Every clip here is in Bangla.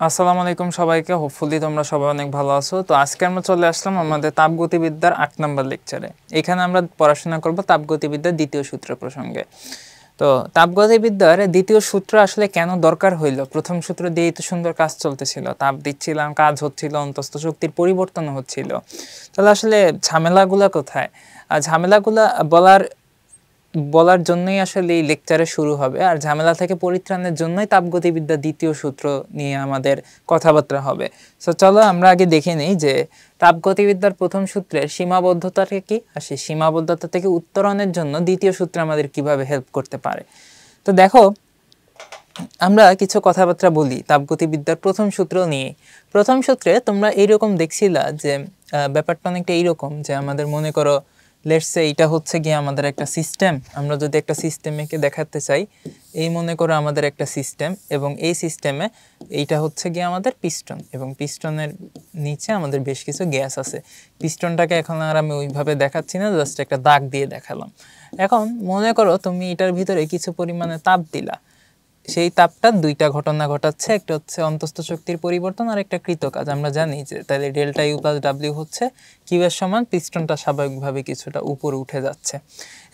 আসসালামু আলাইকুম সবাইকে। হোপফুলি তোমরা সবাই অনেক ভালো আছো। তো আজকে আমরা চলে আসলাম আমাদের তাপগতিবিদ্যার 8 নম্বর লেকচারে। এখানে আমরা পড়াশোনা করব তাপগতিবিদ্যার দ্বিতীয় সূত্র প্রসঙ্গে। তো তাপগতিবিদ্যার দ্বিতীয় সূত্র আসলে কেন দরকার হইল? প্রথম সূত্র দিয়েই তো সুন্দর কাজ চলতেছিল, তাপ দিচ্ছিলাম, কাজ হচ্ছিল, অন্তস্থ শক্তির পরিবর্তন হচ্ছিল। তাহলে আসলে ঝামেলাগুলা কোথায়? আর ঝামেলাগুলা বলার জন্যই আসলে এই লেকচারে শুরু হবে। আর ঝামেলা থেকে পরিত্রাণের জন্যই তাপগতিবিদ্যার দ্বিতীয় সূত্র নিয়ে আমাদের কথাবার্তা হবে। সো চলো আমরা আগে দেখে নিই যে তাপগতিবিদ্যার প্রথম সূত্রের সীমাবদ্ধতাটা কি, আর সেই সীমাবদ্ধতা থেকে উত্তরণের জন্য দ্বিতীয় সূত্র আমাদের কিভাবে হেল্প করতে পারে। তো দেখো, আমরা কিছু কথাবার্তা বলি তাপগতিবিদ্যার প্রথম সূত্র নিয়ে। প্রথম সূত্রে তোমরা এইরকম দেখছিলা যে ব্যাপারটা অনেকটা এইরকম যে আমাদের মনে করো লেটস সে এটা হচ্ছে গিয়ে আমাদের একটা সিস্টেম। আমরা যদি একটা সিস্টেমকে দেখাতে চাই, এই মনে করো আমাদের একটা সিস্টেম, এবং এই সিস্টেমে এইটা হচ্ছে গিয়ে আমাদের পিস্টন, এবং পিস্টনের নিচে আমাদের বেশ কিছু গ্যাস আছে। পিস্টনটাকে এখন আর আমি ওইভাবে দেখাচ্ছি না, জাস্ট একটা দাগ দিয়ে দেখালাম। এখন মনে করো তুমি এটার ভিতরে কিছু পরিমাণে তাপ দিলা। সেই তাপটা দুইটা ঘটনা ঘটাচ্ছে, একটা হচ্ছে অন্তস্থ শক্তির পরিবর্তন আর একটা কৃতকাজ। আমরা জানি যে তাহলে ডেল্টা ইউ প্লাস ডাব্লিউ হচ্ছে কিউ এর সমান, পিস্টনটা স্বাভাবিকভাবে কিছুটা উপরে উঠে যাচ্ছে।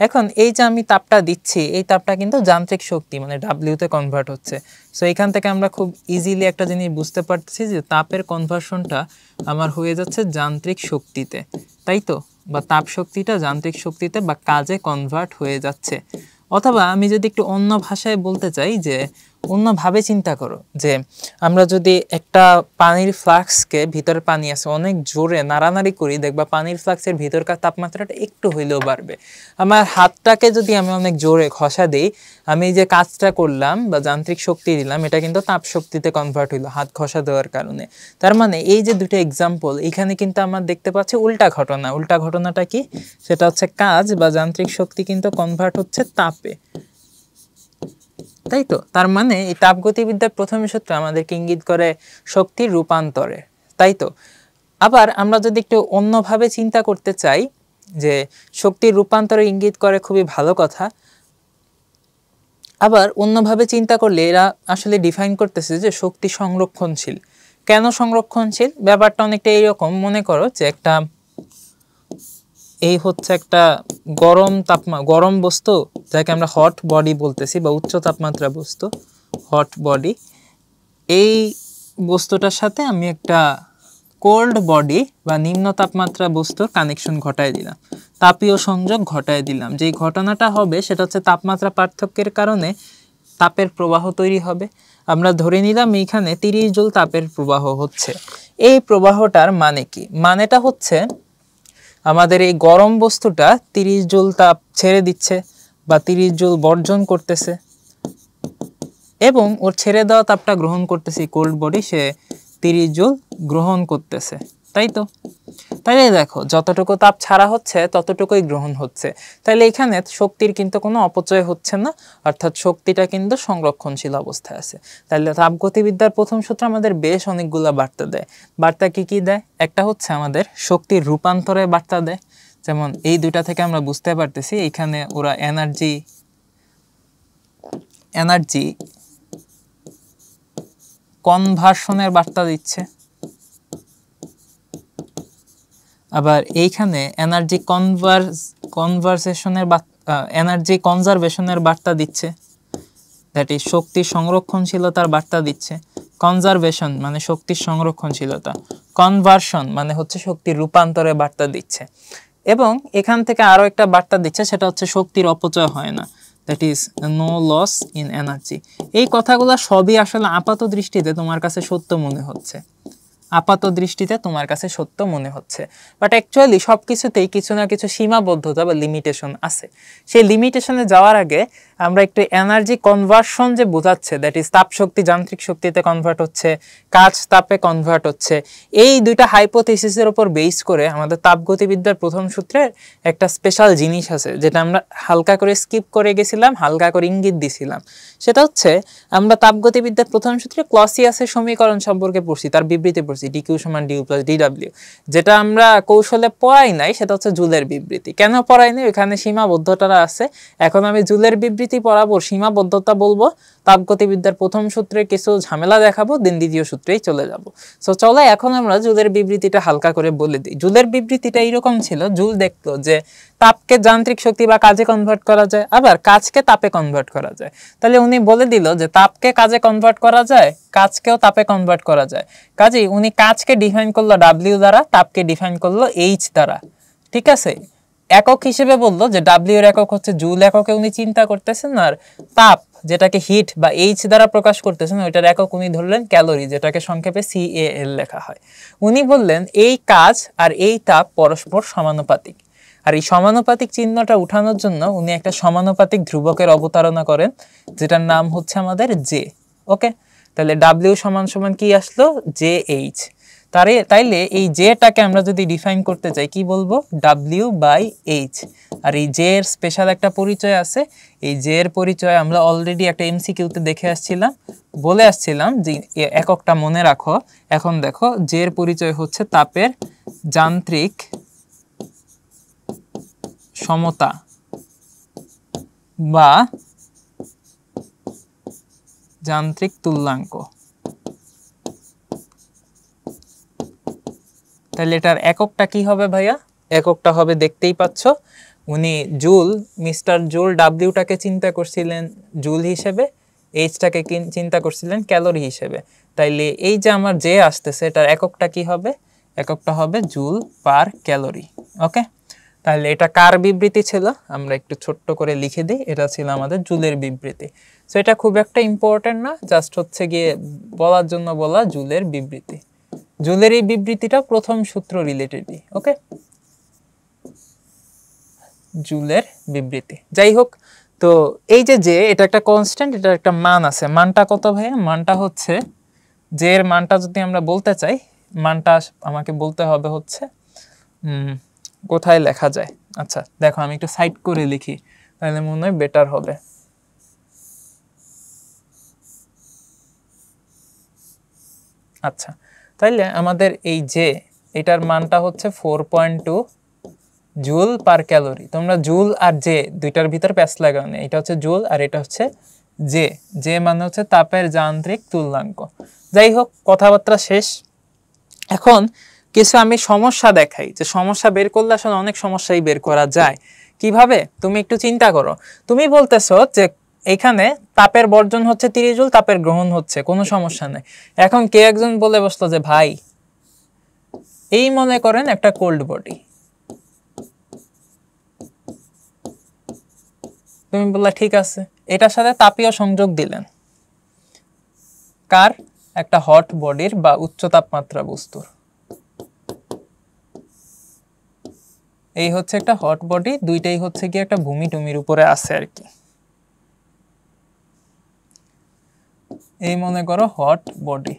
এখন এই যে আমি তাপটা দিচ্ছি, এই তাপটা কিন্তু যান্ত্রিক শক্তি মানে ডাব্লিউতে কনভার্ট হচ্ছে। সো এখান থেকে আমরা খুব ইজিলি একটা জিনিস বুঝতে পারছি যে তাপের কনভার্সনটা আমার হয়ে যাচ্ছে যান্ত্রিক শক্তিতে, তাই তো? বা তাপ শক্তিটা যান্ত্রিক শক্তিতে বা কাজে কনভার্ট হয়ে যাচ্ছে। অথবা আমি যদি একটু অন্য ভাষায় বলতে চাই, যে অন্যভাবে চিন্তা করো যে আমরা যদি একটা পানির ফ্লাক্সকে, ভিতরে পানি আছে, অনেক জোরে নাড়ানাড়ি করি, দেখবা পানির ফ্লাক্সের ভিতরকার তাপমাত্রাটা একটু হইলেও বাড়বে। আমার হাতটাকে যদি আমি অনেক জোরে ঘষা দিই, আমি যে কাজটা করলাম বা যান্ত্রিক শক্তি দিলাম, এটা কিন্তু তাপ শক্তিতে কনভার্ট হইলো হাত ঘষা দেওয়ার কারণে। তার মানে এই যে দুটো এক্সাম্পল, এখানে কিন্তু আমরা দেখতে পাচ্ছি উল্টা ঘটনা। উল্টা ঘটনাটা কি? সেটা হচ্ছে কাজ বা যান্ত্রিক শক্তি কিন্তু কনভার্ট হচ্ছে তাপে, তাই তো? তার মানে এই তাপগতিবিদ্যার প্রথম সূত্র আমাদেরকে ইঙ্গিত করে শক্তির রূপান্তরে, তাই তো? আবার আমরা যদি একটু অন্যভাবে চিন্তা করতে চাই, যে শক্তির রূপান্তরে ইঙ্গিত করে, খুবই ভালো কথা। আবার অন্যভাবে চিন্তা করলে এরা আসলে ডিফাইন করতেছে যে শক্তি সংরক্ষণশীল। কেন সংরক্ষণশীল? ব্যাপারটা অনেকটা এইরকম, মনে করো যে এই হচ্ছে একটা গরম বস্তু, যাকে আমরা হট বডি বলতেছি বা উচ্চ তাপমাত্রা বস্তু, হট বডি। এই বস্তুটার সাথে আমি একটা কোল্ড বডি বা নিম্ন তাপমাত্রা বস্তুর কানেকশন ঘটায় দিলাম, তাপীয় সংযোগ ঘটায় দিলাম। যেই ঘটনাটা হবে সেটা হচ্ছে তাপমাত্রা পার্থক্যের কারণে তাপের প্রবাহ তৈরি হবে। আমরা ধরে নিলাম এইখানে 30 জুল তাপের প্রবাহ হচ্ছে। এই প্রবাহটার মানে কি? মানেটা হচ্ছে আমাদের এই গরম বস্তুটা 30 জুল তাপ ছেড়ে দিচ্ছে বা 30 জুল বর্জন করতেছে, এবং ওর ছেড়ে দেওয়া তাপটা গ্রহণ করতেছে কোল্ড বডি, সে 30 জুল গ্রহণ করতেছে, তাই তো? তাইলে দেখো, যতটুকু তাপ ছাড়া হচ্ছে ততটুকুই গ্রহণ হচ্ছে। তাইলে এখানে শক্তির কিন্তু কোনো অপচয় হচ্ছে না, অর্থাৎ শক্তিটা কিন্তু সংরক্ষণশীল অবস্থায় আছে। তাহলে তাপগতিবিদ্যার প্রথম সূত্র আমাদের বেশ অনেকগুলো বার্তা দেয়। বার্তা কি কি দেয়? একটা হচ্ছে আমাদের শক্তির রূপান্তরে বার্তা দেয়। যেমন এই দুইটা থেকে আমরা বুঝতে পারতেছি এখানে ওরা এনার্জি কনভার্সনের বার্তা দিচ্ছে, আবার এইখানে এনার্জি কনজারভেশনের বার্তা দিচ্ছে, দ্যাট ইজ শক্তির সংরক্ষণশীলতার বার্তা দিচ্ছে। কনজারভেশন মানে শক্তির সংরক্ষণশীলতা, কনভার্সন মানে হচ্ছে শক্তির রূপান্তরে বার্তা দিচ্ছে। এবং এখান থেকে আরো একটা বার্তা দিচ্ছে, সেটা হচ্ছে শক্তির অপচয় হয় না, that is no loss in energy. এই কথাগুলো সবই আসলে আপাত দৃষ্টিতে তোমার কাছে সত্য মনে হচ্ছে, বাট অ্যাকচুয়ালি সব কিছুতেই কিছু না কিছু সীমাবদ্ধতা বা লিমিটেশন আছে। সেই লিমিটেশনে যাওয়ার আগে আমরা একটু এনার্জি কনভার্সন যে বোঝাচ্ছে, দ্যাট ইজ তাপ শক্তি যান্ত্রিক শক্তিতে কনভার্ট হচ্ছে, কাজ তাপে কনভার্ট হচ্ছে, এই দুইটা হাইপোথিসিসের উপর বেস করে আমাদের তাপগতিবিদ্যার প্রথম সূত্রে একটা স্পেশাল জিনিস আছে, যেটা আমরা হালকা করে স্কিপ করে গেছিলাম, হালকা করে ইঙ্গিত দিছিলাম। সেটা হচ্ছে আমরা তাপগতিবিদ্যার প্রথম সূত্রে ক্লসিয়াসের সমীকরণ সম্পর্কে পড়ছি, তার বিবৃতি পড়ছি। করছি, ডিকিউ সমান ডিউ প্লাস ডিডাব্লিউ। যেটা আমরা কৌশলে পড়াই নাই সেটা হচ্ছে জুলের বিবৃতি। কেন পড়াই নাই? ওখানে সীমাবদ্ধতা আছে। এখন আমি জুলের বিবৃতি পড়াবো, সীমাবদ্ধতা বলবো, তাপগতিবিদ্যার প্রথম সূত্রে কিছু ঝামেলা দেখাবো, দেন দ্বিতীয় সূত্রেই চলে যাব। সো চলো এখন আমরা জুলের বিবৃতিটা হালকা করে বলে দিই। জুলের বিবৃতিটা এইরকম ছিল, জুল দেখলো যে তাপকে যান্ত্রিক শক্তি বা কাজে কনভার্ট করা যায়, আবার কাজকে তাপে কনভার্ট করা যায়। তাহলে উনি বলে দিল যে তাপকে কাজে কনভার্ট করা যায়, কাজকেও তাপে কনভার্ট করা যায়। কাজেই উনি কাজকে ডিফাইন করলো ডাব্লিউ দ্বারা, তাপকে ডিফাইন করলো এইচ দ্বারা। ঠিক আছে, একক হিসেবে বললো যে ডাব্লিউ এর একক হচ্ছে জুল এককে উনি চিন্তা করতেছেন, আর তাপ যেটাকে হিট বা এইচ দ্বারা প্রকাশ করতেছেন ওইটার একক উনি ধরলেন ক্যালোরি, যেটাকে সংক্ষেপে CAL লেখা হয়। উনি বললেন এই কাজ আর এই তাপ পরস্পর সমানুপাতিক, আর এই সমানুপাতিক চিহ্নটা উঠানোর জন্য উনি একটা সমানুপাতিক ধ্রুবকের অবতারণা করেন, যেটার নাম হচ্ছে আমাদের জে। ওকে, তাহলে ডাব্লিউ সমান সমান কি আসলো? JH। তাইলে এই জেটাকে আমরা যদি ডিফাইন করতে চাই কি বলবো? W/H। আর এই জে এর স্পেশাল একটা পরিচয় আছে। এই জে এর পরিচয় আমরা অলরেডি একটা MCQতে দেখে আসছিলাম, বলে আসছিলাম যে এককটা মনে রাখো। এখন দেখো, জে এর পরিচয় হচ্ছে তাপের যান্ত্রিক সমতা বা যান্ত্রিক তুল্যাঙ্ক। তাহলে এটার এককটা কি হবে ভাইয়া? এককটা হবে, দেখতেই পাচ্ছ, উনি জুল, মিস্টার জুল ডাব্লিউটাকে চিন্তা করছিলেন জুল হিসেবে, এইচটাকে চিন্তা করছিলেন ক্যালোরি হিসেবে। তাইলে এই যে আমার যে আসতেছে এটার এককটা কি হবে? এককটা হবে জুল পার ক্যালোরি। ওকে, তাহলে এটা কার বিবৃতি ছিল? আমরা একটু ছোট্ট করে লিখে দিই, এটা ছিল আমাদের জুলের বিবৃতি। সো এটা খুব একটা ইম্পর্টেন্ট না, জাস্ট হচ্ছে গিয়ে বলার জন্য বলা জুলের বিবৃতি। জুলের এই বিবৃতিটা প্রথম সূত্র রিলেটেডই। ওকে, জুলের বিবৃতি। যাই হোক, তো এই যে এটা একটা কনস্ট্যান্ট, এটার একটা মান আছে। মানটা কত ভাইয়া? মানটা হচ্ছে, যে এর মানটা যদি আমরা বলতে চাই, মানটা আমাকে বলতে হবে হচ্ছে কোথায় লেখা যায়? আচ্ছা দেখো, আমি একটু সাইড করে লিখি, তাহলে মনে হয় বেটার হবে। আচ্ছা, তাইলে আমাদের এই যে এটার মানটা হচ্ছে 4.2 জুল পার ক্যালোরি। তোমরা জুল আর জে দুইটার ভিতর প্যাচ লাগাও না, এটা হচ্ছে জুল আর এটা হচ্ছে জে। জে মানে হচ্ছে তাপের যান্ত্রিক তুল্যাঙ্ক। যাই হোক, কথাবার্তা শেষ। এখন কিছু আমি সমস্যা দেখাই, যে সমস্যা বের করলে আসলে অনেক সমস্যাই বের করা যায়। কিভাবে? তুমি একটু চিন্তা করো। তুমি বলতেছো যে এখানে তাপের বর্জন হচ্ছে 30 জুল, তাপের গ্রহণ হচ্ছে, কোনো সমস্যা নেই। এখন কে একজন বলে বসলো যে ভাই, এই মনে করেন একটা কোল্ড বডি, তুমি বললা ঠিক আছে, এটার সাথে তাপীয় সংযোগ দিলেন। কার? একটা হট বডির বা উচ্চ তাপমাত্রা বস্তুর। এই হচ্ছে একটা হট বডি, দুইটাই হচ্ছে কি একটা ভূমি টুমির উপরে আছে আর কি। এই মনে করো হট বডি।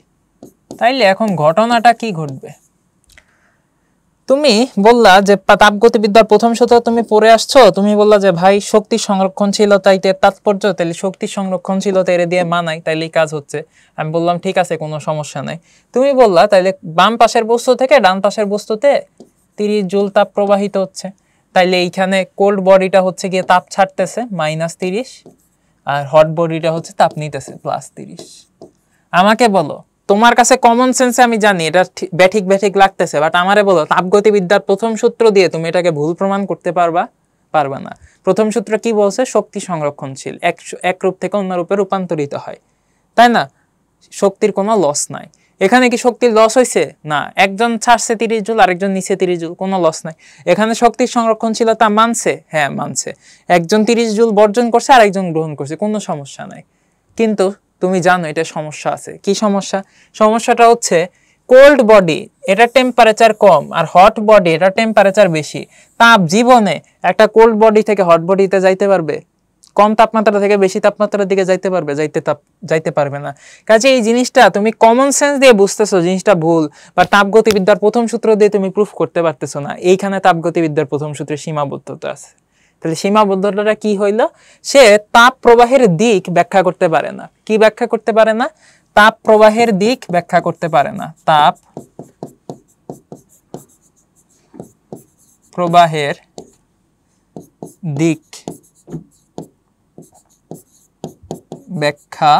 তাইলে এখন ঘটনাটা কি ঘটবে? তুমি বললা যে তাপগতিবিদ্যার প্রথম সূত্র তুমি পড়ে আসছো, তুমি বললা যে ভাই শক্তি সংরক্ষণশীলতাইতে তাৎপর্য, তাহলে শক্তি সংরক্ষণশীলতা এর দিয়ে মানাই, তাইলে কাজ হচ্ছে। আমি বললাম ঠিক আছে, কোনো সমস্যা নাই। তুমি বললা তাইলে বাম পাশের বস্তু থেকে ডান পাশের বস্তুতে 30 জুল তাপ প্রবাহিত হচ্ছে, তাইলে এইখানে কোল্ড বডিটা হচ্ছে গিয়ে তাপ ছাড়তেছে -30, আর হট বডিটা হচ্ছে তাপ নিতেছে +30। আমাকে বলো, তোমার কাছে কমন সেন্সে আমি জানি এটা ব্যাঠিক লাগতেছে, বাট আমারে বলো তাপগতিবিদ্যার প্রথম সূত্র দিয়ে তুমি এটাকে ভুল প্রমাণ করতে পারবা না। প্রথম সূত্র কি বলছে? শক্তি সংরক্ষণশীল, এক রূপ থেকে অন্য রূপে রূপান্তরিত হয়, তাই না? শক্তির কোনো লস নাই। এখানে কি শক্তির লস হয়েছে? না। একজন ছাড়ছে 30 জুল, আরেকজন নিচে 30 জুল, কোনো লস নাই। এখানে শক্তির সংরক্ষণশীলতা মানছে? হ্যাঁ মানছে। একজন 30 জুল বর্জন করছে, আরেকজন গ্রহণ করছে, কোনো সমস্যা নাই। কিন্তু তুমি জানো এটা সমস্যা আছে। কি সমস্যা? সমস্যাটা হচ্ছে কোল্ড বডি এটা টেম্পারেচার কম, আর হট বডি এটা টেম্পারেচার বেশি। তাপ জীবনে একটা কোল্ড বডি থেকে হট বডিতে যাইতে পারবে? কম তাপমাত্রা থেকে বেশি তাপমাত্রার দিকে যাইতে পারবে? যাইতে পারবে না। কাজে এই জিনিসটা তুমি কমন সেন্স দিয়ে বুঝতেছো জিনিসটা ভুল, বা তাপগতিবিদ্যার প্রথম সূত্র দিয়ে তুমি প্রুফ করতে পারতেছো না। এইখানে তাপগতিবিদ্যার প্রথম সূত্রের সীমাবদ্ধতা আছে। তাহলে সীমাবদ্ধতাটা কি হইল? সে তাপ প্রবাহের দিক ব্যাখ্যা করতে পারে না। কি ব্যাখ্যা করতে পারে না? তাপ প্রবাহের দিক ব্যাখ্যা করতে পারে না, তাপ প্রবাহের দিক ব্যাখ্যা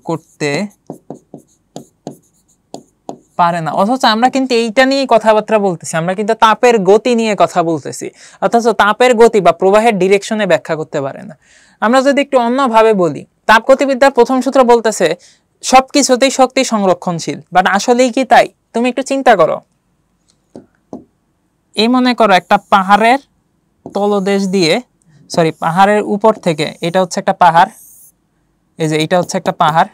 করতে পারে না। অথচ আমরা কিন্তু এইটা নিয়ে কথাবার্তা বলতেছি, আমরা কিন্তু তাপের গতি নিয়ে কথা বলতেছি, অথচ তাপের গতি বা প্রবাহের ডিরেকশনে ব্যাখ্যা করতে পারে না। আমরা যদি একটু অন্যভাবে বলি, তাপগতিবিদ্যার প্রথম সূত্র বলতেছে সবকিছুতেই শক্তি সংরক্ষণশীল, বাট আসলেই কি তাই? তুমি একটু চিন্তা করো। এই মনে করো একটা পাহাড়ের তলদেশ দিয়ে, সরি পাহাড়ের উপর থেকে, এটা হচ্ছে একটা পাহাড়, এই যে এটা হচ্ছে একটা পাহাড়,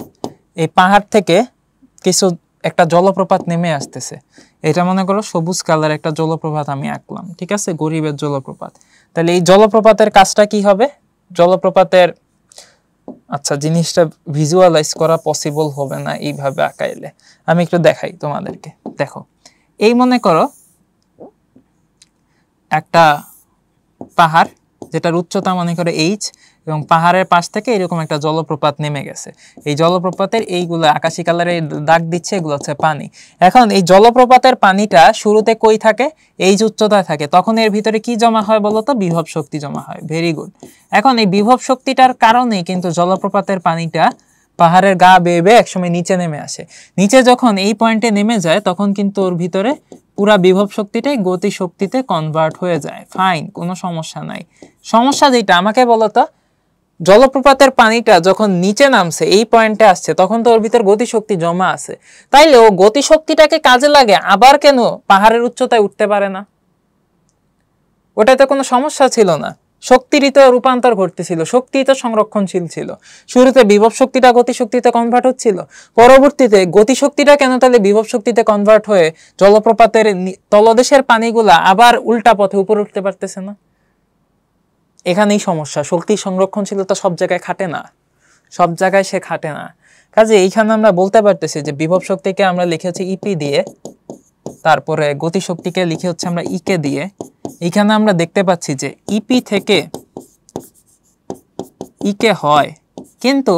এই পাহাড় থেকে কিছু একটা জলপ্রপাত নেমে আসতেছে। এটা মনে করো সবুজ কালার একটা জলপ্রপাত আমি আঁকলাম, ঠিক আছে, গরিবের জলপ্রপাত। তাহলে এই জলপ্রপাতের কাজটা কি হবে? জলপ্রপাতের, আচ্ছা জিনিসটা ভিজুয়ালাইজ করা পসিবল হবে না এইভাবে আঁকাইলে, আমি একটু দেখাই তোমাদেরকে। দেখো, এই মনে করো একটা পাহাড় যেটার উচ্চতা মনে করে h, এবং পাহাড়ের পাশ থেকে এরকম একটা জলপ্রপাত নেমে গেছে। এই জলপ্রপাতের এইগুলো আকাশি কালারে দাগ দিচ্ছে, এগুলো হচ্ছে পানি। এখন এই জলপ্রপাতের পানিটা শুরুতে কই থাকে? এই যে উচ্চতায় থাকে। তখন এর ভিতরে কি জমা হয় বলতো? বিভব শক্তি জমা হয়। Very good. এখন এই বিভব শক্তিটার কারণেই কিন্তু জলপ্রপাতের পানিটা পাহাড়ের গা বেয়ে বেয়ে একসময় নিচে নেমে আসে। নিচে যখন এই পয়েন্টে নেমে যায় তখন কিন্তু ওর ভিতরে পুরা বিভব শক্তিটাই গতি শক্তিতে কনভার্ট হয়ে যায়। ফাইন, কোনো সমস্যা নাই। সমস্যা যেটা আমাকে বলতো, জলপ্রপাতের পানিটা যখন নিচে নামছে এই পয়েন্টে আসছে তখন তো ওর ভিতর গতিশক্তি জমা আছে, তাইলে ও গতিশক্তিটাকে কাজে লাগে আবার কেন পাহাড়ের উচ্চতায় উঠতে পারে না? ওটাতে কোনো সমস্যা ছিল না, শক্তিরই তো রূপান্তর ঘটতেছিল, শক্তি তো সংরক্ষণশীল ছিল। শুরুতে বিভব শক্তিটা গতিশক্তিতে কনভার্ট হচ্ছিল, পরবর্তীতে গতিশক্তিটা কেন তাহলে বিভব শক্তিতে কনভার্ট হয়ে জলপ্রপাতের তলদেশের পানিগুলা আবার উল্টা পথে উপরে উঠতে পারতেছে না? এখানেই সমস্যা। শক্তি সংরক্ষণশীলতা সব জায়গায় খাটে না, সব জায়গায় সে খাটে না। কাজে এইখানে আমরা বলতে পারতেছি যে বিভব শক্তিকে আমরা লিখেছি ইপি দিয়ে, তারপরে গতিশক্তিকে লিখে হচ্ছে আমরা ইকে দিয়ে। এখানে আমরা দেখতে পাচ্ছি যে ইপি থেকে ইকে হয়, কিন্তু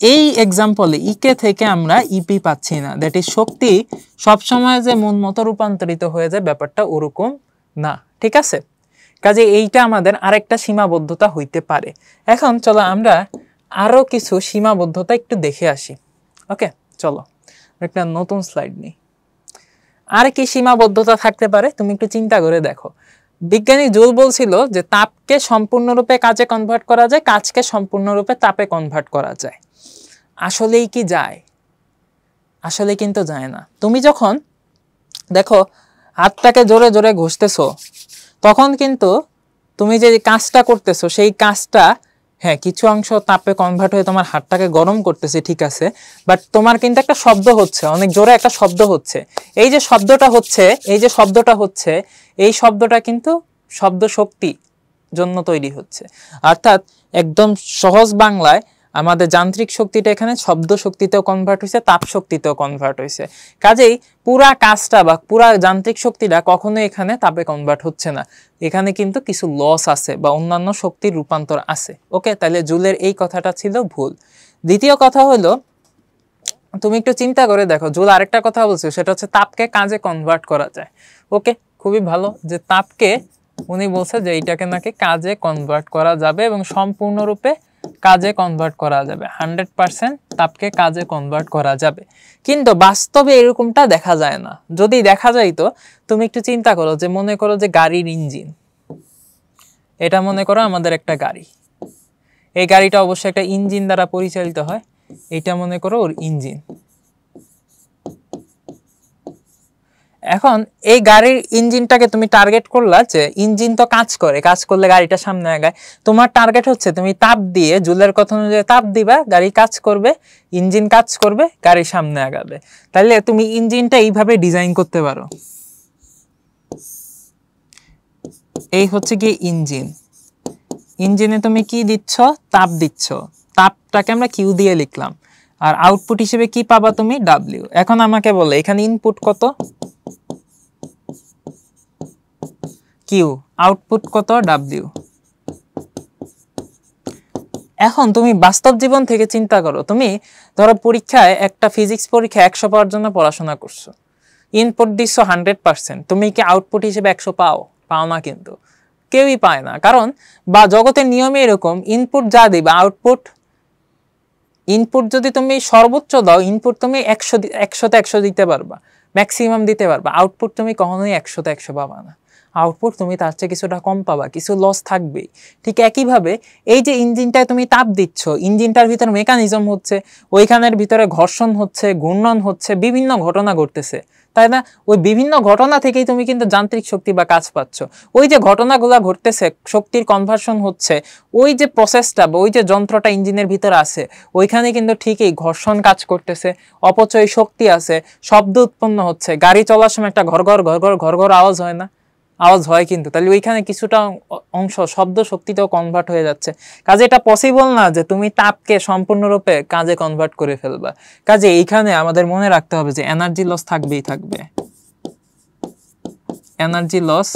এই এক্সাম্পলে ইকে থেকে আমরা ইপি পাচ্ছি না। দ্যাট ইজ শক্তি সবসময় যে মন মতো রূপান্তরিত হয়ে যায় ব্যাপারটা ওরকম না, ঠিক আছে? কাজে এইটা আমাদের আরেকটা সীমাবদ্ধতা হইতে পারে। এখন চলো আমরা আরো কিছু সীমাবদ্ধতা একটু দেখে আসি। ওকে, চলো একটা নতুন স্লাইড নিই। আর কি সীমাবদ্ধতা থাকতে পারে তুমি একটু চিন্তা করে দেখো। বিজ্ঞানী জুল বলছিল যে তাপকে সম্পূর্ণরূপে কাজে কনভার্ট করা যায়, কাজকে সম্পূর্ণরূপে তাপে কনভার্ট করা যায়। আসলেই কি যায়? আসলে কিন্তু যায় না। তুমি যখন দেখো হাতটাকে জোরে জোরে ঘষতেছো, তখন কিন্তু তুমি যে কাজটা করতেছো সেই কাজটা, হ্যাঁ কিছু অংশ তাপে কনভার্ট হয়ে তোমার হাতটাকে গরম করতেছে, ঠিক আছে, বাট তোমার কিন্তু একটা শব্দ হচ্ছে, অনেক জোরে একটা শব্দ হচ্ছে। এই যে শব্দটা হচ্ছে, এই শব্দটা কিন্তু শব্দ শক্তি জন্য তৈরি হচ্ছে। অর্থাৎ একদম সহজ বাংলায় আমাদের যান্ত্রিক শক্তিটা এখানে শব্দ শক্তিতেও কনভার্ট হয়েছে, তাপ শক্তিতেও কনভার্ট হয়েছে। কাজেই পুরা কাজটা বা পুরা যান্ত্রিক শক্তিটা কখনো এখানে তাপে কনভার্ট হচ্ছে না, এখানে কিন্তু কিছু লস আছে বা অন্যান্য শক্তির রূপান্তর আছে। ওকে, তাহলে জুলের এই কথাটা ছিল ভুল। দ্বিতীয় কথা হলো, তুমি একটু চিন্তা করে দেখো, জুল আরেকটা কথা বলছে, সেটা হচ্ছে তাপকে কাজে কনভার্ট করা যায়। ওকে, খুবই ভালো যে তাপকে উনি বলছে যে এইটাকে নাকি কাজে কনভার্ট করা যাবে এবং সম্পূর্ণরূপে কাজে কনভার্ট করা যাবে, 100% তাপকে কাজে কনভার্ট করা যাবে। কিন্তু বাস্তবে এরকমটা দেখা যায় না। যদি দেখা যায় তো তুমি একটু চিন্তা করো, যে মনে করো যে গাড়ির ইঞ্জিন, এটা মনে করো আমাদের একটা গাড়ি, এই গাড়িটা অবশ্যই একটা ইঞ্জিন দ্বারা পরিচালিত হয়, এটা মনে করো ওর ইঞ্জিন। এখন এই গাড়ির ইঞ্জিনটাকে তুমি টার্গেট করলা যে ইঞ্জিন তো কাজ করে, কাজ করলে গাড়িটা সামনে আগায়। তোমার টার্গেট হচ্ছে তুমি তাপ দিয়ে, জুলের কথা অনুযায়ী তাপ দিবা, গাড়ি কাজ করবে, ইঞ্জিন কাজ করবে, গাড়ি সামনে আগাবে। তাহলে তুমি ইঞ্জিনটা এইভাবে ডিজাইন করতে পারো। এই হচ্ছে কি ইঞ্জিন, ইঞ্জিনে তুমি কি দিচ্ছ? তাপ দিচ্ছ। তাপটাকে আমরা কিউ দিয়ে লিখলাম, আর আউটপুট হিসেবে কি পাবা তুমি? ডাব্লিউ। এখন আমাকে বলে এখানে ইনপুট কত? কিউ, আউটপুট কত? ডাব্লিউ। এখন তুমি বাস্তব জীবন থেকে চিন্তা করো, তুমি ধরো পরীক্ষায় একটা ফিজিক্স পরীক্ষা 100 পাওয়ার জন্য পড়াশোনা করছো, ইনপুট দিচ্ছ 100%, তুমি কি আউটপুট হিসেবে 100 পাও? পাও না, কিন্তু কেউই পায় না। কারণ বা জগতের নিয়মে এরকম, ইনপুট যা দিবা আউটপুট, ইনপুট যদি তুমি সর্বোচ্চ দাও, ইনপুট তুমি 100তে 100 দিতে পারবা, ম্যাক্সিমাম দিতে পারবা, আউটপুট তুমি কখনোই 100তে 100 পাবা না। আউটপুট তুমি তার চেয়ে কিছুটা কম পাবা, কিছু লস থাকবেই। ঠিক একইভাবে এই যে ইঞ্জিনটায় তুমি তাপ দিচ্ছ, ইঞ্জিনটার ভিতরে মেকানিজম হচ্ছে, ওইখানের ভিতরে ঘর্ষণ হচ্ছে, ঘূর্ণন হচ্ছে, বিভিন্ন ঘটনা ঘটতেছে, তাই না? ওই বিভিন্ন ঘটনা থেকেই তুমি কিন্তু যান্ত্রিক শক্তি বা কাজ পাচ্ছ। ওই যে ঘটনাগুলো ঘটতেছে, শক্তির কনভার্সন হচ্ছে, ওই যে প্রসেসটা বা ওই যে যন্ত্রটা ইঞ্জিনের ভিতরে আছে, ওইখানে কিন্তু ঠিকই ঘর্ষণ কাজ করতেছে, অপচয় শক্তি আছে, শব্দ উৎপন্ন হচ্ছে। গাড়ি চলার সময় একটা ঘর ঘর ঘর ঘর ঘর ঘর আওয়াজ হয় না? আওয়াজ হয় কিন্তু, তাহলে ওইখানে কিছুটা অংশ শব্দ শক্তিতেও কনভার্ট হয়ে যাচ্ছে। কাজে এটা পসিবল না যে তুমি তাপকে সম্পূর্ণরূপে কাজে কনভার্ট করে ফেলবা। কাজে এইখানে আমাদের মনে রাখতে হবে যে এনার্জি লস থাকবেই থাকবে, এনার্জি লস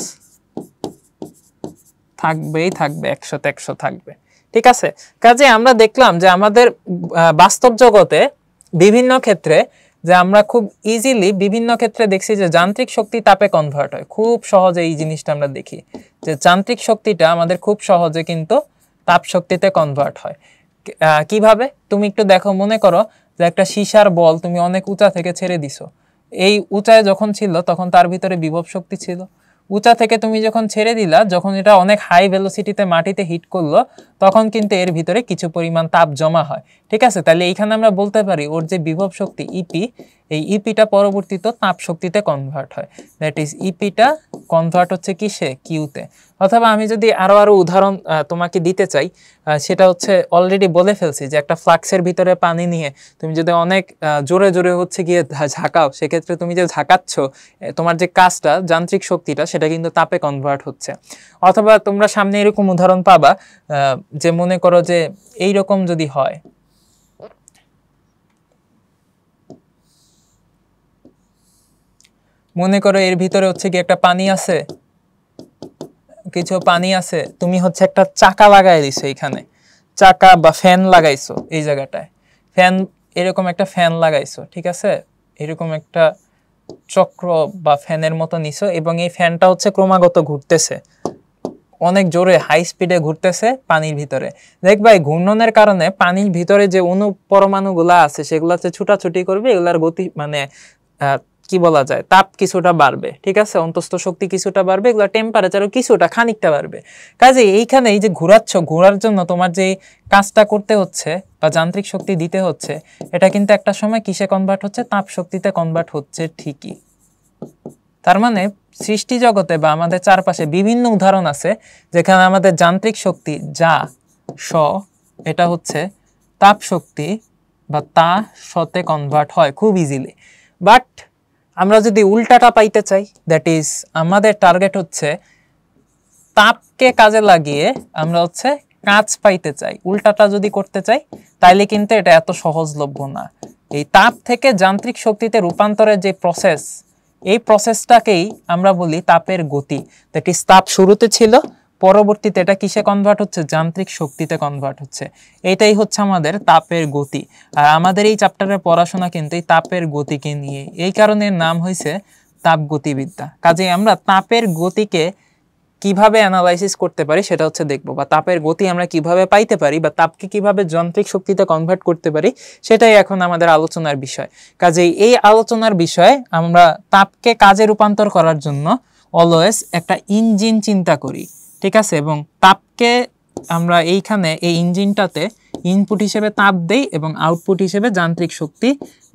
থাকবেই থাকবে, 100তে 100 থাকবে। ঠিক আছে, কাজে আমরা দেখলাম যে আমাদের বাস্তব জগতে বিভিন্ন ক্ষেত্রে যে আমরা খুব ইজিলি বিভিন্ন ক্ষেত্রে দেখছি যে যান্ত্রিক শক্তি তাপে কনভার্ট হয়, খুব সহজে এই জিনিসটা আমরা দেখি যে যান্ত্রিক শক্তিটা আমাদের খুব সহজে কিন্তু তাপ শক্তিতে কনভার্ট হয়। কিভাবে? তুমি একটু দেখো, মনে করো যে একটা সীসার বল তুমি অনেক উঁচা থেকে ছেড়ে দিছো, এই উঁচায় যখন ছিল তখন তার ভিতরে বিভব শক্তি ছিল, উঁচা থেকে তুমি যখন ছেড়ে দিলা, যখন এটা অনেক হাই ভেলোসিটিতে মাটিতে হিট করলো, তখন কিন্তু এর ভিতরে কিছু পরিমাণ তাপ জমা হয়। ঠিক আছে, তাহলে এইখানে আমরা বলতে পারি ওর যে বিভব শক্তি ইপি, এই ইপিটা পরবর্তীতে তাপ শক্তিতে কনভার্ট হয়, দ্যাট ইজ ইপিটা কনভার্ট হচ্ছে কিসে? কিউতে। অথবা আমি যদি আরো উদাহরণ তোমাকে দিতে চাই, সেটা হচ্ছে অলরেডি বলে ফেলছি যে একটা ফ্লাক্সের ভিতরে পানি নিয়ে তুমি যদি অনেক জোরে জোরে হচ্ছে গিয়ে ঝাঁকাও, সেক্ষেত্রে তুমি যে ঝাঁকাচ্ছ, তোমার যে কাজটা, যান্ত্রিক শক্তিটা, সেটা কিন্তু তাপে কনভার্ট হচ্ছে। অথবা তোমরা সামনে এরকম উদাহরণ পাবা যে মনে করো যে এইরকম যদি হয়, মনে করো এর ভিতরে হচ্ছে কি একটা পানি আছে, কিছু পানি আছে, তুমি হচ্ছে একটা চাকা লাগাই দিছো, এখানে চাকা বা ফ্যান লাগাইছো এই জায়গাটায়, ফ্যান, এরকম একটা ফ্যান লাগাইছো, ঠিক আছে, এরকম একটা চক্র বা ফ্যানের মতো নিছো, এবং এই ফ্যানটা হচ্ছে ক্রমাগত ঘুরতেছে, অনেক জোরে হাই স্পিডে ঘুরতেছে পানির ভিতরে। দেখবা এই ঘূর্ণনের কারণে পানির ভিতরে যে অণু পরমাণুগুলা আছে সেগুলো হচ্ছে ছুটাছুটি করবে, এগুলার গতি মানে কি বলা যায়, তাপ কিছুটা বাড়বে, ঠিক আছে, অন্তস্থ শক্তি কিছুটা বাড়বে, এগুলো টেম্পারেচারও কিছুটা খানিকটা বাড়বে। কাজে এইখানে এই যে ঘোরাচ্ছ, ঘোরার জন্য তোমার যে কাজটা করতে হচ্ছে বা যান্ত্রিক শক্তি দিতে হচ্ছে, এটা কিন্তু একটা সময় কিসে কনভার্ট হচ্ছে? তাপ শক্তিতে কনভার্ট হচ্ছে ঠিকই। তার মানে সৃষ্টি জগতে বা আমাদের চারপাশে বিভিন্ন উদাহরণ আছে যেখানে আমাদের যান্ত্রিক শক্তি যা স, এটা হচ্ছে তাপ শক্তি বা তা সতে কনভার্ট হয় খুব ইজিলি। বাট আমরা যদি উল্টাটা পাইতে চাই, দ্যাট ইজ আমাদের টার্গেট হচ্ছে তাপকে কাজে লাগিয়ে আমরা হচ্ছে কাজ পাইতে চাই, উল্টাটা যদি করতে চাই, তাইলে কিন্তু এটা এত সহজলভ্য না। এই তাপ থেকে যান্ত্রিক শক্তিতে রূপান্তরের যে প্রসেস, এই প্রসেসটাকেই আমরা বলি তাপের গতি। দ্যাট ইজ তাপ শুরুতে ছিল, পরবর্তীতে এটা কিসে কনভার্ট হচ্ছে? যান্ত্রিক শক্তিতে কনভার্ট হচ্ছে। এইটাই হচ্ছে আমাদের তাপের গতি। আর আমাদের এই চ্যাপ্টারের পড়াশোনা কিন্তু এই তাপের গতিকে নিয়ে, এই কারণে নাম হয়েছে তাপগতিবিদ্যা। কাজে আমরা তাপের গতিকে কিভাবে অ্যানালাইসিস করতে পারি সেটা হচ্ছে দেখবো, বা তাপের গতি আমরা কিভাবে পাইতে পারি, বা তাপকে কিভাবে যান্ত্রিক শক্তিতে কনভার্ট করতে পারি, সেটাই এখন আমাদের আলোচনার বিষয়। কাজেই এই আলোচনার বিষয় আমরা তাপকে কাজে রূপান্তর করার জন্য অলওয়েজ একটা ইঞ্জিন চিন্তা করি, ঠিক আছে, এবং তাপকে আমরা এইখানে এই ইঞ্জিনটাতে ইনপুট হিসেবে তাপ দেই এবং আউটপুট হিসেবে যান্ত্রিক শক্তি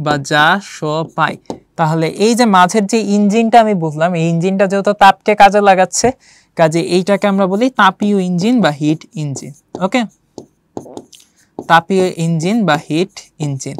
বা যা স পাই। তাহলে এই যে মাঝের যে ইঞ্জিনটা আমি বুঝলাম, এই ইঞ্জিনটা যেহেতু তাপকে কাজে লাগাচ্ছে, কাজে এইটাকে আমরা বলি তাপীয় ইঞ্জিন বা হিট ইঞ্জিন। ওকে, তাপীয় ইঞ্জিন বা হিট ইঞ্জিন।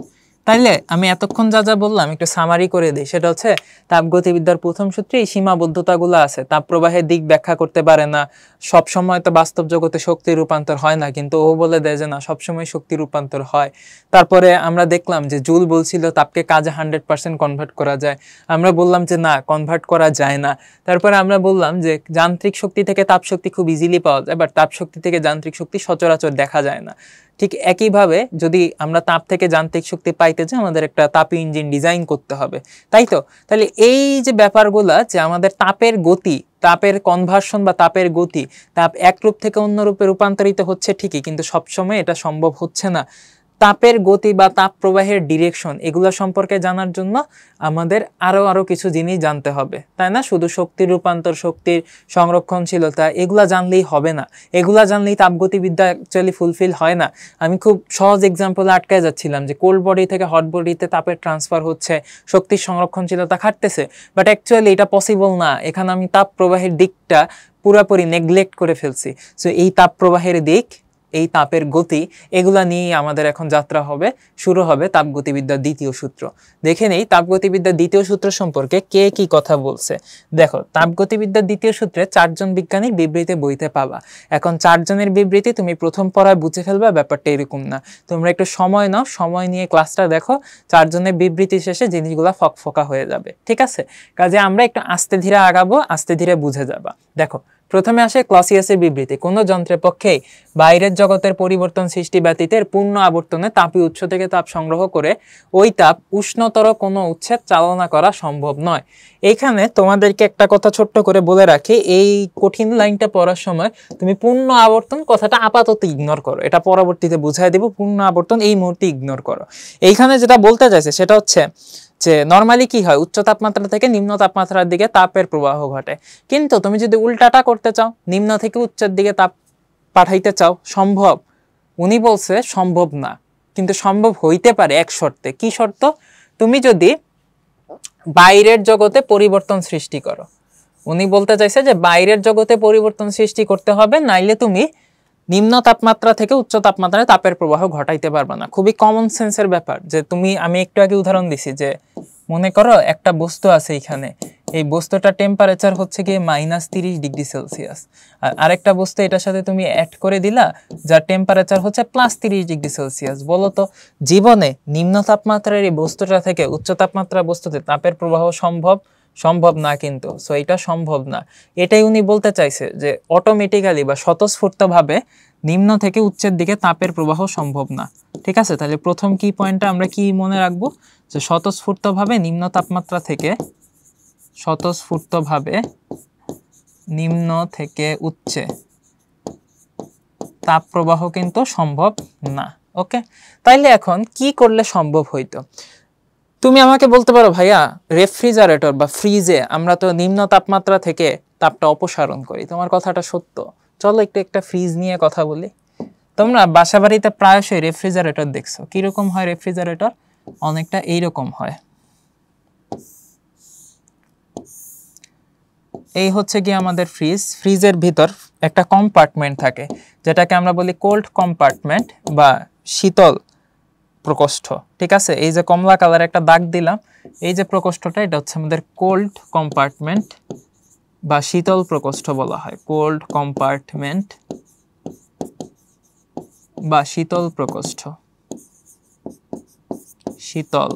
তাইলে আমি এতক্ষণ যা যা বললাম একটু সামারি করে দিই, সেটা হচ্ছে তাপগতিবিদ্যার প্রথম সূত্রে এই সীমাবদ্ধতাগুলো আছে। তাপ প্রবাহের দিক ব্যাখ্যা করতে পারে না, সব সময় তো বাস্তব জগতে শক্তি রূপান্তর হয় না, কিন্তু ও বলে দেয় যে না, সবসময় শক্তি রূপান্তর হয়। তারপরে আমরা দেখলাম যে জুল বলছিল তাপকে কাজে 100% কনভার্ট করা যায়, আমরা বললাম যে না, কনভার্ট করা যায় না। তারপরে আমরা বললাম যে যান্ত্রিক শক্তি থেকে তাপ শক্তি খুব ইজিলি পাওয়া যায়, বাট তাপ শক্তি থেকে যান্ত্রিক শক্তি সচরাচর দেখা যায় না। ঠিক একইভাবে যদি আমরা তাপ থেকে যান্ত্রিক শক্তি পাইতে চাই আমাদের একটা তাপি ইঞ্জিন ডিজাইন করতে হবে, তাই তো? তাহলে এই যে ব্যাপারগুলা, যে আমাদের তাপের গতি, তাপের কনভার্সন বা তাপের গতি, তাপ এক রূপ থেকে অন্য রূপে রূপান্তরিত হচ্ছে ঠিকই, কিন্তু সবসময় এটা সম্ভব হচ্ছে না। তাপের গতি বা তাপ প্রবাহের ডিরেকশন, এগুলো সম্পর্কে জানার জন্য আমাদের আরো কিছু জিনিস জানতে হবে, তাই না? শুধু শক্তির রূপান্তর, শক্তির সংরক্ষণশীলতা এগুলা জানলেই হবে না, এগুলা জানলেই তাপগতিবিদ্যা অ্যাকচুয়ালি ফুলফিল হয় না। আমি খুব সহজ এক্সাম্পলে আটকায় যাচ্ছিলাম যে কোল্ড বডি থেকে হট বডিতে তাপের ট্রান্সফার হচ্ছে, শক্তির সংরক্ষণশীলতা খাটতেছে, বাট অ্যাকচুয়ালি এটা পসিবল না। এখানে আমি তাপ প্রবাহের দিকটা পুরোপুরি নেগলেক্ট করে ফেলছি। সো এই তাপ প্রবাহের দিক, এই তাপের গতি, এগুলা নিয়েই আমাদের এখন যাত্রা হবে, শুরু হবে তাপগতিবিদ্যার দ্বিতীয় সূত্র। দেখে নেই তাপগতিবিদ্যার দ্বিতীয় সূত্র সম্পর্কে কে কি কথা বলছে। দেখো, তাপগতিবিদ্যার দ্বিতীয় সূত্রে 4 জন বিজ্ঞানীর বিবৃতি বইতে পাবা। এখন 4 জনের বিবৃতি তুমি প্রথম পড়ায় বুঝে ফেলবা, ব্যাপারটা এরকম না। তোমরা একটু সময় নাও, সময় নিয়ে ক্লাসটা দেখো, 4 জনের বিবৃতি শেষে জিনিসগুলো ফকফকা হয়ে যাবে, ঠিক আছে? কাজে আমরা একটু আস্তে ধীরে আগাবো, আস্তে ধীরে বুঝে যাবা। দেখো, প্রথমে আসে ক্লসিয়াসের বিবৃতি। কোনো যন্ত্রের পক্ষেই বাইরের জগতের পরিবর্তন সৃষ্টি ব্যতীত পূর্ণ আবর্তনে তাপীয় উৎস থেকে তাপ সংগ্রহ করে ওই তাপ উষ্ণতর কোনো উৎসের চালনা করা সম্ভব নয়। এইখানে তোমাদেরকে একটা কথা ছোট্ট করে বলে রাখি, এই কঠিন লাইনটা পড়ার সময় তুমি পূর্ণ আবর্তন কথাটা আপাতত ইগনোর করো, এটা পরবর্তীতে বুঝাই দেব। পূর্ণ আবর্তন এই মুহূর্তে ইগনোর করো। এইখানে যেটা বলতে চাইছে সেটা হচ্ছে যে নরমালি কি হয়, উচ্চ তাপমাত্রা থেকে নিম্ন তাপমাত্রার দিকে তাপের প্রবাহ ঘটে, কিন্তু তুমি যদি উল্টাটা করতে চাও, নিম্ন থেকে উচ্চের দিকে তাপ পাঠাইতে চাও, সম্ভব? উনি বলছে সম্ভব না, কিন্তু সম্ভব হইতে পারে এক শর্তে। কি শর্ত? তুমি যদি বাইরের জগতে পরিবর্তন সৃষ্টি করো। উনি বলতে চাইছে যে বাইরের জগতে পরিবর্তন সৃষ্টি করতে হবে, নাইলে তুমি নিম্ন তাপমাত্রা থেকে উচ্চ তাপমাত্রায় তাপের প্রবাহ ঘটাইতে পারবে না। খুবই কমন সেন্সের ব্যাপার। যে তুমি, আমি একটু আগে উদাহরণ দিছি যে মনে করো একটা বস্তু আছে এখানে, এই বস্তুটার টেম্পারেচার হচ্ছে গিয়ে -30 ডিগ্রি সেলসিয়াস, আর আরেকটা বস্তু এটার সাথে তুমি অ্যাড করে দিলা যার টেম্পারেচার হচ্ছে +30 ডিগ্রি সেলসিয়াস। বলো তো, জীবনে নিম্ন তাপমাত্রার এই বস্তুটা থেকে উচ্চ তাপমাত্রার বস্তুতে তাপের প্রবাহ সম্ভব? সম্ভব না কিন্তু। সো এটা সম্ভব না। এটাই উনি বলতে চাইছে যে অটোমেটিক্যালি বা স্বতঃস্ফূর্তভাবে নিম্ন থেকে উচ্চের দিকে তাপের প্রবাহ সম্ভব না, ঠিক আছে? তাহলে প্রথম কি পয়েন্টটা আমরা কি মনে রাখবো, যে স্বতঃস্ফূর্তভাবে নিম্ন তাপমাত্রা থেকে, স্বতঃস্ফূর্তভাবে নিম্ন থেকে উচ্চে তাপ প্রবাহ কিন্তু সম্ভব না। ওকে, তাইলে এখন কি করলে সম্ভব হইতো? তুমি আমাকে বলতে পারো ভাইয়া, রেফ্রিজারেটর বা ফ্রিজে আমরা তো নিম্ন তাপমাত্রা থেকে তাপটা অপসারণ করি। তোমার কথাটা সত্য। চলো একটু একটা ফ্রিজ নিয়ে কথা বলি। তোমরা বাসাবাড়িতে প্রায়শই রেফ্রিজারেটর দেখছো। কিরকম হয় রেফ্রিজারেটর? অনেকটা এইরকম হয়। এই হচ্ছে কি আমাদের ফ্রিজ। ফ্রিজের ভিতর একটা কম্পার্টমেন্ট থাকে যেটাকে আমরা বলি কোল্ড কম্পার্টমেন্ট বা শীতল প্রকোষ্ঠ, ঠিক আছে? এই যে কমলা কালার একটা দাগ দিলাম, এই যে প্রকোষ্ঠটা, এটা হচ্ছে আমাদের কোল্ড কম্পার্টমেন্ট বা শীতল প্রকোষ্ঠ বলা হয়। কোল্ড কম্পার্টমেন্ট বা শীতল প্রকোষ্ঠ, শীতল।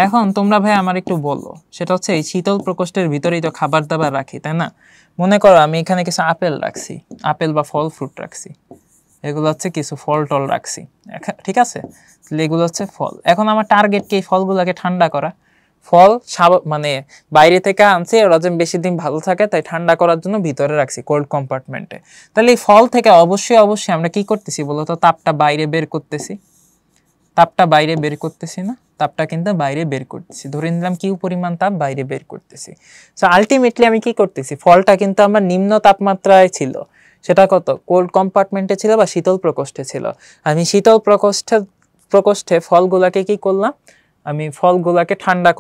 এখন তোমরা ভাই আমার একটু বলো, সেটা হচ্ছে এই শীতল প্রকোষ্ঠের ভিতরেই তো খাবার দাবার রাখি, তাই না? মনে করো আমি এখানে কিছু আপেল রাখছি, আপেল বা ফল ফ্রুট রাখছি, এগুলো হচ্ছে কিছু ফল টল রাখছি, ঠিক আছে? তাহলে এগুলো হচ্ছে ফল। এখন আমার টার্গেট কি? ফলগুলোকে ঠান্ডা করা। ফল মানে বাইরে থেকে আনছি, ওরা যেন বেশি দিন ভালো থাকে তাই ঠান্ডা করার জন্য ভিতরে রাখছি কোল্ড কম্পার্টমেন্টে। তাহলে এই ফল থেকে অবশ্যই আমরা কি করতেছি বলতো? তাপটা বাইরে বের করতেছি। তাপটা বাইরে বের করতেছি না? তাপটা কিন্তু বাইরে বের করতেছি। ধরে নিলাম কি পরিমাণ তাপ বাইরে বের করতেছি। সো আলটিমেটলি আমি কি করতেছি? ফলটা কিন্তু আমার নিম্ন তাপমাত্রায় ছিল, সেটা কত? কোল্ড কম্পার্টমেন্টে ছিল বা শীতল প্রকোষ্ঠে ছিল। আমি শীতল প্রকোষ্ঠে ফলগুলাকে কি করলাম? আমি ফলগুলাকে ঠান্ডা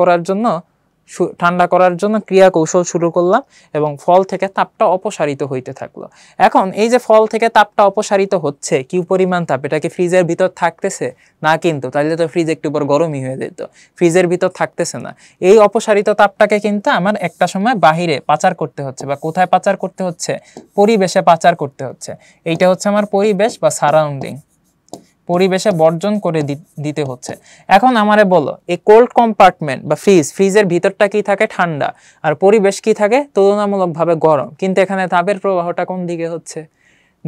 করার জন্য ক্রিয়া কৌশল শুরু করলাম এবং ফল থেকে তাপটা অপসারিত হইতে থাকলো। এখন এই যে ফল থেকে তাপটা অপসারিত হচ্ছে, কি পরিমাণ তাপ? এটা কি ফ্রিজের ভিতর থাকতেছে না? কিন্তু তাহলে তো ফ্রিজ একটু পর গরমই হয়ে যেত। ফ্রিজের ভিতর থাকতেছে না। এই অপসারিত তাপটাকে কিন্তু আমার একটা সময় বাহিরে পাচার করতে হচ্ছে। বা কোথায় পাচার করতে হচ্ছে? পরিবেশে পাচার করতে হচ্ছে। এইটা হচ্ছে আমার পরিবেশ বা সারাউন্ডিং, পরিবেশে বর্জন করে দিতে হচ্ছে। এখন আমারে বলো, এই কোল্ড কম্পার্টমেন্ট বা ফ্রিজের ভিতরটা কি থাকে? ঠান্ডা। আর পরিবেশ কি থাকে? তুলনামূলকভাবে গরম। কিন্তু এখানে তাপের প্রবাহটা কোন দিকে হচ্ছে?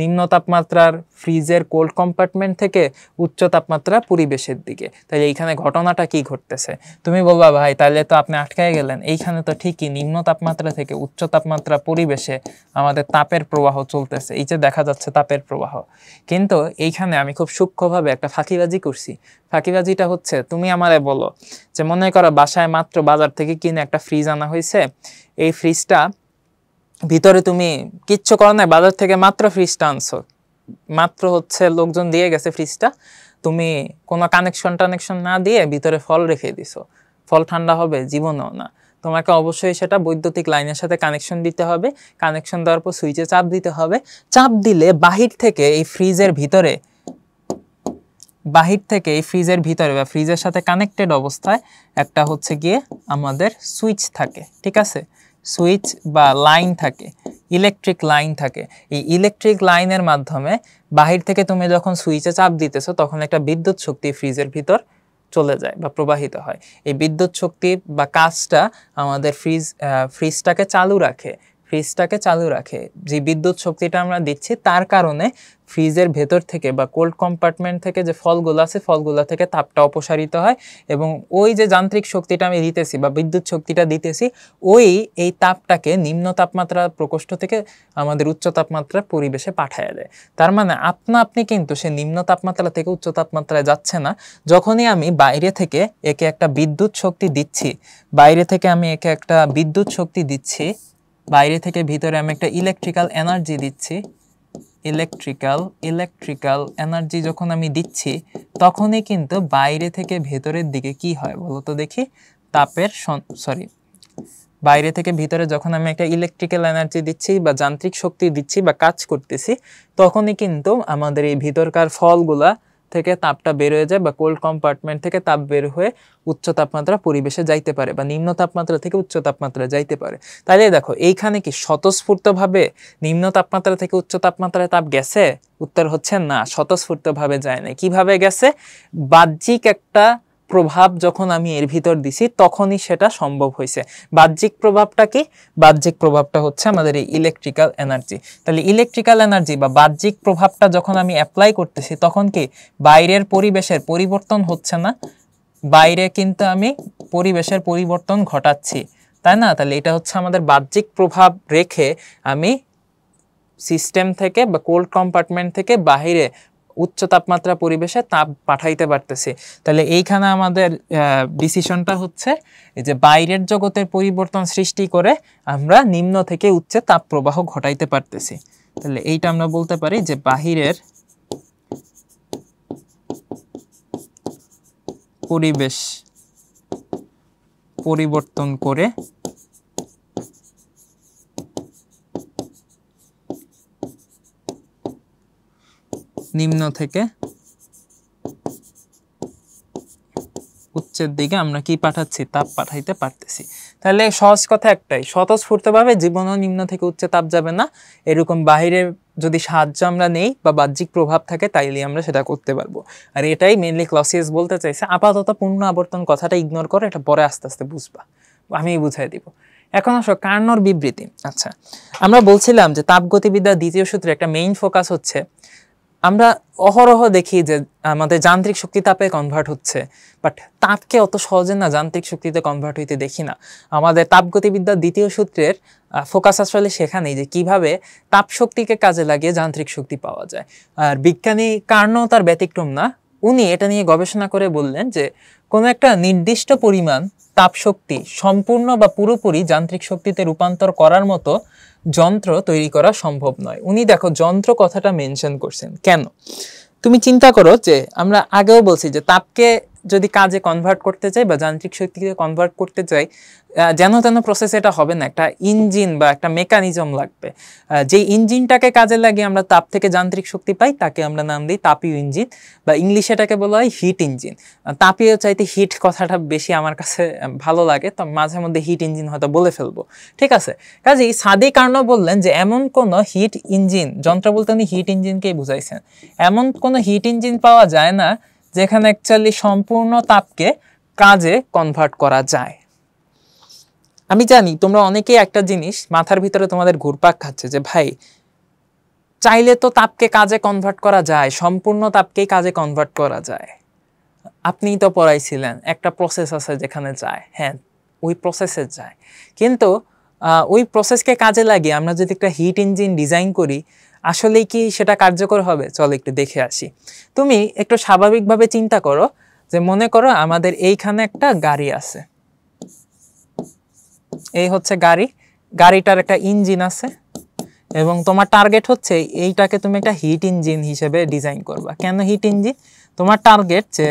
নিম্ন তাপমাত্রার ফ্রিজের কোল্ড কম্পার্টমেন্ট থেকে উচ্চ তাপমাত্রা পরিবেশের দিকে। তাহলে এইখানে ঘটনাটা কি ঘটতেছে? তুমি বলবা ভাই তাহলে তো আপনি আটকায় গেলেন, এইখানে তো ঠিকই নিম্ন তাপমাত্রা থেকে উচ্চ তাপমাত্রা পরিবেশে আমাদের তাপের প্রবাহ চলতেছে, এই যে দেখা যাচ্ছে তাপের প্রবাহ। কিন্তু এইখানে আমি খুব সূক্ষ্মভাবে একটা ফাঁকিবাজি করছি। ফাঁকিবাজিটা হচ্ছে, তুমি আমারে বলো যে মনে করো বাসায় মাত্র বাজার থেকে কিনে একটা ফ্রিজ আনা হয়েছে, এই ফ্রিজটা ভিতরে তুমি কিচ্ছু করো না, বাজার থেকে মাত্র ফ্রিজটা আনছো, মাত্র হচ্ছে লোকজন দিয়ে গেছে ফ্রিজটা, তুমি কোনো কানেকশন না দিয়ে ভিতরে ফল রেখে দিছো, ফল ঠান্ডা হবে? জীবনেও না। তোমাকে অবশ্যই সেটা বৈদ্যুতিক লাইনের সাথে কানেকশন দিতে হবে, কানেকশন দেওয়ার পর সুইচে চাপ দিতে হবে, চাপ দিলে বাহির থেকে এই ফ্রিজের ভিতরে বা ফ্রিজের সাথে কানেক্টেড অবস্থায় একটা হচ্ছে গিয়ে আমাদের সুইচ থাকে, ঠিক আছে? সুইচ বা লাইন থাকে, ইলেকট্রিক লাইন থাকে। এই ইলেকট্রিক লাইনের মাধ্যমে বাহির থেকে তুমি যখন সুইচে চাপ দিতেছো তখন একটা বিদ্যুৎ শক্তি ফ্রিজের ভিতর চলে যায় বা প্রবাহিত হয়। এই বিদ্যুৎ শক্তি বা কাজটা আমাদের ফ্রিজটাকে চালু রাখে। যে বিদ্যুৎ শক্তিটা আমরা দিচ্ছি তার কারণে ফ্রিজের ভেতর থেকে বা কোল্ড কম্পার্টমেন্ট থেকে যে ফলগুলো আছে ফলগুলো থেকে তাপটা অপসারিত হয়, এবং ওই যে যান্ত্রিক শক্তিটা আমি দিতেছি বা বিদ্যুৎ শক্তিটা দিতেছি এই তাপটাকে নিম্ন তাপমাত্রা প্রকোষ্ঠ থেকে আমাদের উচ্চ তাপমাত্রার পরিবেশে পাঠায় দেয়। তার মানে আপনি কিন্তু সে নিম্ন তাপমাত্রা থেকে উচ্চ তাপমাত্রায় যাচ্ছে না। যখনই আমি বাইরে থেকে একে একটা বিদ্যুৎ শক্তি দিচ্ছি, বাইরে থেকে ভিতরে আমি একটা ইলেকট্রিক্যাল এনার্জি যখন আমি দিচ্ছি, তখনই কিন্তু বাইরে থেকে ভেতরের দিকে কি হয় বলো তো দেখি? বাইরে থেকে ভিতরে যখন আমি একটা ইলেকট্রিক্যাল এনার্জি দিচ্ছি বা যান্ত্রিক শক্তি দিচ্ছি বা কাজ করতেছি, তখনই কিন্তু আমাদের এই ভিতরকার ফলগুলা থেকে তাপটা বের হয়ে যায় বা কোল্ড কম্পার্টমেন্ট থেকে তাপ বের হয়ে উচ্চ তাপমাত্রা পরিবেশে যাইতে পারে বা নিম্ন তাপমাত্রা থেকে উচ্চ তাপমাত্রা যাইতে পারে। তাহলে দেখো এইখানে কি স্বতঃস্ফূর্তভাবে নিম্ন তাপমাত্রা থেকে উচ্চ তাপমাত্রায় তাপ গেছে? উত্তর হচ্ছে না, স্বতঃস্ফূর্তভাবে যায় না। কিভাবে গেছে? বাহ্যিক একটা প্রভাব যখন আমি এর ভিতর দিছি তখনই সেটা সম্ভব হয়েছে। বাহ্যিক প্রভাবটা কি? বাহ্যিক প্রভাবটা হচ্ছে আমাদের এই ইলেকট্রিক্যাল এনার্জি। তাহলে ইলেকট্রিক্যাল এনার্জি বা বাহ্যিক প্রভাবটা যখন আমি অ্যাপ্লাই করতেছি তখন কি বাইরের পরিবেশের পরিবর্তন হচ্ছে না? বাইরে কিন্তু আমি পরিবেশের পরিবর্তন ঘটাচ্ছি, তাই না? তাহলে এটা হচ্ছে আমাদের বাহ্যিক প্রভাব রেখে আমি সিস্টেম থেকে বা কোল্ড কম্পার্টমেন্ট থেকে বাহিরে উচ্চ তাপমাত্রা পরিবেশে তাপ পাঠাইতে পারতেছি। তাহলে এইখানে আমাদের ডিসিশনটা হচ্ছে যে বাইরের জগতের পরিবর্তন সৃষ্টি করে আমরা নিম্ন থেকে উচ্চে তাপ প্রবাহ ঘটাইতে পারতেছি। তাহলে এইটা আমরা বলতে পারি যে বাহিরের পরিবেশ পরিবর্তন করে নিম্ন থেকে উচ্চের দিকে আমরা কি পাঠাচ্ছি? তাপ পাঠাইতে পারতেছি। তাহলে সহজ কথা একটাই, স্বতঃস্ফূর্তভাবে জীবনও নিম্ন থেকে উচ্চে তাপ যাবে না। এরকম বাহিরের যদি সাহায্য আমরা নেই বা বাহ্যিক প্রভাব থাকে তাইলে আমরা সেটা করতে পারবো। আর এটাই মেইনলি ক্লসিয়াস বলতে চাইছে। আপাতত পূর্ণ আবর্তন কথাটা ইগনোর করে, এটা পরে আস্তে আস্তে বুঝবা, আমি বুঝাই দিব। এখন আসো কার্নোর বিবৃতি। আচ্ছা, আমরা বলছিলাম যে তাপগতিবিদ্যার দ্বিতীয় সূত্রে একটা মেইন ফোকাস হচ্ছে, আমরা অহরহ দেখি যে আমাদের যান্ত্রিক শক্তি তাপে কনভার্ট হচ্ছে, বাট তাপকে অত সহজে না যান্ত্রিক শক্তিতে কনভার্ট হইতে দেখি না। আমাদের তাপগতিবিদ্যার দ্বিতীয় সূত্রের ফোকাস আসলে সেখানেই যে কিভাবে তাপ শক্তিকে কাজে লাগিয়ে যান্ত্রিক শক্তি পাওয়া যায়। আর বিজ্ঞানী কার্নো তার ব্যতিক্রম না, উনি এটা নিয়ে গবেষণা করে বললেন যে কোনো একটা নির্দিষ্ট পরিমাণ তাপ শক্তি সম্পূর্ণ বা পুরোপুরি যান্ত্রিক শক্তিতে রূপান্তর করার মতো যন্ত্র তৈরি করা সম্ভব নয়। উনি দেখো যন্ত্র কথাটা মেনশন করছেন কেন? তুমি চিন্তা করো যে আমরা আগেও বলছি যে তাপকে যদি কাজে কনভার্ট করতে চাই বা যান্ত্রিক শক্তিকে কনভার্ট করতে চাই, যেন তেন প্রসেস এটা হবে না, একটা ইঞ্জিন বা একটা মেকানিজম লাগবে। যে ইঞ্জিনটাকে কাজে লাগিয়ে আমরা তাপ থেকে যান্ত্রিক শক্তি পাই তাকে আমরা নাম দিই তাপীয় ইঞ্জিন, বা ইংলিশে এটাকে বলা হয় হিট ইঞ্জিন। তাপীয় চাইতে হিট কথাটা বেশি আমার কাছে ভালো লাগে, তো মাঝে মধ্যে হিট ইঞ্জিন হয়তো বলে ফেলবো, ঠিক আছে? কাজেই সাদি কার্নো বললেন যে এমন কোনো হিট ইঞ্জিন, যন্ত্র বলতে উনি হিট ইঞ্জিনকেই বুঝাইছেন, এমন কোনো হিট ইঞ্জিন পাওয়া যায় না যেখানে অ্যাকচুয়ালি সম্পূর্ণ তাপকে কাজে কনভার্ট করা যায়। আমি জানি তোমরা অনেকেই একটা জিনিস মাথার ভিতরে তোমাদের ঘুরপাক খাচ্ছে যে ভাই চাইলে তো তাপকে কাজে কনভার্ট করা যায়, সম্পূর্ণ তাপকেই কাজে কনভার্ট করা যায়। আপনিই তো পড়াইছিলেন একটা প্রসেস আছে যেখানে যায়, হ্যাঁ ওই প্রসেসে যায়, কিন্তু ওই প্রসেসকে কাজে লাগিয়ে আমরা যদি একটা হিট ইঞ্জিন ডিজাইন করি আসলেই কি সেটা কার্যকর হবে? চলো একটু দেখে আসি। তুমি একটু স্বাভাবিকভাবে চিন্তা করো যে মনে করো আমাদের এইখানে একটা গাড়ি আছে, এই হচ্ছে গাড়ি, গাড়িটার একটা ইঞ্জিন আছে এবং তোমার টার্গেট হচ্ছে এইটাকে তুমি একটা হিট ইঞ্জিন হিসেবে ডিজাইন করবা। কেন হিট ইঞ্জিন? তোমার টার্গেট যে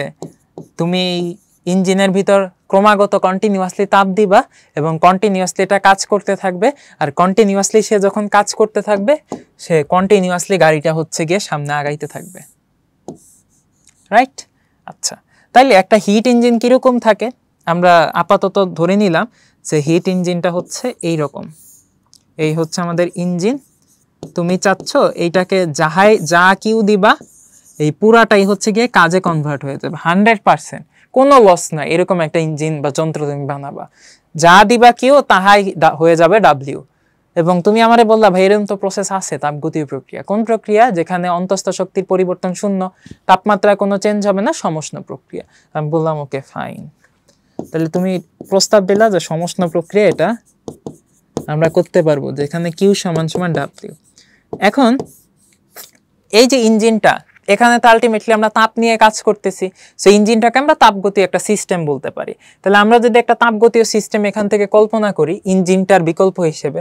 তুমি এই ইঞ্জিনের ভিতর ক্রমাগত কন্টিনিউয়াসলি তাপ দিবা এবং কন্টিনিউয়াসলি এটা কাজ করতে থাকবে, আর কন্টিনিউয়াসলি সে যখন কাজ করতে থাকবে সে কন্টিনিউয়াসলি গাড়িটা হচ্ছে গিয়ে সামনে আগাইতে থাকবে, রাইট? আচ্ছা, তাইলে একটা হিট ইঞ্জিন কীরকম থাকে আমরা আপাতত ধরে নিলাম যে হিট ইঞ্জিনটা হচ্ছে এই রকম। এই হচ্ছে আমাদের ইঞ্জিন, তুমি চাচ্ছ এইটাকে যা কিউ দিবা এই পুরাটাই হচ্ছে গিয়ে কাজে কনভার্ট হয়ে যাবে 100%, কোনো লস না। এরকম একটা ইঞ্জিন বা যন্ত্র তুমি বানাবা, যা দিবা কিউ তাহাই হয়ে যাবে ডাব্লিউ। এবং তুমি আমারে বললা ভাই এরকম তো প্রসেস আছে তাপগতীয় প্রক্রিয়া। কোন প্রক্রিয়া? যেখানে অন্তঃস্থ শক্তির পরিবর্তন শূন্য, তাপমাত্রায় কোনো চেঞ্জ হবে না, সমষ্ণ প্রক্রিয়া। আমি বললাম ওকে ফাইন, তাহলে তুমি প্রস্তাব দিলা যে সমষ্ণ প্রক্রিয়া এটা আমরা করতে পারবো যেখানে কিউ সমান সমান ডাব্লিউ। এখন এই যে ইঞ্জিনটা, এখানে তো আলটিমেটলি আমরা তাপ নিয়ে কাজ করতেছি, সেই ইঞ্জিনটাকে আমরা তাপগতীয় একটা সিস্টেম বলতে পারি। তাহলে আমরা যদি একটা তাপগতীয় সিস্টেম এখান থেকে কল্পনা করি ইঞ্জিনটার বিকল্প হিসেবে,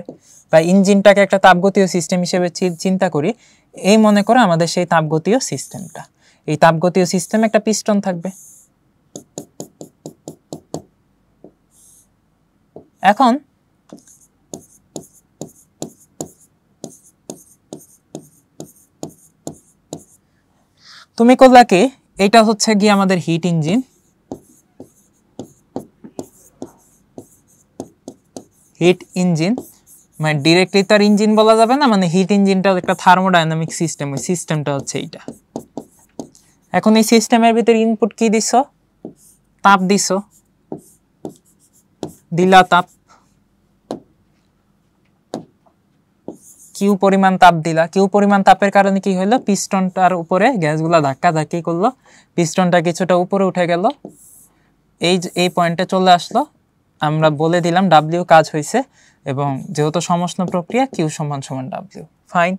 বা ইঞ্জিনটাকে একটা তাপগতীয় সিস্টেম হিসেবে চিন্তা করি, এই মনে করো আমাদের সেই তাপগতীয় সিস্টেমটা। এই তাপগতীয় সিস্টেমে একটা পিস্টন থাকবে। এখন তুমি করলা কি, এটা হচ্ছে গিয়ে আমাদের হিট ইঞ্জিন, হিট ইঞ্জিন মানে ডিরেক্টলি তার ইঞ্জিন বলা যাবে না, মানে হিট ইঞ্জিনটা একটা থার্মোডাইনামিক সিস্টেম, ওই সিস্টেমটা হচ্ছে এইটা। এখন এই সিস্টেমের ভিতরে ইনপুট কি দিছো? তাপ দিছো, দিলা তাপ, কিউ পরিমাণ তাপ দিলা। কিউ পরিমাণ তাপের কারণে কি হলো? পিস্টনটার উপরে গ্যাসগুলা ধাক্কা ধাক্কি করলো, পিস্টনটা কিছুটা উপরে উঠে গেল, এই পয়েন্টে চলে আসলো, আমরা বলে দিলাম ডাব্লিউ কাজ হয়েছে, এবং যেহেতু সমষ্ণ প্রক্রিয়া কিউ সমান সমান ডাব্লিউ, ফাইন।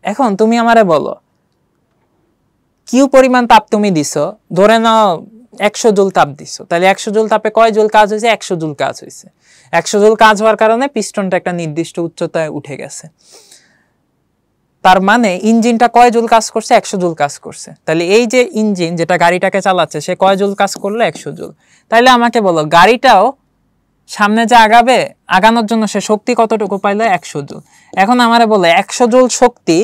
এখন তুমি আমারে বলো কিউ পরিমাণ তাপ তুমি দিছো, ধরে নাও 100 জুল তাপ দিছো, তাহলে 100 জুল তাপে কয় জুল কাজ হয়েছে? 100 জুল কাজ হয়েছে। 100 জুল কাজ হওয়ার কারণে পিস্টনটা একটা নির্দিষ্ট উচ্চতায় উঠে গেছে, তার মানে ইঞ্জিনটা কয় জুল কাজ করছে? 100 জুল কাজ করছে। তাহলে এই যে ইঞ্জিন যেটা গাড়িটাকে চালাচ্ছে সে কয় জুল কাজ করলো? 100 জুল। তাহলে আমাকে বলো গাড়িটাও সামনে যে আগাবে, আগানোর জন্য সে শক্তি কতটুকু পাইলো? 100 জুল। এখন আমারে বলো 100 জুল শক্তি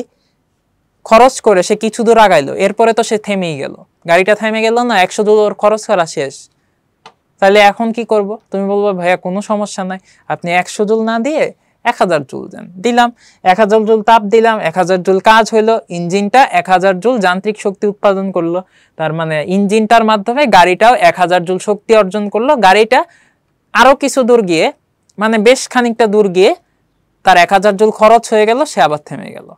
খরচ করে সে কিছু দূর আগাইলো, এরপরে তো সে থেমেই গেল, গাড়িটা থেমে গেল না, 100 জুল ওর খরচ করা শেষ। তাহলে এখন কি করব? তুমি বলবো ভাইয়া কোনো সমস্যা নাই, আপনি 100 জুল না দিয়ে 1000 জুল দেন। দিলাম 1000 জুল তাপ দিলাম, 1000 জুল কাজ হইলো, ইঞ্জিনটা 1000 জুল যান্ত্রিক শক্তি উৎপাদন করলো, তার মানে ইঞ্জিনটার মাধ্যমে গাড়িটাও 1000 জুল শক্তি অর্জন করলো। গাড়িটা আরো কিছু দূর গিয়ে, মানে বেশ খানিকটা দূর গিয়ে তার 1000 জুল খরচ হয়ে গেল, সে আবার থেমে গেল।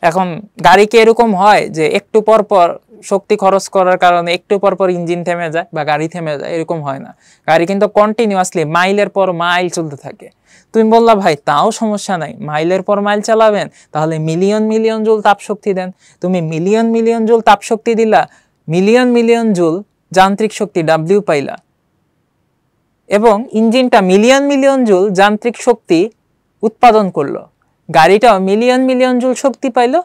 এখন গাড়ি কি এরকম হয় যে একটু পর পর শক্তি খরচ করার কারণে একটু পর পর ইঞ্জিন থেমে যায় বা গাড়ি থেমে যায়? এরকম হয় না, গাড়ি কিন্তু কন্টিনিউয়াসলি মাইলের পর মাইল চলতে থাকে। তুমি বললা ভাই তাও সমস্যা নাই, মাইলের পর মাইল চালাবেন, তাহলে মিলিয়ন মিলিয়ন জুল তাপ শক্তি দেন। তুমি মিলিয়ন মিলিয়ন জুল তাপ শক্তি দিলা, মিলিয়ন মিলিয়ন জুল যান্ত্রিক শক্তি ডাব্লিউ পাইলা, এবং ইঞ্জিনটা মিলিয়ন মিলিয়ন জুল যান্ত্রিক শক্তি উৎপাদন করলো, গাড়িটাও মিলিয়ন মিলিয়ন জুল শক্তি পাইলো,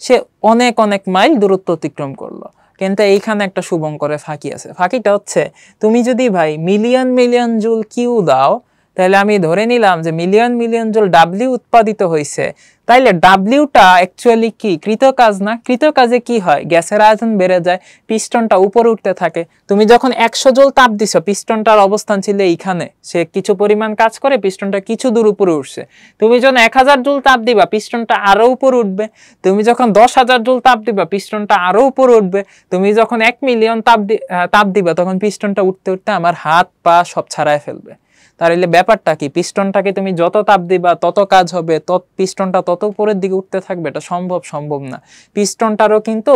সে অনেক অনেক মাইল দূরত্ব অতিক্রম করলো। কিন্তু এইখানে একটা শুভঙ্করের ফাঁকি আছে। ফাঁকিটা হচ্ছে তুমি যদি ভাই মিলিয়ন মিলিয়ন জুল কিউ দাও, তাহলে আমি ধরে নিলাম যে মিলিয়ন মিলিয়ন জুল ডাব্লিউ উৎপাদিত হয়েছে, তাইলে ডাব্লিউটা অ্যাকচুয়ালি কি কৃতকাজ না? কৃতকাজে কি হয়? গ্যাসের আয়তন বেড়ে যায়, পিস্টনটা উপরে উঠতে থাকে। তুমি যখন 100 জুল তাপ দিছো, পিস্টনটার অবস্থান ছিল এইখানে, সে কিছু পরিমাণ কাজ করে পিস্টনটা কিছু দূর উপরে উঠছে। তুমি যখন 1000 জুল তাপ দিবা, পিস্টনটা আরো উপরে উঠবে। তুমি যখন 10,000 জুল তাপ দিবা, পিস্টনটা আরো উপরে উঠবে। তুমি যখন 1 মিলিয়ন তাপ দিবা, তখন পিস্টনটা উঠতে উঠতে আমার হাত পা সব ছাড়ায় ফেলবে। তাহলে ব্যাপারটা কি, পিস্টনটাকে তুমি যত তাপ দিবা তত কাজ হবে, পিস্টনটা তত উপরের দিকে উঠতে থাকবে? এটা সম্ভব না। পিস্টনটারও কিন্তু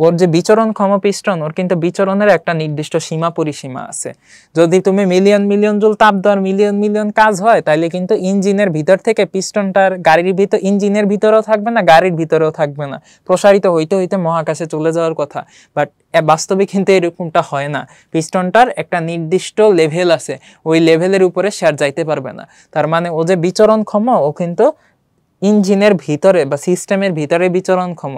ওর যে বিচরণক্ষম পিস্টন, ওর কিন্তু বিচরণের একটা নির্দিষ্ট সীমা পরিসীমা আছে। যদি তুমি মিলিয়ন জুল তাপ দেওয়ার মিলিয়ন কাজ হয়, তাহলে কিন্তু ইঞ্জিনের ভিতর থেকে পিস্টনটার গাড়ির ভিতর, ইঞ্জিনের ভিতরেও থাকবে না, গাড়ির ভিতরেও থাকবে না, প্রসারিত হইতে হইতে মহাকাশে চলে যাওয়ার কথা। বাট বাস্তবে কিন্তু এরকমটা হয় না। পিস্টনটার একটা নির্দিষ্ট লেভেল আছে, ওই লেভেলের উপরে সে আর যাইতে পারবে না। তার মানে ও যে বিচরণক্ষম, ও কিন্তু ইঞ্জিনের ভিতরে বা সিস্টেমের ভিতরে বিচরণক্ষম।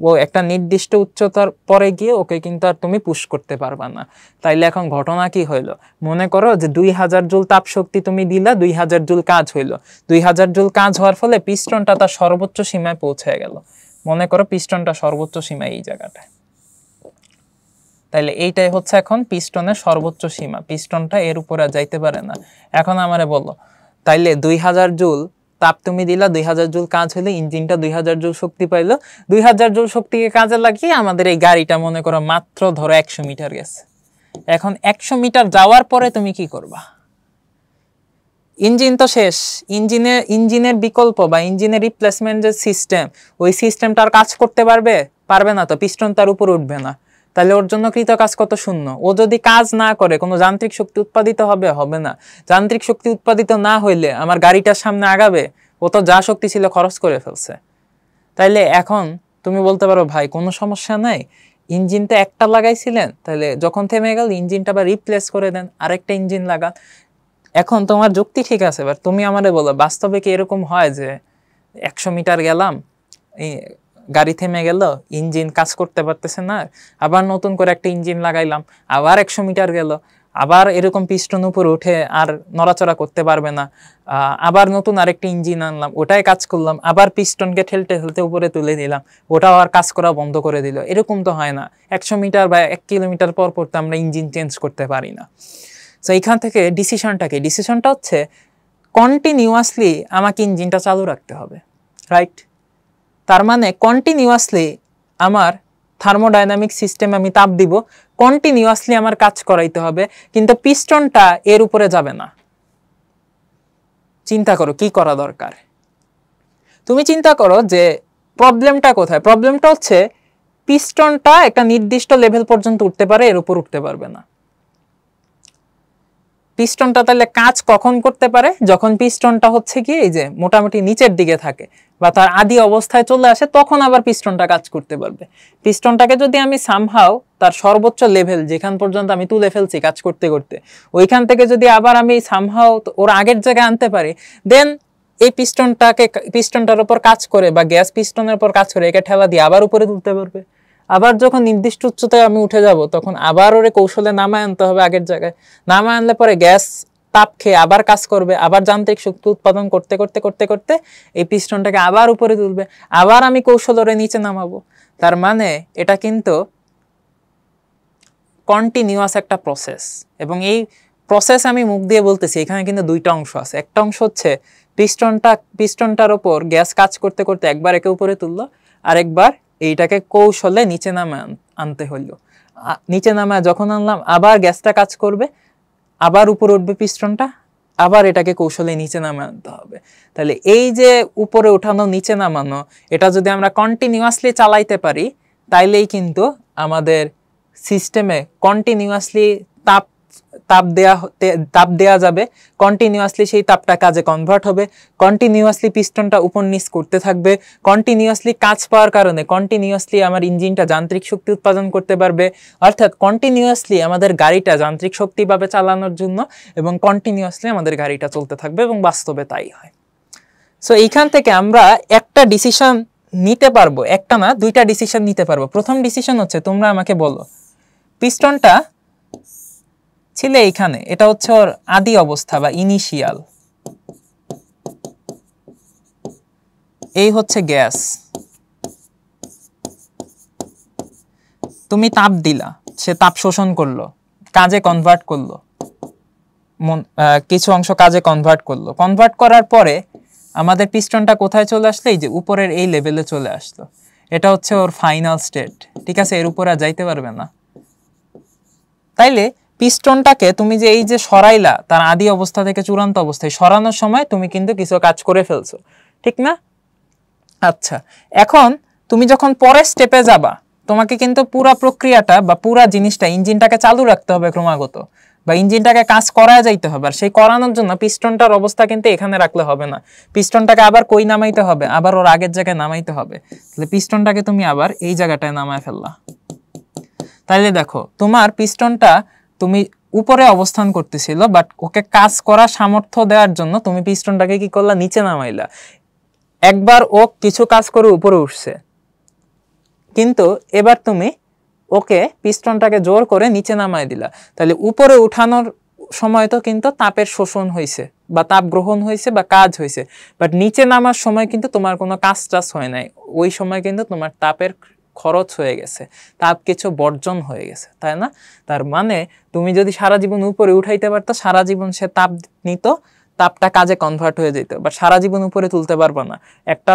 ও একটা নির্দিষ্ট উচ্চতার পরে গিয়ে ওকে কিন্তু আর তুমি পুশ করতে পারবা না। তাইলে এখন ঘটনা কি হইলো, মনে করো যে 2000 জুল তাপ শক্তি তুমি দিলা, 2000 জুল কাজ হইলো। 2000 জুল কাজ হওয়ার ফলে পিস্টনটা তার সর্বোচ্চ সীমায় পৌঁছে গেল। মনে করো পিস্টনটা সর্বোচ্চ সীমায় এই জায়গাটায়। তাইলে এইটাই হচ্ছে এখন পিস্টনের সর্বোচ্চ সীমা, পিস্টনটা এর উপরে যাইতে পারে না। এখন আমারে বলো, তাইলে 2000 জুল তাপ তুমি দিলা, 2000 জুল কাজ হলে ইঞ্জিনটা 2000 জুল শক্তি পাইলো। 2000 জুল শক্তিকে কাজে লাগিয়ে আমাদের এই গাড়িটা মনে করো মাত্র ধরো 100 মিটার গেছে। এখন 100 মিটার যাওয়ার পরে তুমি কি করবা? ইঞ্জিন তো শেষ, ইঞ্জিনের বিকল্প বা ইঞ্জিনের রিপ্লেসমেন্ট যে সিস্টেম, ওই সিস্টেমটা আর কাজ করতে পারবে না তো, পিস্টন তার উপর উঠবে না। তাহলে ওর জন্য কৃত কাজ কত? শূন্য। ও যদি কাজ না করে কোনো যান্ত্রিক শক্তি উৎপাদিত হবে না। যান্ত্রিক শক্তি উৎপাদিত না হইলে আমার গাড়িটার সামনে আগাবে? ও তো যা শক্তি ছিল খরচ করে ফেলছে। তাইলে এখন তুমি বলতে পারো ভাই কোনো সমস্যা নাই, ইঞ্জিন তো একটা লাগাইছিলেন, তাহলে যখন থেমে গেল ইঞ্জিনটা আবার রিপ্লেস করে দেন, আরেকটা ইঞ্জিন লাগান। এখন তোমার যুক্তি ঠিক আছে, এবার তুমি আমারে বলো বাস্তবে কি এরকম হয় যে 100 মিটার গেলাম, গাড়ি থেমে গেল, ইঞ্জিন কাজ করতে পারতেছে না, আবার নতুন করে একটা ইঞ্জিন লাগাইলাম, আবার 100 মিটার গেল, আবার এরকম পিস্টন উপরে উঠে আর নড়াচড়া করতে পারবে না, আবার নতুন আরেকটা ইঞ্জিন আনলাম, ওটাই কাজ করলাম, আবার পিস্টনকে ঠেলতে ঠেলতে উপরে তুলে দিলাম, ওটাও আর কাজ করা বন্ধ করে দিল? এরকম তো হয় না। 100 মিটার বা 1 কিলোমিটার পর তো আমরা ইঞ্জিন চেঞ্জ করতে পারি না। তো এইখান থেকে ডিসিশনটা হচ্ছে কন্টিনিউয়াসলি আমাকে ইঞ্জিনটা চালু রাখতে হবে, রাইট? তার মানে কন্টিনিউয়াসলি আমার থার্মোডাইনামিক সিস্টেমে আমি তাপ দিব, কন্টিনিউয়াসলি আমার কাজ করাইতে হবে, কিন্তু পিস্টনটা এর উপরে যাবে না। চিন্তা করো কি করা দরকার। তুমি চিন্তা করো যে প্রবলেমটা কোথায়। প্রবলেমটা হচ্ছে পিস্টনটা একটা নির্দিষ্ট লেভেল পর্যন্ত উঠতে পারে, এর উপর উঠতে পারবে না। পিস্টনটা তাহলে কাজ কখন করতে পারে? যখন পিস্টনটা হচ্ছে কি এই যে মোটামুটি নিচের দিকে থাকে বা তার আদি অবস্থায় চলে আসে, তখন আবার পিস্টনটা কাজ করতে পারবে। পিস্টনটাকে যদি আমি সামহাও তার সর্বোচ্চ লেভেল যেখান পর্যন্ত আমি তুলে ফেলছি কাজ করতে করতে, ওইখান থেকে যদি আবার আমি সামহাও ওর আগের জায়গায় আনতে পারি, দেন এই পিস্টনটার উপর কাজ করে বা গ্যাস পিস্টনের উপর কাজ করে একে ঠেলা দিয়ে আবার উপরে তুলতে পারবে। আবার যখন নির্দিষ্ট উচ্চতায় আমি উঠে যাব, তখন আবার ওরে কৌশলে নামায় আনতে হবে আগের জায়গায়। নামায় আনলে পরে গ্যাস তাপ খেয়ে আবার কাজ করবে, আবার যান্ত্রিক শক্তি উৎপাদন করতে করতে করতে করতে এই পিস্টনটাকে আবার উপরে তুলবে, আবার আমি কৌশল ওরে নিচে নামাবো। তার মানে এটা কিন্তু কন্টিনিউয়াস একটা প্রসেস, এবং এই প্রসেস আমি মুখ দিয়ে বলতেছি। এখানে কিন্তু দুইটা অংশ আছে। একটা অংশ হচ্ছে পিস্টনটার ওপর গ্যাস কাজ করতে করতে একবার একে উপরে তুললো, আরেকবার এইটাকে কৌশলে নিচে নামায় আনতে হইলো। নিচে নামায় যখন আনলাম, আবার গ্যাসটা কাজ করবে, আবার উপরে উঠবে পিস্টনটা, আবার এটাকে কৌশলে নিচে নামায় আনতে হবে। তাহলে এই যে উপরে উঠানো নিচে নামানো, এটা যদি আমরা কন্টিনিউয়াসলি চালাইতে পারি, তাইলেই কিন্তু আমাদের সিস্টেমে কন্টিনিউয়াসলি তাপ দেয়া যাবে, কন্টিনিউয়াসলি সেই তাপটা কাজে কনভার্ট হবে, কন্টিনিউয়াসলি পিস্টনটা উপর নিচ করতে থাকবে, কন্টিনিউয়াসলি কাজ পাওয়ার কারণে কন্টিনিউয়াসলি আমার ইঞ্জিনটা যান্ত্রিক শক্তি উৎপাদন করতে পারবে। অর্থাৎ কন্টিনিউয়াসলি আমাদের গাড়িটা যান্ত্রিক শক্তি ভাবে চালানোর জন্য, এবং কন্টিনিউয়াসলি আমাদের গাড়িটা চলতে থাকবে, এবং বাস্তবে তাই হয়। সো এইখান থেকে আমরা একটা ডিসিশন নিতে পারবো, একটা না দুইটা ডিসিশন নিতে পারবো। প্রথম ডিসিশন হচ্ছে, তোমরা আমাকে বলো পিস্টনটা ছিল এইখানে, এটা হচ্ছে ওর আদি অবস্থা বা ইনিশিয়াল, এই হচ্ছে গ্যাস, তুমি তাপ দিলা, সে তাপ শোষণ করলো, কাজে কনভার্ট করলো, কিছু অংশ কাজে কনভার্ট করলো। কনভার্ট করার পরে আমাদের পিস্টনটা কোথায় চলে আসলো? এই যে উপরের এই লেভেলে চলে আসলো। এটা হচ্ছে ওর ফাইনাল স্টেট, ঠিক আছে? এর উপরে আর যাইতে পারবে না। তাইলে পিস্টনটাকে তুমি যে এই যে সরাইলা তার আদি অবস্থা থেকে চূড়ান্ত অবস্থায় সরানোর সময় তুমি কিন্তু কিছু কাজ করে ফেলছো, ঠিক না? আচ্ছা, এখন তুমি যখন পরের স্টেপে যাবা তোমাকে কিন্তু পুরা প্রক্রিয়াটা বা পুরা জিনিসটা ইঞ্জিনটাকে চালু রাখতে হবে ক্রমাগত, বা ইঞ্জিনটাকে কাজ করা যাইতে হবে। আর সেই করানোর জন্য পিস্টনটার অবস্থা কিন্তু এখানে রাখলে হবে না, পিস্টনটাকে আবার কই নামাইতে হবে, আবার ওর আগের জায়গায় নামাইতে হবে। তাহলে পিস্টনটাকে তুমি আবার এই জায়গাটায় নামায় ফেললা। তাইলে দেখো তোমার পিস্টনটা তুমি উপরে অবস্থান করতেছিল, বাট ওকে কাজ করার সামর্থ্য দেওয়ার জন্য তুমি পিস্টনটাকে কি করলা, নিচে নামাইলা। একবার ও কিছু কাজ করে উপরে উঠছে, কিন্তু এবার তুমি ওকে পিস্টনটাকে জোর করে নিচে নামাই দিলা। তাহলে উপরে উঠানোর সময় তো কিন্তু তাপের শোষণ হয়েছে বা তাপ গ্রহণ হয়েছে বা কাজ হয়েছে, বাট নিচে নামার সময় কিন্তু তোমার কোনো কাজ টাজ হয় নাই। ওই সময় কিন্তু তোমার তাপের খরচ হয়ে গেছে, তাপ কিছু বর্জন হয়ে গেছে, তাই না? তার মানে তুমি যদি সারা জীবন উপরে উঠাইতে পারতো, সারা জীবন সে তাপ নিত, তাপটা কাজে কনভার্ট হয়ে যেত। বাট সারা জীবন উপরে তুলতে পারবা না, একটা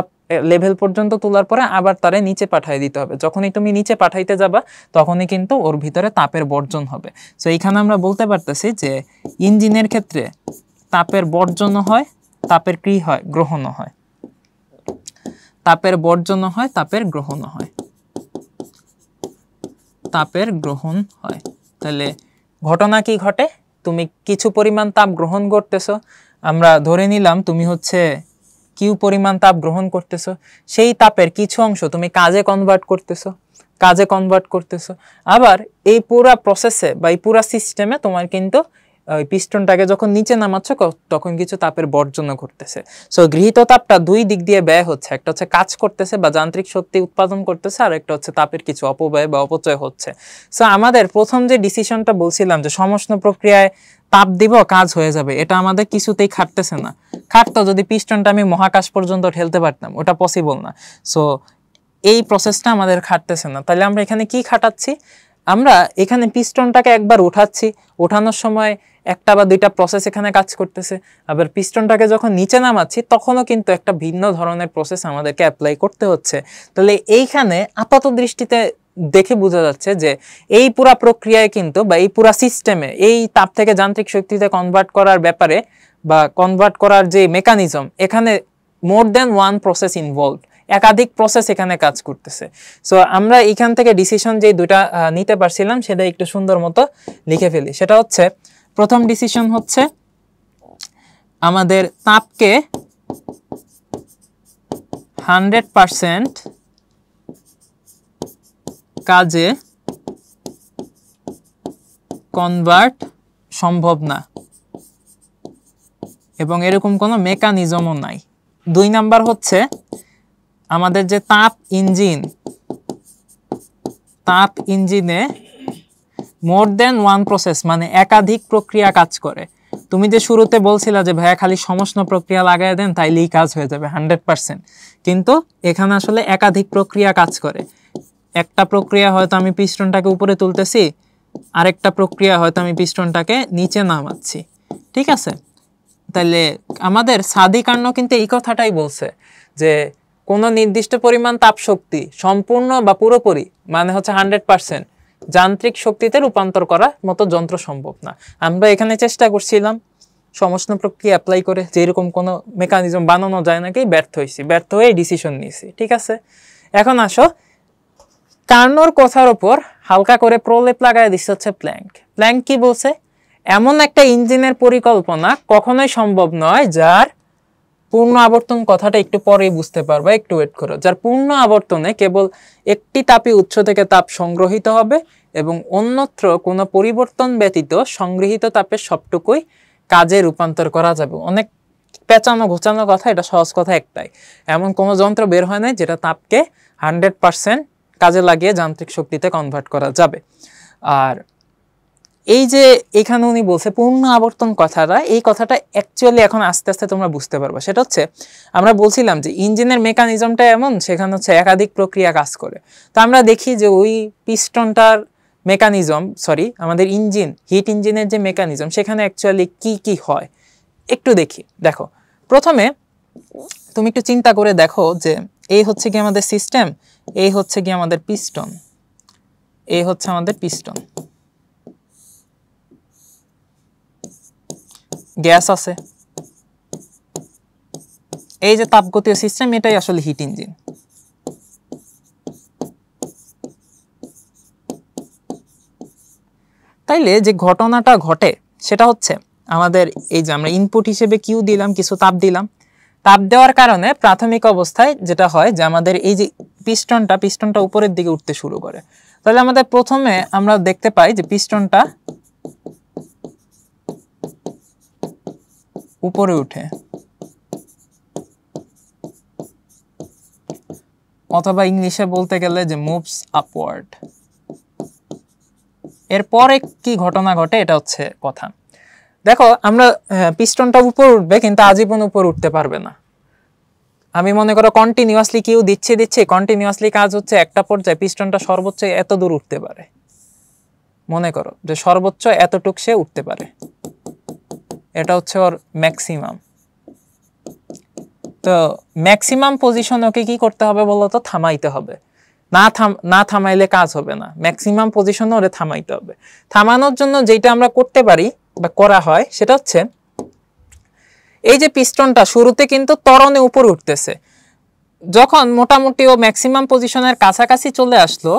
লেভেল পর্যন্ত তোলার পরে আবার তারে নিচে পাঠিয়ে দিতে হবে। যখনই তুমি নিচে পাঠাইতে যাবা তখনই কিন্তু ওর ভিতরে তাপের বর্জন হবে। সো এইখানে আমরা বলতে পারতেছি যে ইঞ্জিনের ক্ষেত্রে তাপের বর্জনও হয়, তাপের কি হয়, গ্রহণও হয়। তাপের বর্জনও হয়, তাপের গ্রহণও হয়, তাপের গ্রহণ হয়। তাহলে ঘটনা কি ঘটে, তুমি কিছু পরিমাণ তাপ গ্রহণ করতেছো, আমরা ধরে নিলাম তুমি হচ্ছে কিউ পরিমাণ তাপ গ্রহণ করতেছো, সেই তাপের কিছু অংশ তুমি কাজে কনভার্ট করতেছো। আবার এই পুরা প্রসেসে বা এই পুরা সিস্টেমে তোমার কিন্তু ওই পিস্টনটাকে যখন নিচে নামাচ্ছ তখন কিছু তাপের বর্জনও ঘটতেছে। সো গৃহীত তাপটা দুই দিক দিয়ে ব্যয় হচ্ছে, একটা হচ্ছে কাজ করতেছে বা যান্ত্রিক শক্তি উৎপাদন করতেছে, আর একটা হচ্ছে তাপের কিছু অপব্যয় বা অপচয় হচ্ছে। সো আমাদের প্রথম যে ডিসিশনটা বলছিলাম যে সমষ্ণ প্রক্রিয়ায় তাপ দিব কাজ হয়ে যাবে, এটা আমাদের কিছুতেই খাটতেছে না। খাটতো যদি পিস্টনটা আমি মহাকাশ পর্যন্ত ঠেলতে পারতাম, ওটা পসিবল না। সো এই প্রসেসটা আমাদের খাটতেছে না। তাহলে আমরা এখানে কি খাটাচ্ছি, আমরা এখানে পিস্টনটাকে একবার উঠাচ্ছি, ওঠানোর সময় একটা বা দুইটা প্রসেস এখানে কাজ করতেছে। আবার পিস্টনটাকে যখন নিচে নামাচ্ছি তখনও কিন্তু একটা ভিন্ন ধরনের প্রসেস আমাদেরকে অ্যাপ্লাই করতে হচ্ছে। তাহলে এইখানে আপাত দৃষ্টিতে দেখে বোঝা যাচ্ছে যে এই পুরা প্রক্রিয়ায় কিন্তু বা এই পুরা সিস্টেমে এই তাপ থেকে যান্ত্রিক শক্তিতে কনভার্ট করার ব্যাপারে বা কনভার্ট করার যে মেকানিজম, এখানে more than one process involve, একাধিক প্রসেস এখানে কাজ করতেছে। সো আমরা এখান থেকে ডিসিশন যে দুটা নিতে পারছিলাম সেটা একটু সুন্দর মতো লিখে ফেলি। সেটা হচ্ছে, প্রথম ডিসিশন হচ্ছে আমাদের তাপকে 100% কাজে কনভার্ট সম্ভব না এবং এরকম কোনো মেকানিজমও নাই। 2 নাম্বার হচ্ছে আমাদের যে তাপ ইঞ্জিনে মোর দেন ওয়ান প্রসেস মানে একাধিক প্রক্রিয়া কাজ করে। তুমি যে শুরুতে বলছিলা যে ভাইয়া খালি সমষ্ণ প্রক্রিয়া লাগাই দেন তাইলেই কাজ হয়ে যাবে 100%, কিন্তু এখানে আসলে একাধিক প্রক্রিয়া কাজ করে। একটা প্রক্রিয়া হয়তো আমি পিস্টনটাকে উপরে তুলতেছি, আরেকটা প্রক্রিয়া হয়তো আমি পিস্টনটাকে নিচে নামাচ্ছি, ঠিক আছে? তাহলে আমাদের সাদিকার্ণ কিন্তু এই কথাটাই বলছে যে কোনো নির্দিষ্ট পরিমাণ তাপ শক্তি সম্পূর্ণ বা পুরোপুরি মানে হচ্ছে 100% যান্ত্রিক শক্তিতে রূপান্তর করার মতো যন্ত্র সম্ভব না। আমরা এখানে চেষ্টা করছিলাম সমষ্ণ প্রক্রিয়া অ্যাপ্লাই করে যে এরকম কোনো মেকানিজম বানানো যায় নাকি, ব্যর্থ হয়ে ডিসিশন নিয়েছি, ঠিক আছে? এখন আসো কার্নোর কথার উপর হালকা করে প্রলেপ লাগায় দিচ্ছে হচ্ছে প্ল্যাঙ্ক কি বলছে, এমন একটা ইঞ্জিনের পরিকল্পনা কখনোই সম্ভব নয় যার পূর্ণ আবর্তন, কথাটা একটু পরেই বুঝতে পারবে, একটু ওয়েট করো, যার পূর্ণ আবর্তনে কেবল একটি তাপী উৎস থেকে তাপ সংগ্রহিত হবে এবং অন্যত্র কোনো পরিবর্তন ব্যতীত সংগৃহীত তাপের সবটুকুই কাজে রূপান্তর করা যাবে। অনেক পেঁচানো ঘোচানো কথা, এটা সহজ কথা একটাই, এমন কোনো যন্ত্র বের হয় না যেটা তাপকে 100% কাজে লাগিয়ে যান্ত্রিক শক্তিতে কনভার্ট করা যাবে। আর এই যে এখানে উনি বলছে পূর্ণ আবর্তন কথাটা, এই কথাটা অ্যাকচুয়ালি এখন আস্তে আস্তে তোমরা বুঝতে পারবে। সেটা হচ্ছে আমরা বলছিলাম যে ইঞ্জিনের মেকানিজমটা এমন, সেখানে হচ্ছে একাধিক প্রক্রিয়া কাজ করে। তো আমরা দেখি যে ওই পিস্টনটার মেকানিজম, আমাদের হিট ইঞ্জিনের যে মেকানিজম, সেখানে অ্যাকচুয়ালি কি হয় একটু দেখো। প্রথমে তুমি একটু চিন্তা করে দেখো যে এই হচ্ছে কি আমাদের সিস্টেম, এই হচ্ছে কি আমাদের পিস্টন, এই হচ্ছে আমাদের পিস্টন। গ্যাস আছে। এই যে তাপগতীয় সিস্টেম, এটাই আসলে হিট ইঞ্জিন। তাইলে যে ঘটনাটা ঘটে সেটা হচ্ছে আমাদের এই যে আমরা ইনপুট হিসেবে কিউ দিলাম, কিছু তাপ দিলাম, তাপ দেওয়ার কারণে প্রাথমিক অবস্থায় যেটা হয় যে আমাদের এই যে পিস্টনটা উপরের দিকে উঠতে শুরু করে। তাহলে আমাদের প্রথমে আমরা দেখতে পাই যে পিস্টনটা উপরে উঠে, অথবা ইংলিশে বলতে গেলে যে মুভস আপওয়ার্ড। এরপরে কি ঘটনা ঘটে এটা হচ্ছে কথা। দেখো আমরা পিস্টনটা উপর উঠবে কিন্তু আজীবন উপর উঠতে পারবে না। আমি মনে করো কন্টিনিউয়াসলি কিউ দিচ্ছি, কন্টিনিউয়াসলি কাজ হচ্ছে, একটা পর্যায়ে পিস্টনটা সর্বোচ্চ এত দূর উঠতে পারে। মনে করো যে সর্বোচ্চ এতটুক সে উঠতে পারে, এটা হচ্ছে ওর ম্যাক্সিমাম। তো ম্যাক্সিমাম পজিশন ওকে কি করতে হবে বলতো? থামাইতে হবে। না থামাইলে কাজ হবে না। ম্যাক্সিমাম পজিশনে ওরে থামাইতে হবে। থামানোর জন্য যেটা আমরা করতে পারি বা করা হয় সেটা হচ্ছে এই যে পিস্টনটা শুরুতে কিন্তু ত্বরণে উপর উঠতেছে, যখন মোটামুটি ও ম্যাক্সিমাম পজিশনের কাছাকাছি চলে আসলো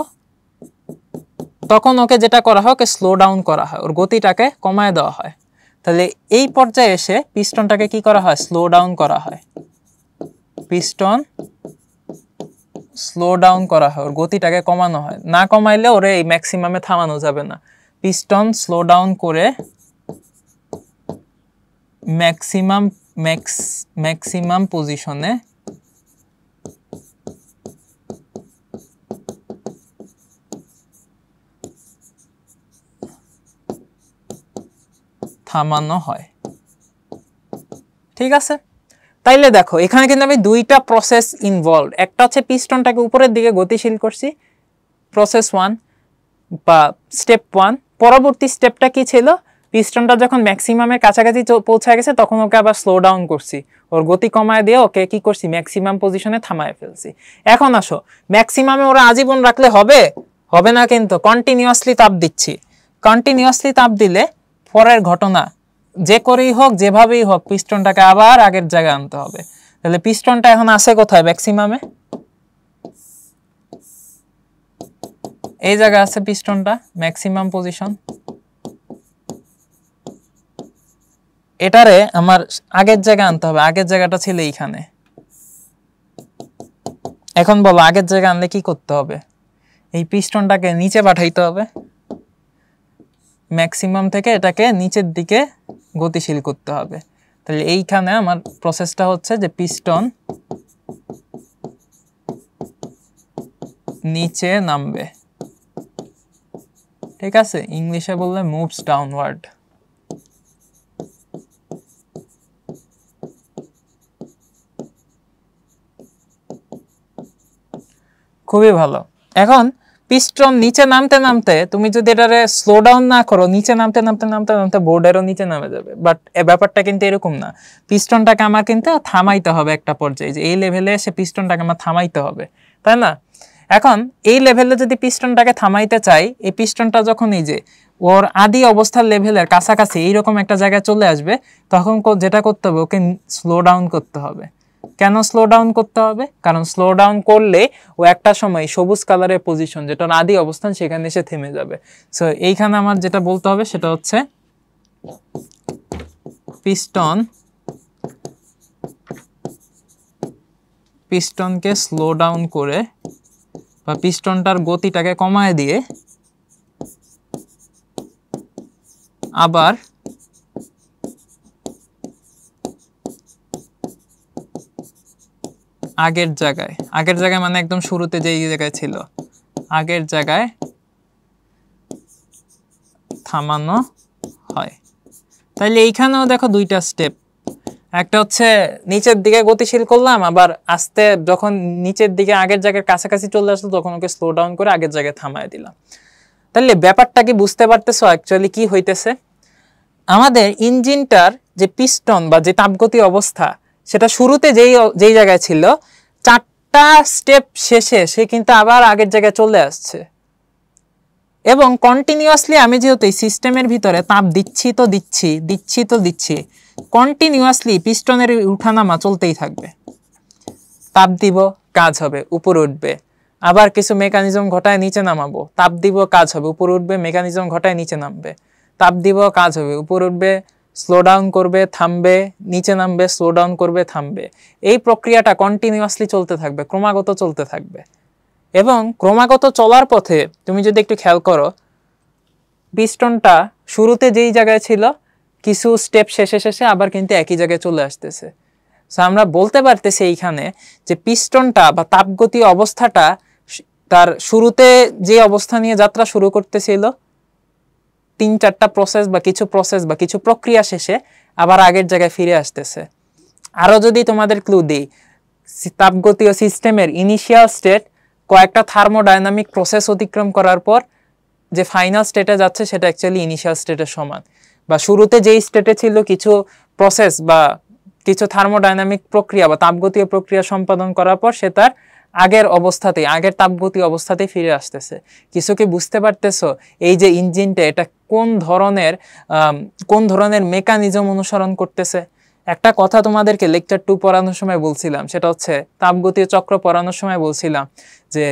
তখন ওকে যেটা করা হয়, ওকে স্লো ডাউন করা হয়, ওর গতিটাকে কমায় দেওয়া হয়। তাহলে এই পর্যায়ে এসে পিস্টনটাকে কি করা হয়? স্লো ডাউন করা হয়। পিস্টন স্লো ডাউন করা হয়, ওর গতিটাকে কমানো হয়। না কমাইলে ওরে এই ম্যাক্সিমামে থামানো যাবে না। পিস্টন স্লো ডাউন করে ম্যাক্সিমাম পজিশনে থামানো হয়। ঠিক আছে, তাইলে দেখো এখানে কিন্তু আমি দুইটা প্রসেস ইনভলভ। একটা হচ্ছে পিস্টনটাকে উপরের দিকে গতিশীল করছি, প্রসেস 1 বা স্টেপ 1। পরবর্তী স্টেপটা কি ছিল? পিস্টনটা যখন ম্যাক্সিমামের কাছাকাছি পৌঁছায় গেছে তখন ওকে আবার স্লো ডাউন করছি, ওর গতি কমায় দিয়ে ওকে কি করছি? ম্যাক্সিমাম পজিশনে থামায় ফেলছি। এখন আসো, ম্যাক্সিমামে ওরা আজীবন রাখলে হবে না, কিন্তু কন্টিনিউয়াসলি তাপ দিচ্ছি। কন্টিনিউয়াসলি তাপ দিলে পরের ঘটনা যে করেই হোক, যেভাবেই হোক, পিস্টনটাকে আবার আগের জায়গায় আনতে হবে। তাহলে পিস্টনটা এখন আছে কোথায়? ম্যাক্সিমামে। এই জায়গায় আছে পিস্টনটা, ম্যাক্সিমাম পজিশন। এটারে আমার আগের জায়গায় আনতে হবে। আগের জায়গাটা ছিল এইখানে। এখন বলো আগের জায়গায় আনলে কি করতে হবে? এই পিস্টনটাকে নিচে পাঠাইতে হবে, ম্যাক্সিমাম থেকে এটাকে নিচের দিকে গতিশীল করতে হবে। তাহলে এইখানে আমার প্রসেসটা হচ্ছে যে পিস্টন নিচে নামবে। ঠিক আছে, ইংলিশে বললে মুভস ডাউনওয়ার্ড। খুবই ভালো। এখন পিস্টন নিচে নামতে নামতে তুমি যদি এটারে স্লো ডাউন না করো, নিচে নামতে নামতে নামতে নামতে বোর্ডেরও নিচে নামে যাবে। বাট ব্যাপারটা কিন্তু এরকম না। পিস্টনটাকে আমার কিন্তু থামাইতে হবে একটা পর্যায়ে, যে এই লেভেলে এসে পিস্টনটাকে আমার থামাইতে হবে, তাই না? এখন এই লেভেলে যদি পিস্টনটাকে থামাইতে চাই, এই পিস্টনটা যখন এই যে ওর আদি অবস্থার লেভেলের কাছাকাছি এইরকম একটা জায়গায় চলে আসবে, তখন যেটা করতে হবে, ওকে স্লো ডাউন করতে হবে। কেন স্লো ডাউন করতে হবে? কারণ স্লো ডাউন করলে ও একটা সময় সবুজ কালারের পজিশন, যেটা আদি অবস্থান, সেখানে এসে থেমে যাবে। সো এইখানে আমার যেটা বলতে হবে সেটা হচ্ছে পিস্টনকে স্লো ডাউন করে বা পিস্টনটার গতিটাকে কমায় দিয়ে আবার আগের জায়গায় মানে একদম শুরুতে যেই জায়গায় ছিল, আগের জায়গায় থামানো হয়। তাইলে এইখানেও দেখো দুইটা স্টেপ। একটা হচ্ছে নিচের দিকে গতিশীল করলাম, আবার আস্তে যখন নিচের দিকে আগের জায়গার কাছাকাছি চলে আসলো তখন ওকে স্লো ডাউন করে আগের জায়গায় থামায় দিলাম। তাহলে ব্যাপারটা কি বুঝতে পারতেছো অ্যাকচুয়ালি কি হইতেছে? আমাদের ইঞ্জিনটার যে পিস্টন বা যে তাপগতি অবস্থা, সেটা শুরুতে যেই জায়গায় ছিল, 4টা স্টেপ শেষে সে কিন্তু আবার আগের জায়গায় চলে আসছে। এবং কন্টিনিউয়াসলি আমি যেহেতু এই সিস্টেমের ভিতরে তাপ দিচ্ছি তো দিচ্ছি কন্টিনিউয়াসলি পিস্টনের উঠানামা চলতেই থাকবে। তাপ দিব, কাজ হবে, উপরে উঠবে, আবার কিছু মেকানিজম ঘটায় নিচে নামাবো, তাপ দিব, কাজ হবে, উপরে উঠবে, মেকানিজম ঘটায় নিচে নামবে, তাপ দিব, কাজ হবে, উপরে উঠবে, স্লো ডাউন করবে, থামবে, নিচে নামবে, স্লো ডাউন করবে, থামবে। এই প্রক্রিয়াটা কন্টিনিউয়াসলি চলতে থাকবে, ক্রমাগত চলতে থাকবে। এবং ক্রমাগত চলার পথে তুমি যদি একটু খেয়াল করো, পিস্টনটা শুরুতে যেই জায়গায় ছিল কিছু স্টেপ শেষে আবার কিন্তু একই জায়গায় চলে আসতেছে। সো আমরা বলতে পারতেছি এইখানে যে পিস্টনটা বা তাপগতীয় অবস্থাটা তার শুরুতে যে অবস্থা নিয়ে যাত্রা শুরু করতেছিল, 3-4টা প্রসেস বা কিছু প্রক্রিয়া শেষে আবার আগের জায়গায় ফিরে আসতেছে। আরও যদি তোমাদের ক্লু দিই, তাপগতীয় সিস্টেমের ইনিশিয়াল স্টেট কয়েকটা থার্মোডাইনামিক প্রসেস অতিক্রম করার পর যে ফাইনাল স্টেটে যাচ্ছে সেটা অ্যাকচুয়ালি ইনিশিয়াল স্টেটের সমান। বা শুরুতে যেই স্টেটে ছিল কিছু প্রসেস বা কিছু থার্মোডাইনামিক প্রক্রিয়া বা তাপগতীয় প্রক্রিয়া সম্পাদন করার পর সে তার আগের অবস্থাতেই, আগের তাপগতীয় অবস্থাতেই ফিরে আসতেছে। কিছু কি বুঝতে পারতেছো এই যে ইঞ্জিনটা এটা কোন ধরনের মেকানিজম অনুসরণ করতেছে? একটা কথা তোমাদেরকে লেকচার 2 পড়ানোর সময় বলছিলাম, সেটা হচ্ছে তাপগতীয় চক্র পড়ানোর সময় বলছিলাম যে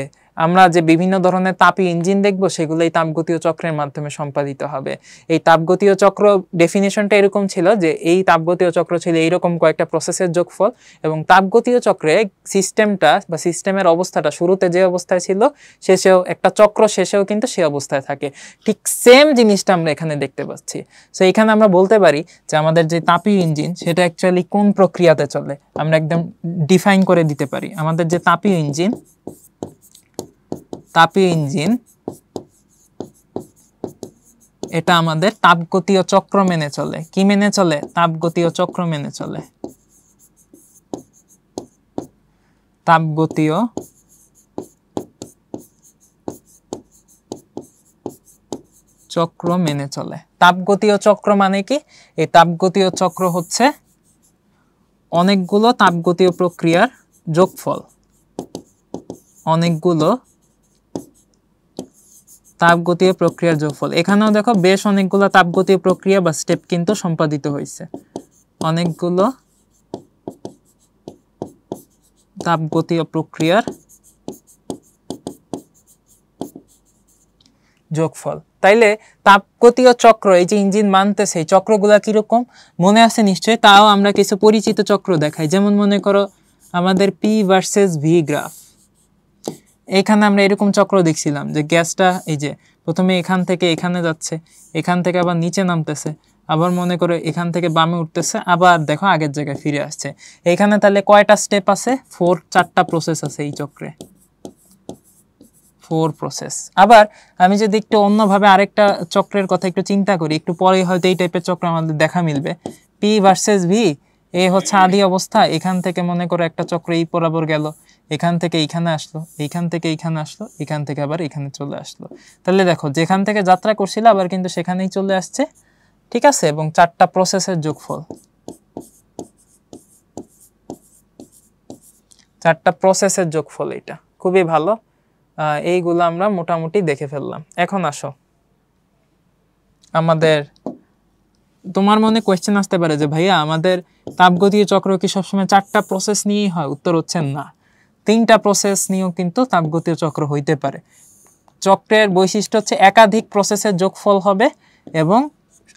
আমরা যে বিভিন্ন ধরনের তাপী ইঞ্জিন দেখবো সেগুলো এই তাপগতীয় চক্রের মাধ্যমে সম্পাদিত হবে। এই তাপগতীয় চক্র ডেফিনেশনটা এরকম ছিল যে এই তাপগতীয় চক্র ছিল এইরকম কয়েকটা প্রসেসের যোগফল, এবং তাপগতীয় চক্রে সিস্টেমটা বা সিস্টেমের অবস্থাটা শুরুতে যে অবস্থায় ছিল শেষেও একটা চক্র শেষেও কিন্তু সেই অবস্থায় থাকে। ঠিক সেম জিনিসটা আমরা এখানে দেখতে পাচ্ছি। সো এখানে আমরা বলতে পারি যে আমাদের যে তাপী ইঞ্জিন সেটা অ্যাকচুয়ালি কোন প্রক্রিয়াতে চলে আমরা একদম ডিফাইন করে দিতে পারি। আমাদের যে তাপী ইঞ্জিন এটা আমাদের তাপগতীয় চক্র মেনে চলে। কি মেনে চলে? তাপগতীয় চক্র মেনে চলে। তাপগতীয় চক্র মেনে চলে। তাপগতীয় চক্র মানে কি? এই তাপগতীয় চক্র হচ্ছে অনেকগুলো তাপগতীয় প্রক্রিয়ার যোগফল। অনেকগুলো তাপগতীয় প্রক্রিয়ার যোগফল। এখানেও দেখো বেশ অনেকগুলো তাপগতীয় প্রক্রিয়া বা স্টেপ কিন্তু সম্পাদিত হয়েছে। অনেকগুলো তাপগতীয় প্রক্রিয়ার যোগফল। তাইলে তাপগতীয় চক্র এই যে ইঞ্জিন মানতেছে এই চক্রগুলা কিরকম মনে আছে নিশ্চয়ই। তাও আমরা কিছু পরিচিত চক্র দেখাই। যেমন মনে করো আমাদের পি ভার্সেস ভি গ্রাফ। এখানে আমরা এরকম চক্র দেখছিলাম যে গ্যাসটা এই যে প্রথমে এখান থেকে এখানে যাচ্ছে, এখান থেকে আবার নিচে নামতেছে, আবার মনে করো এখান থেকে বামে উঠতেছে, আবার দেখো আগের জায়গায় ফিরে আসছে। এখানে তাহলে কয়টা স্টেপ আছে? 4টা প্রসেস আছে এই চক্রে। 4 প্রসেস। আবার আমি যদি একটু অন্যভাবে আরেকটা চক্রের কথা একটু চিন্তা করি, একটু পরে হয়তো এই টাইপের চক্র আমাদের দেখা মিলবে। পি ভার্সেস ভি, এ হচ্ছে আদি অবস্থা। এখান থেকে মনে করো একটা চক্র এই বরাবর গেল, এখান থেকে এইখানে আসলো, এইখান থেকে এইখানে আসলো, এখান থেকে আবার এখানে চলে আসলো। তাহলে দেখো যেখান থেকে যাত্রা করছিল আবার কিন্তু সেখানেই চলে আসছে, ঠিক আছে? এবং 4টা প্রসেসের যোগফল। 4টা প্রসেসের যোগফল এটা খুবই ভালো। এইগুলো আমরা মোটামুটি দেখে ফেললাম। এখন আসো আমাদের, তোমার মনে কোয়েশ্চেন আসতে পারে যে ভাইয়া আমাদের তাপগতীয় চক্র কি সবসময় 4টা প্রসেস নিয়েই হয়? উত্তর হচ্ছে না, 3টা প্রসেস নিয়েও কিন্তু তাপগতীয় চক্র হইতে পারে। চক্রের বৈশিষ্ট্য হচ্ছে একাধিক প্রসেসের যোগফল হবে এবং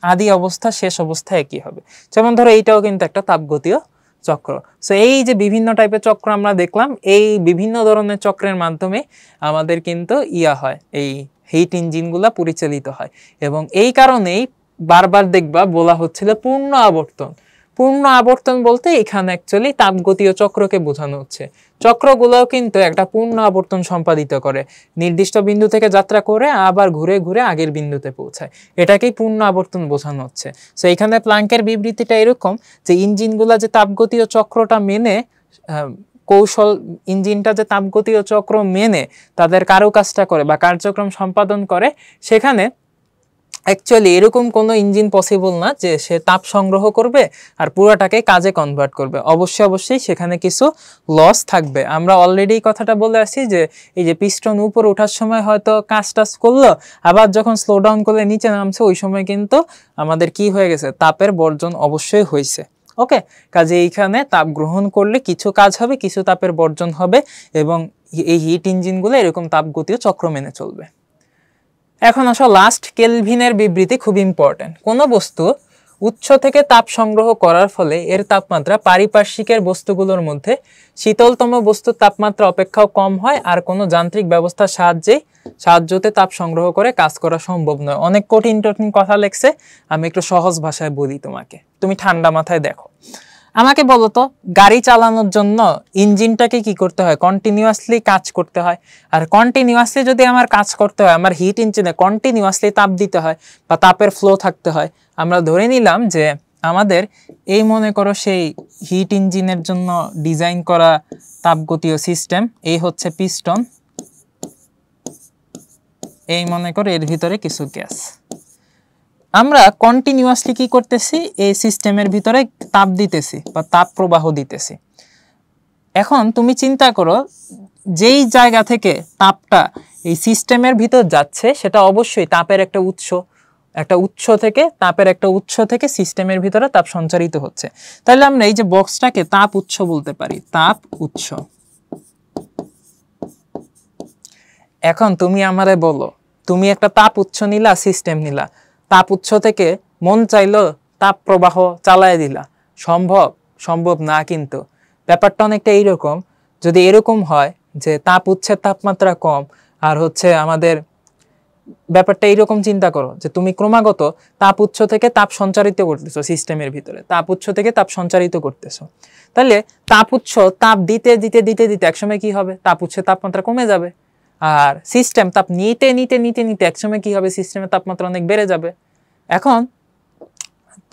আদি অবস্থা শেষ অবস্থা একই হবে। যেমন ধরো এইটাও কিন্তু একটা তাপগতীয় চক্র। সো এই যে বিভিন্ন টাইপের চক্র আমরা দেখলাম, এই বিভিন্ন ধরনের চক্রের মাধ্যমে আমাদের কিন্তু হয়, এই হিট ইঞ্জিনগুলা পরিচালিত হয়। এবং এই কারণেই বারবার দেখবা বলা হচ্ছিল পূর্ণ আবর্তন। পূর্ণ আবর্তন বলতে এখানে অ্যাকচুয়ালি তাপগতীয় চক্রকে বোঝানো হচ্ছে। চক্রগুলোও কিন্তু একটা পূর্ণ আবর্তন সম্পাদিত করে, নির্দিষ্ট বিন্দু থেকে যাত্রা করে আবার ঘুরে ঘুরে আগের বিন্দুতে পৌঁছায়। এটাকেই পূর্ণ আবর্তন বোঝানো হচ্ছে। সো এখানে প্ল্যাঙ্কের বিবৃতিটা এরকম যে ইঞ্জিনগুলা যে তাপগতীয় চক্রটা মেনে ইঞ্জিনটা যে তাপগতীয় চক্র মেনে তাদের কারুকাজটা করে বা কার্যক্রম সম্পাদন করে, সেখানে অ্যাকচুয়ালি এরকম কোনো ইঞ্জিন পসিবল না যে সে তাপ সংগ্রহ করবে আর পুরোটাকে কাজে কনভার্ট করবে। অবশ্যই সেখানে কিছু লস থাকবে। আমরা অলরেডি কথাটা বলে আসছি যে এই যে পিস্টন উপরে ওঠার সময় হয়তো কাজ টাজ করলো, আবার যখন স্লো ডাউন করলে নিচে নামছে ওই সময় কিন্তু আমাদের কি হয়ে গেছে, তাপের বর্জন অবশ্যই হয়েছে। ওকে, কাজে এইখানে তাপ গ্রহণ করলে কিছু কাজ হবে, কিছু তাপের বর্জন হবে, এবং এই হিট ইঞ্জিনগুলো এরকম তাপগতীয় চক্র মেনে চলবে। এখন আসো লাস্ট, কেলভিনের বিবৃতি খুব ইম্পর্টেন্ট। কোনো বস্তু উৎস থেকে তাপ সংগ্রহ করার ফলে এর তাপমাত্রা পারিপার্শ্বিকের বস্তুগুলোর মধ্যে শীতলতম বস্তুর তাপমাত্রা অপেক্ষাও কম হয়, আর কোনো যান্ত্রিক ব্যবস্থার সাহায্যতে তাপ সংগ্রহ করে কাজ করা সম্ভব নয়। অনেক কঠিন কথা লেখছে, আমি একটু সহজ ভাষায় বলি তোমাকে, তুমি ঠান্ডা মাথায় দেখো। আমাকে বলো তো, গাড়ি চালানোর জন্য ইঞ্জিনটাকে কি করতে হয়, কন্টিনিউয়াসলি কাজ করতে হয়। আর কন্টিনিউয়াসলি যদি আমার কাজ করতে হয়, আমার হিট ইঞ্জিনে কন্টিনিউয়াসলি তাপ দিতে হয় বা তাপের ফ্লো থাকতে হয়। আমরা ধরে নিলাম যে আমাদের এই মনে করো সেই হিট ইঞ্জিনের জন্য ডিজাইন করা তাপগতীয় সিস্টেম, এই হচ্ছে পিস্টন, এই মনে করো এর ভিতরে কিছু গ্যাস। আমরা কন্টিনিউয়াসলি কি করতেছি, এই সিস্টেমের ভিতরে তাপ দিতেছি বা তাপ প্রবাহ দিতেছি। এখন তুমি চিন্তা করো, যেই জায়গা থেকে তাপটা এই সিস্টেমের ভিতর যাচ্ছে সেটা অবশ্যই তাপের একটা উৎস থেকে সিস্টেমের ভিতরে তাপ সঞ্চারিত হচ্ছে। তাহলে আমরা এই যে বক্সটাকে তাপ উৎস বলতে পারি, তাপ উৎস। এখন তুমি আমারে বলো, তুমি একটা তাপ উৎস নিলা, সিস্টেম নিলা, তাপ উৎস থেকে মন চাইলো তাপ প্রবাহ চালায় দিলা, সম্ভব না। কিন্তু ব্যাপারটা অনেকটা এইরকম, যদি এরকম হয় যে তাপ উৎসের তাপমাত্রা কম, আর হচ্ছে আমাদের ব্যাপারটা এইরকম চিন্তা করো যে তুমি ক্রমাগত তাপ উৎস থেকে তাপ সঞ্চারিত করতেছো, সিস্টেমের ভিতরে তাপ উৎস থেকে তাপ সঞ্চারিত করতেছো, তাহলে তাপ উৎস তাপ দিতে দিতে দিতে দিতে একসময় কি হবে, তাপ উৎসের তাপমাত্রা কমে যাবে। আর সিস্টেম তাপ নিতে নিতে নিতে নিতে একসময় কি হবে, সিস্টেমের তাপমাত্রা অনেক বেড়ে যাবে।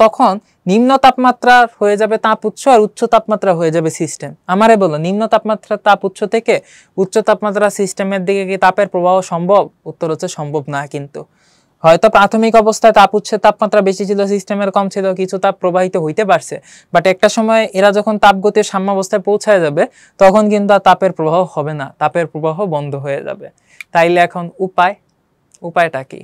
তখন নিম্ন তাপমাত্রা হয়ে যাবে তাপ উৎস, আর উচ্চ তাপমাত্রা হয়ে যাবে সিস্টেম। আমারে বলো, নিম্ন তাপমাত্রা তাপ উৎস থেকে উচ্চ তাপমাত্রা সিস্টেমের দিকে কি তাপের প্রবাহ সম্ভব? উত্তর হচ্ছে সম্ভব না। কিন্তু হয়তো প্রাথমিক অবস্থায় তাপ উৎসের তাপমাত্রা বেশি ছিল, সিস্টেমের কম ছিল, কিছু তাপ প্রবাহিত হইতে পারছে, বাট একটা সময় এরা যখন তাপগতির সাম্যাবস্থায় পৌঁছায় যাবে তখন কিন্তু আর তাপের প্রবাহ হবে না, তাপের প্রবাহ বন্ধ হয়ে যাবে। তাইলে এখন উপায়টা কি?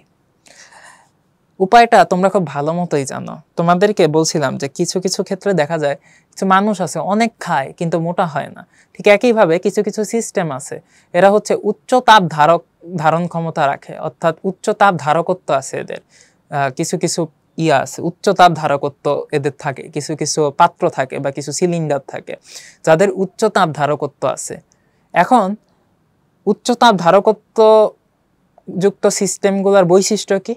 উপায়টা তোমরা খুব ভালো মতোই জানো। তোমাদেরকে বলছিলাম যে কিছু কিছু ক্ষেত্রে দেখা যায় কিছু মানুষ আছে অনেক খায় কিন্তু মোটা হয় না। ঠিক একইভাবে কিছু কিছু সিস্টেম আছে, এরা হচ্ছে উচ্চ তাপ ধারণ ক্ষমতা রাখে, অর্থাৎ উচ্চ তাপ ধারকত্ব আছে এদের। কিছু কিছু আছে, উচ্চ তাপ ধারকত্ব এদের থাকে, কিছু কিছু পাত্র থাকে বা কিছু সিলিন্ডার থাকে যাদের উচ্চ তাপ ধারকত্ব আছে। এখন উচ্চ তাপ ধারকত্ব যুক্ত সিস্টেমগুলোর বৈশিষ্ট্য কি?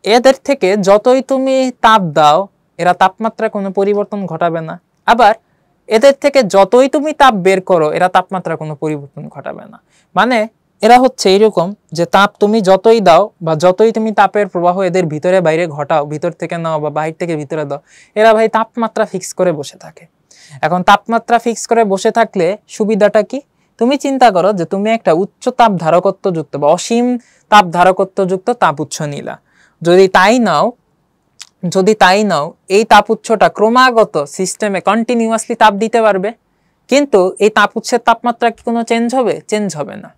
এদের থেকে যতই তুমি তাপ দাও এরা তাপমাত্রা কোনো পরিবর্তন ঘটাবে না, আবার এদের থেকে যতই তুমি তাপ বের করো এরা তাপমাত্রা কোনো পরিবর্তন ঘটাবে না। মানে এরা হচ্ছে এইরকম যে তাপ তুমি যতই দাও বা যতই তুমি তাপের প্রবাহ এদের ভিতরে বাইরে ঘটাও, ভিতর থেকে নাও বা বাহির থেকে ভিতরে দাও, এরা ভাই তাপমাত্রা ফিক্স করে বসে থাকে। এখন তাপমাত্রা ফিক্স করে বসে থাকলে সুবিধাটা কি? তুমি চিন্তা করো যে তুমি একটা উচ্চ তাপ ধারকত্ব যুক্ত বা অসীম তাপ ধারকত্ব যুক্ত তাপ উৎস নিলা। যদি তাই নাও এই তাপ উৎসটা ক্রমাগত সিস্টেমে কন্টিনিউয়াসলি তাপ দিতে পারবে, কিন্তু এই তাপ উৎসের তাপমাত্রা কি কোনো চেঞ্জ হবে? চেঞ্জ হবে না।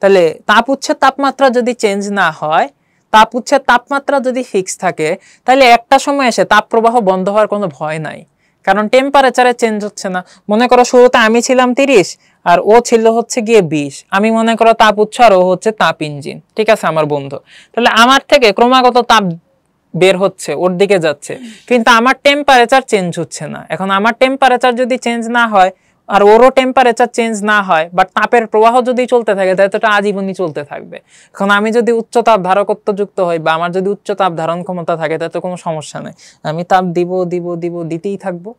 তাহলে তাপ উৎসের তাপমাত্রা যদি চেঞ্জ না হয়, তাপ উৎসের তাপমাত্রা যদি ফিক্স থাকে, তাহলে একটা সময় এসে তাপ প্রবাহ বন্ধ হওয়ার কোনো ভয় নাই, কারণ টেম্পারেচারে চেঞ্জ হচ্ছে না। মনে করো শুরুতে আমি ছিলাম 30 আর ও ছিল হচ্ছে গিয়ে 20, আমি মনে করো তাপ উৎস আর ও হচ্ছে তাপ ইঞ্জিন, ঠিক আছে আমার বন্ধু। তাহলে আমার থেকে ক্রমাগত তাপ বের হচ্ছে, ওর দিকে যাচ্ছে, কিন্তু আমার টেম্পারেচার চেঞ্জ হচ্ছে না। এখন আমার টেম্পারেচার যদি চেঞ্জ না হয় আর ওরও টেম্পারেচার চেঞ্জ না হয়, বাট তাপের প্রবাহ যদি চলতে থাকে তাহলে তো এটা আজীবনই চলতে থাকবে। এখন আমি যদি উচ্চ তাপ ধারকত্ব যুক্ত হই বা আমার যদি উচ্চ তাপ ধারণ ক্ষমতা থাকে তাহলে তো কোনো সমস্যা নেই, আমি তাপ দিতেই থাকবো,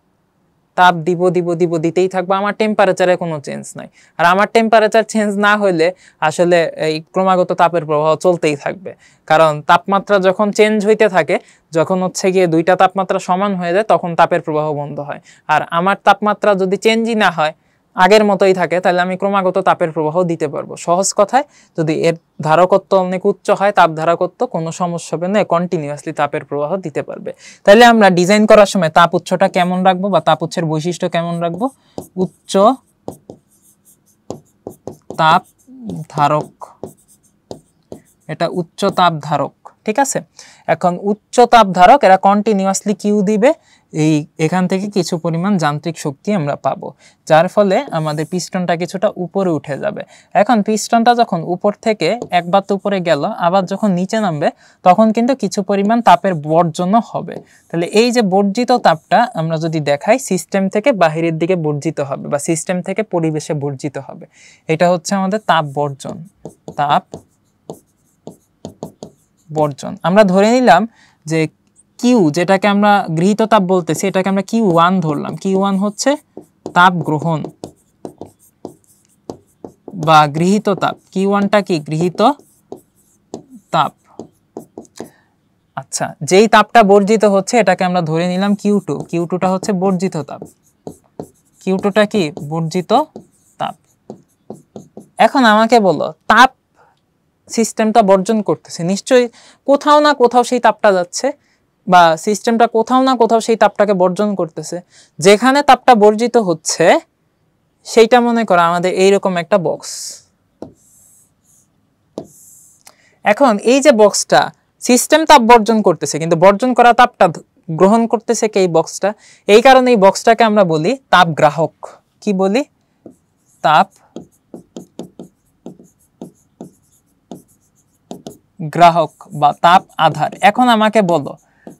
তাপ দিতেই থাকবো, আমার টেম্পারেচারে কোনো চেঞ্জ নাই। আর আমার টেম্পারেচার চেঞ্জ না হইলে আসলে এই ক্রমাগত তাপের প্রবাহ চলতেই থাকবে, কারণ তাপমাত্রা যখন চেঞ্জ হইতে থাকে, যখন হচ্ছে গিয়ে দুইটা তাপমাত্রা সমান হয়ে যায় তখন তাপের প্রবাহ বন্ধ হয়। আর আমার তাপমাত্রা যদি চেঞ্জই না হয় আগের মতোই থাকে, তাহলে আমি ক্রমাগত তাপের প্রবাহ দিতে পারবো। সহজ কথায় যদি এর ধারকত্ব অনেক উচ্চ হয়, তাপ ধারকত্ব, কোনো সমস্যা হবে না, কন্টিনিউয়াসলি তাপের প্রবাহ দিতে পারবে। তাহলে আমরা ডিজাইন করার সময় তাপ উচ্চটা কেমন রাখবো বা তাপ উচ্চের বৈশিষ্ট্য কেমন রাখবো? উচ্চ তাপ ধারক, এটা উচ্চ তাপ ধারক, ঠিক আছে। এখন উচ্চ তাপ ধারক এরা কন্টিনিউয়াসলি কিউ দিবে, এখান থেকে কিছু পরিমাণ যান্ত্রিক শক্তি আমরা পাবো, যার ফলে আমাদের পিস্টনটা কিছুটা উপরে উঠে যাবে। এখন পিস্টনটা যখন উপর থেকে একবার তো উপরে গেল, আবার যখন নিচে নামবে তখন কিন্তু কিছু পরিমাণ তাপের বর্জন হবে। তাহলে এই যে বর্জিত তাপটা আমরা যদি দেখাই, সিস্টেম থেকে বাহিরের দিকে বর্জিত হবে বা সিস্টেম থেকে পরিবেশে বর্জিত হবে, এটা হচ্ছে আমাদের তাপ বর্জন। তাপ বর্জন আমরা ধরে নিলাম যে কিউ, যেটাকে আমরা গৃহীত তাপ বলতেছি, এটাকে আমরা Q1 ধরলাম। Q1 হচ্ছে তাপ গ্রহণ বা গৃহীত তাপ। Q1টা কি? গৃহীত তাপ। আচ্ছা, যেই তাপটা বর্জিত হচ্ছে এটাকে আমরা ধরে নিলাম Q2। Q2টা হচ্ছে বর্জিত তাপ। Q2টা কি? বর্জিত তাপ। এখন আমাকে বলো, তাপ সিস্টেমটা বর্জন করতেছে, নিশ্চয়ই কোথাও না কোথাও সেই তাপটা যাচ্ছে, বা সিস্টেমটা কোথাও না কোথাও সেই তাপটাকে বর্জন করতেছে। যেখানে তাপটা বর্জিত হচ্ছে সেইটা মনে করো আমাদের এইরকম একটা বক্স। এখন এই যে বক্সটা, সিস্টেম তাপ বর্জন করতেছে, কিন্তু বর্জন করা তাপটা গ্রহণ করতেছে কে? এই বক্সটা। এই কারণে এই বক্সটাকে আমরা বলি তাপ গ্রাহক। কি বলি? তাপ গ্রাহক বা তাপ আধার। এখন আমাকে বলো,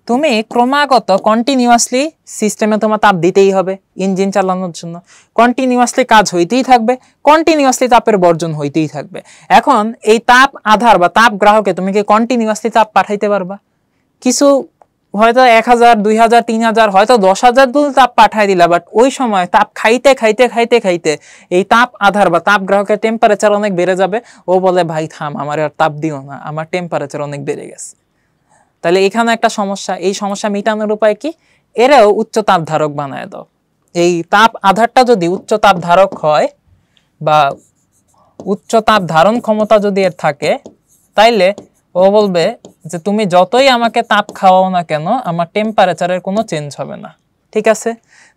তুমি ক্রমাগত কন্টিনিউয়াসলি সিস্টেমে তোমার তাপ দিতেই হবে ইঞ্জিন চালানোর জন্য, কন্টিনিউয়াসলি কাজ হইতেই থাকবে, কন্টিনিউয়াসলি তাপের বর্জন হইতেই থাকবে। এখন এই তাপ আধার বা তাপ গ্রাহকে তুমি কি কন্টিনিউয়াসলি তাপ পাঠাইতে পারবা? কিছু হয়তো 1000, 2000, 3000, হয়তো 10,000 দূর তাপ পাঠাই দিলা, বাট ওই সময় তাপ খাইতে খাইতে খাইতে খাইতে এই তাপ আধার বা তাপ গ্রাহকের টেম্পারেচার অনেক বেড়ে যাবে। ও বলে, ভাই থাম, আমার আর তাপ দিও না, আমার টেম্পারেচার অনেক বেড়ে গেছে। তাহলে এখানে একটা সমস্যা, এই সমস্যা মেটানোর উপায় কি? এরাও উচ্চ তাপ ধারক বানায় দাও। এই তাপ আধারটা যদি উচ্চ তাপ ধারক হয় বা উচ্চ তাপ ধারণ ক্ষমতা যদি এর থাকে, তাইলে ও বলবে যে তুমি যতই আমাকে তাপ খাওয়াও না কেন, আমার টেম্পারেচারের কোনো চেঞ্জ হবে না, ঠিক আছে।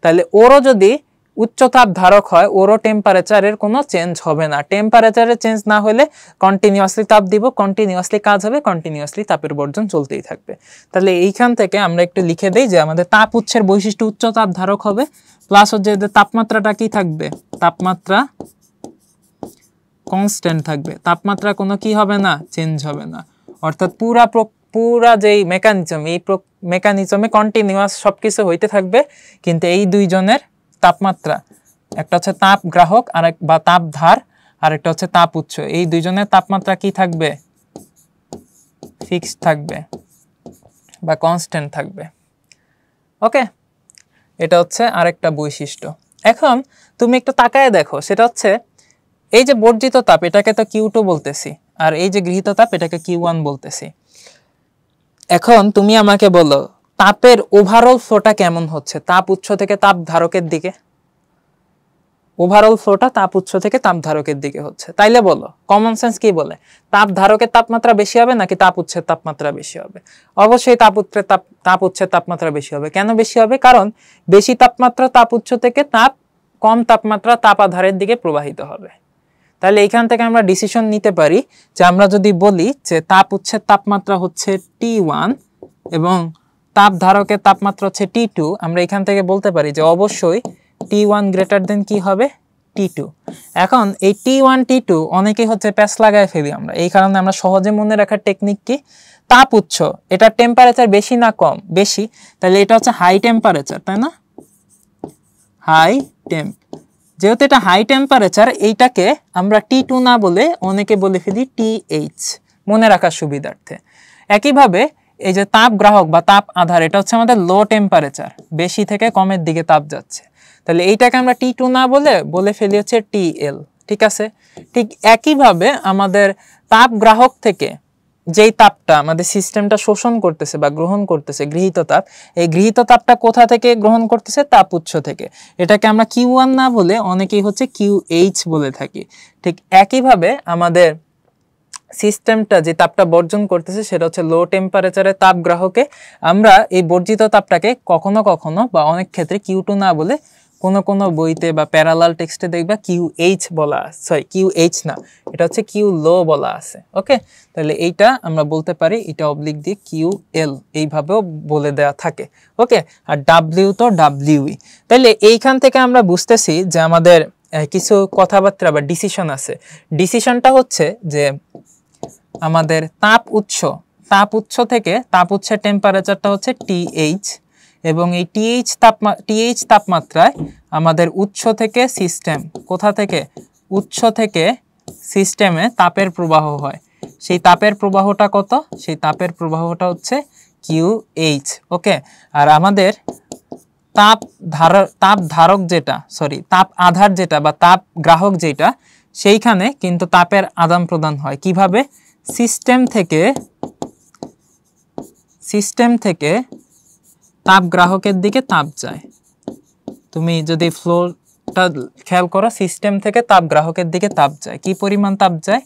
তাহলে ওরও যদি উচ্চ তাপ ধারক হয়, ওরও টেম্পারেচারের কোনো চেঞ্জ হবে না। টেম্পারেচারের চেঞ্জ না হলে কন্টিনিউয়াসলি তাপ দিব, কন্টিনিউয়াসলি কাজ হবে, কন্টিনিউয়াসলি তাপের বর্জন চলতেই থাকবে। তাহলে এইখান থেকে আমরা একটু লিখে দেই যে আমাদের তাপ উৎসের বৈশিষ্ট্য উচ্চ তাপ ধারক হবে, প্লাস হচ্ছে তাপমাত্রাটা কি থাকবে? তাপমাত্রা কনস্ট্যান্ট থাকবে, তাপমাত্রা কোনো কি হবে না? চেঞ্জ হবে না। অর্থাৎ পুরা যেই মেকানিজম, এই মেকানিজমে কন্টিনিউয়াস সবকিছু হইতে থাকবে, কিন্তু এই দুইজনের তাপমাত্রা, একটা হচ্ছে তাপ গ্রাহক আর বা তাপ ধার, আর একটা হচ্ছে তাপ উৎস, এই দুইজনের তাপমাত্রা কি থাকবে? ফিক্সড থাকবে বা কনস্ট্যান্ট থাকবে। ওকে, এটা হচ্ছে আরেকটা বৈশিষ্ট্য। এখন তুমি একটু তাকায় দেখো, সেটা হচ্ছে এই যে বর্জিত তাপ, এটাকে তো Q2 বলতেছি, আর এই যে গৃহীত তাপ, এটাকে Q1 বলতেছি। এখন তুমি আমাকে বলো, তাপের ওভারঅল ফ্লোটা কেমন হচ্ছে তাপ উৎস থেকে তাপ ধারকের দিকে? ওভারঅল ফ্লোটা তাপ উৎস থেকে তাপ ধারকের দিকে হচ্ছে। তাইলে বলো, কমন সেন্স কি বলে? তাপ ধারকের তাপমাত্রা বেশি হবে নাকি তাপ উৎসের তাপমাত্রা বেশি হবে? অবশ্যই তাপ উৎসের তাপমাত্রা বেশি হবে। কেন বেশি হবে? কারণ বেশি তাপমাত্রা তাপ উৎস থেকে কম তাপমাত্রা তাপ আধারের দিকে প্রবাহিত হবে। তাহলে এইখান থেকে আমরা ডিসিশন নিতে পারি যে আমরা যদি বলি যে তাপ উৎসের তাপমাত্রা হচ্ছে T1 এবং তাপ ধারকের তাপমাত্রা হচ্ছে T2, আমরা এখান থেকে বলতে পারি যে অবশ্যই T1 গ্রেটার দেন কি হবে? T2। এখন এই T1 T2 অনেকেই হচ্ছে প্যাচ লাগায় ফেলি আমরা, এই কারণে আমরা সহজে মনে রাখার টেকনিক কি? তাপ উৎস, এটা টেম্পারেচার বেশি না কম? বেশি, তাহলে এটা হচ্ছে হাই টেম্পারেচার, তাই না? হাই টেম্প, যেহেতু এটা হাই টেম্পারেচার, এইটাকে আমরা T2 না বলে অনেকে বলে ফেলি TH, মনে রাখার সুবিধার্থে। একইভাবে এই যে তাপ গ্রাহক বা তাপ আধার, এটা হচ্ছে আমাদের লো টেম্পারেচার, বেশি থেকে কমের দিকে তাপ যাচ্ছে, তাহলে এইটাকে আমরা T2 না বলে ফেলি হচ্ছে TL, ঠিক আছে। ঠিক একইভাবে আমাদের তাপ গ্রাহক থেকে যেই তাপটা আমাদের সিস্টেমটা শোষণ করতেছে বা গ্রহণ করতেছে গৃহীত তাপ, এই গৃহীত তাপটা কোথা থেকে গ্রহণ করতেছে? তাপ উৎস থেকে। এটাকে আমরা Q1 না বলে অনেকেই হচ্ছে QH বলে থাকি। ঠিক একইভাবে আমাদের সিস্টেমটা যে তাপটা বর্জন করতেছে সেটা হচ্ছে লো টেম্পারেচারে তাপ গ্রাহকে আমরা এই বর্জিত তাপটাকে কখনো কখনো বা অনেক ক্ষেত্রে Q2 না বলে কোনো কোনো বইতে বা প্যারালাল টেক্সটে দেখবা QH বলা আছে, সরি QH না, এটা হচ্ছে Q লো বলা আছে। ওকে, তাহলে এইটা আমরা বলতে পারি এটা অবলিক দিয়ে QL এইভাবেও বলে দেওয়া থাকে। ওকে, আর W তো WE। তাহলে এইখান থেকে আমরা বুঝতেছি যে আমাদের কিছু কথাবার্তা বা ডিসিশন আছে। ডিসিশনটা হচ্ছে যে আমাদের তাপ উৎস থেকে তাপ উৎসের টেম্পারেচারটা হচ্ছে TH, এবং এই TH তাপমাত্রায় আমাদের উৎস থেকে সিস্টেম, কোথা থেকে? উৎস থেকে সিস্টেমে তাপের প্রবাহ হয়। সেই তাপের প্রবাহটা কত? সেই তাপের প্রবাহটা হচ্ছে QH। ওকে, আর আমাদের তাপ ধারক যেটা, সরি তাপ আধার যেটা বা তাপ গ্রাহক যেটা, সেইখানে কিন্তু তাপের আদান প্রদান হয় কিভাবে? সিস্টেম থেকে তাপ গ্রাহকের দিকে তাপ যায়। তুমি যদি ফ্লোটা খেয়াল করো, সিস্টেম থেকে তাপ গ্রাহকের দিকে তাপ যায়। কি পরিমাণ তাপ যায়?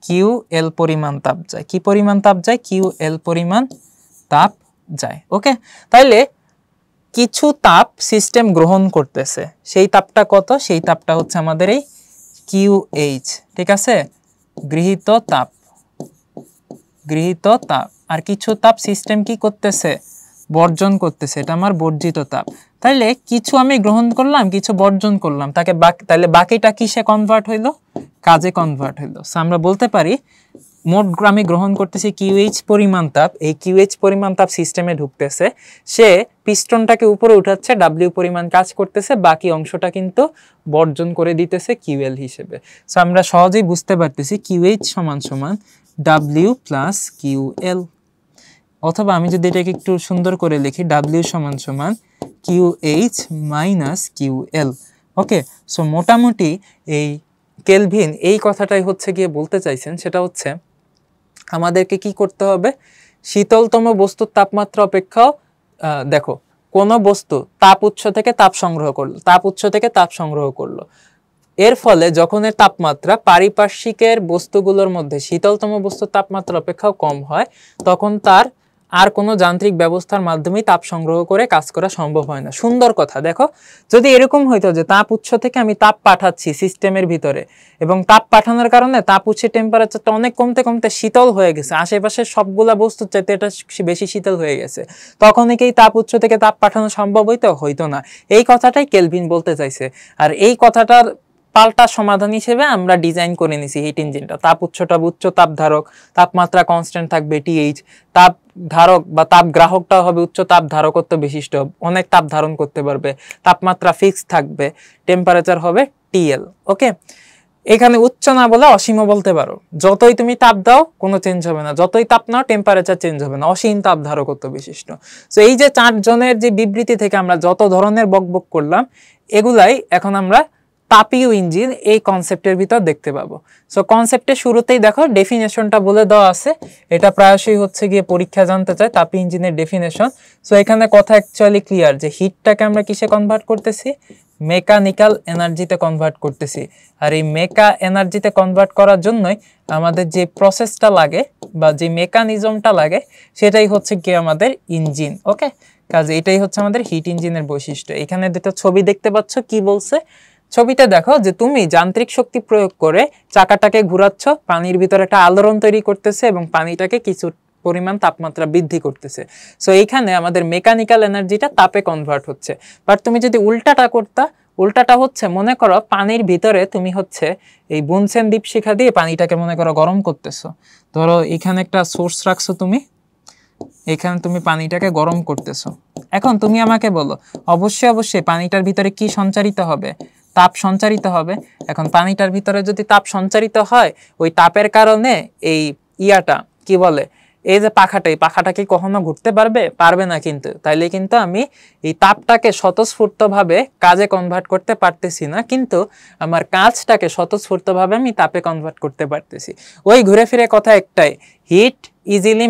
QL পরিমাণ তাপ যায়। কি পরিমাণ তাপ যায়? QL পরিমাণ তাপ যায়। ওকে, তাইলে কিছু তাপ সিস্টেম গ্রহণ করতেছে, সেই তাপটা কত? সেই তাপটা হচ্ছে আমাদের এই QH। ঠিক আছে, গৃহীত তাপ। আর কিছু তাপ সিস্টেম কি করতেছে? বর্জন করতেছে, এটা আমার বর্জিত তাপ। তাইলে কিছু আমি গ্রহণ করলাম, কিছু বর্জন করলাম, তাহলে বাকিটা কিসে কনভার্ট হইলো? কাজে কনভার্ট হইলো। সো আমরা বলতে পারি মোট আমি গ্রহণ করতেছি QH পরিমাণ তাপ, এই QH পরিমাণ তাপ সিস্টেমে ঢুকতেছে, সে পিস্টনটাকে উপরে উঠাচ্ছে, W পরিমাণ কাজ করতেছে, বাকি অংশটা কিন্তু বর্জন করে দিতেছে QL হিসেবে। সো আমরা সহজেই বুঝতে পারতেছি QH সমান সমান W প্লাস QL, অথবা আমি যদি এটাকে একটু সুন্দর করে লিখি, W সমান সমান QH মাইনাস QL। ওকে, সো মোটামুটি এই কেলভিন এই কথাটাই হচ্ছে গিয়ে বলতে চাইছেন, সেটা হচ্ছে আমাদেরকে কি করতে হবে? শীতলতম বস্তুর তাপমাত্রা অপেক্ষাও দেখো, কোনো বস্তু তাপ উৎস থেকে তাপ সংগ্রহ করলো, এর ফলে যখন এর তাপমাত্রা পারিপার্শ্বিকের বস্তুগুলোর মধ্যে শীতলতম বস্তুর তাপমাত্রা অপেক্ষাও কম হয়, তখন তার আর কোনো যান্ত্রিক ব্যবস্থার মাধ্যমেই তাপ সংগ্রহ করে কাজ করা সম্ভব হয় না। সুন্দর কথা। দেখো, যদি এরকম হইতো যে তাপ উৎস থেকে আমি তাপ পাঠাচ্ছি সিস্টেমের ভিতরে, এবং তাপ পাঠানোর কারণে তাপ উৎসের টেম্পারেচারটা অনেক কমতে কমতে শীতল হয়ে গেছে, আশেপাশের সবগুলা বস্তুর চাইতে এটা বেশি শীতল হয়ে গেছে, তখনই কি তাপ উৎস থেকে তাপ পাঠানো সম্ভব হইতো না। এই কথাটাই কেলভিন বলতে চাইছে। আর এই কথাটার পাল্টা সমাধান হিসেবে আমরা ডিজাইন করে নিছি হিট ইঞ্জিনটা। তাপ উৎসটা উচ্চ তাপ ধারক, তাপমাত্রা কনস্ট্যান্ট থাকবে TH, তাপ ধারক বা তাপ গ্রাহকটা হবে উচ্চ তাপ ধারকত্ব বিশিষ্ট, অনেক তাপ ধারণ করতে পারবে, তাপমাত্রা ফিক্সড থাকবে, টেম্পারেচার হবে TL। ওকে, এখানে উচ্চ না বলে অসীমও বলতে পারো, যতই তুমি তাপ দাও কোনো চেঞ্জ হবে না, যতই তাপ নাও টেম্পারেচার চেঞ্জ হবে না, অসীম তাপ ধারকত্ব বিশিষ্ট। সো এই যে 4 জনের যে বিবৃতি থেকে আমরা যত ধরনের বকবক করলাম, এগুলাই এখন আমরা তাপীয় ইঞ্জিন এই কনসেপ্টের ভিতর দেখতে পাবো। সো কনসেপ্টের শুরুতেই দেখো ডেফিনেশনটা বলে দেওয়া আছে, এটা প্রায়শই হচ্ছে গিয়ে পরীক্ষা জানতে চায় তাপীয় ইঞ্জিনের ডেফিনেশন। সো এখানে কথা অ্যাকচুয়ালি ক্লিয়ার যে হিটটাকে আমরা কিসে কনভার্ট করতেছি? মেকানিক্যাল এনার্জিতে কনভার্ট করতেছি। আর এই মেকা এনার্জিতে কনভার্ট করার জন্যই আমাদের যে প্রসেসটা লাগে বা যে মেকানিজমটা লাগে সেটাই হচ্ছে কি আমাদের ইঞ্জিন। ওকে, কাজে এটাই হচ্ছে আমাদের হিট ইঞ্জিনের বৈশিষ্ট্য। এখানে দুটো ছবি দেখতে পাচ্ছ, কি বলছে? ছবিটা দেখো যে তুমি যান্ত্রিক শক্তি প্রয়োগ করে চাকাটাকে ঘোরাচ্ছ, পানির ভিতরে একটা আলোড়ন তৈরি করতেছে এবং পানিটাকে কিছু পরিমাণ তাপমাত্রা বৃদ্ধি করতেছে। সো এইখানে আমাদের মেকানিক্যাল এনার্জিটা তাপে কনভার্ট হচ্ছে। বাট তুমি যদি উল্টাটা হচ্ছে, মনে করো পানির ভিতরে তুমি হচ্ছে এই বুনসেন দীপশিখা দিয়ে পানিটাকে মনে করো গরম করতেছো। ধরো এখানে একটা সোর্স রাখছো, এখানে তুমি পানিটাকে গরম করতেছো। এখন তুমি আমাকে বলো, অবশ্যই পানিটার ভিতরে কি সঞ্চারিত হবে? তাপ সঞ্চারিত হবে। এখন পানিটার ভিতরে যদি তাপ সঞ্চারিত হয়, ওই তাপের কারণে এই কি বলে, এই যে পাখাটা, এই পাখাটা কি কখনো ঘুরতে পারবে? পারবে না কিন্তু। তাইলে কিন্তু আমি এই তাপটাকে স্বতঃস্ফূর্তভাবে কাজে কনভার্ট করতে পারতেছি না, কিন্তু আমার কাজটাকে স্বতঃস্ফূর্তভাবে আমি তাপে কনভার্ট করতে পারতেছি। ওই ঘুরে ফিরে কথা একটাই, হিট ইজিলি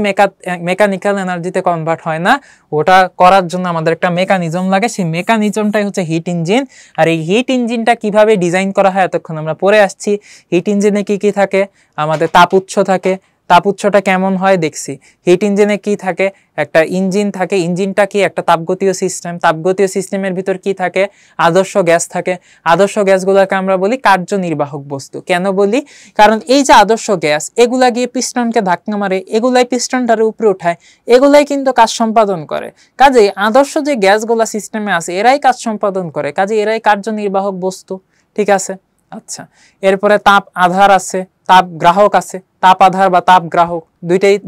মেকানিক্যাল এনার্জিতে কনভার্ট হয় না। ওটা করার জন্য আমাদের একটা মেকানিজম লাগে, সেই মেকানিজমটাই হচ্ছে হিট ইঞ্জিন। আর এই হিট ইঞ্জিনটা কিভাবে ডিজাইন করা হয় এতক্ষণ আমরা পড়ে আসছি। হিট ইঞ্জিনে কি কি থাকে? আমাদের তাপ উৎস থাকে। তাপ উৎসটা কেমন হয় দেখছি। হিট ইঞ্জিনে কি থাকে? একটা ইঞ্জিন থাকে। ইঞ্জিনটা কি? একটা তাপগতীয় সিস্টেম। তাপগতীয় সিস্টেমের ভিতর কি থাকে? আদর্শ গ্যাস থাকে। আদর্শ গ্যাসগুলোকে আমরা বলি কার্যনির্বাহক বস্তু। কেন বলি? কারণ এই যে আদর্শ গ্যাস, এগুলা গিয়ে পিস্টনকে ধাক্কা মারে, এগুলাই পিস্টনটার উপরে উঠায়, এগুলাই কিন্তু কাজ সম্পাদন করে। কাজে আদর্শ যে গ্যাসগুলা সিস্টেমে আছে এরাই কাজ সম্পাদন করে, কাজে এরাই কার্যনির্বাহক বস্তু। ঠিক আছে? আচ্ছা, এরপরে তাপ আধার আছে, তাপ গ্রাহক আছে। তাপ আধার বা তাপ গ্রাহক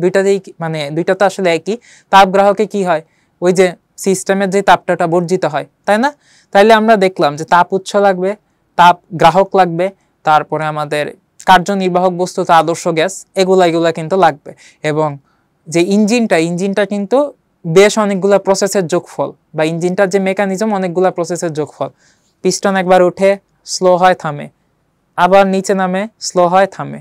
দুইটাতেই মানে দুইটা তো আসলে একই। তাপ গ্রাহকে কি হয়? ওই যে সিস্টেমের যে তাপটা বর্জিত হয়, তাই না? তাইলে আমরা দেখলাম যে তাপ উৎস লাগবে, তাপ গ্রাহক লাগবে, তারপরে আমাদের কার্যনির্বাহক বস্তু তো আদর্শ গ্যাস, এগুলা কিন্তু লাগবে। এবং যে ইঞ্জিনটা কিন্তু বেশ অনেকগুলা প্রসেসের যোগফল, বা ইঞ্জিনটার যে মেকানিজম অনেকগুলা প্রসেসের যোগফল। পিস্টন একবার উঠে স্লো হয়, থামে, আবার নিচে নামে, স্লো হয়, থামে,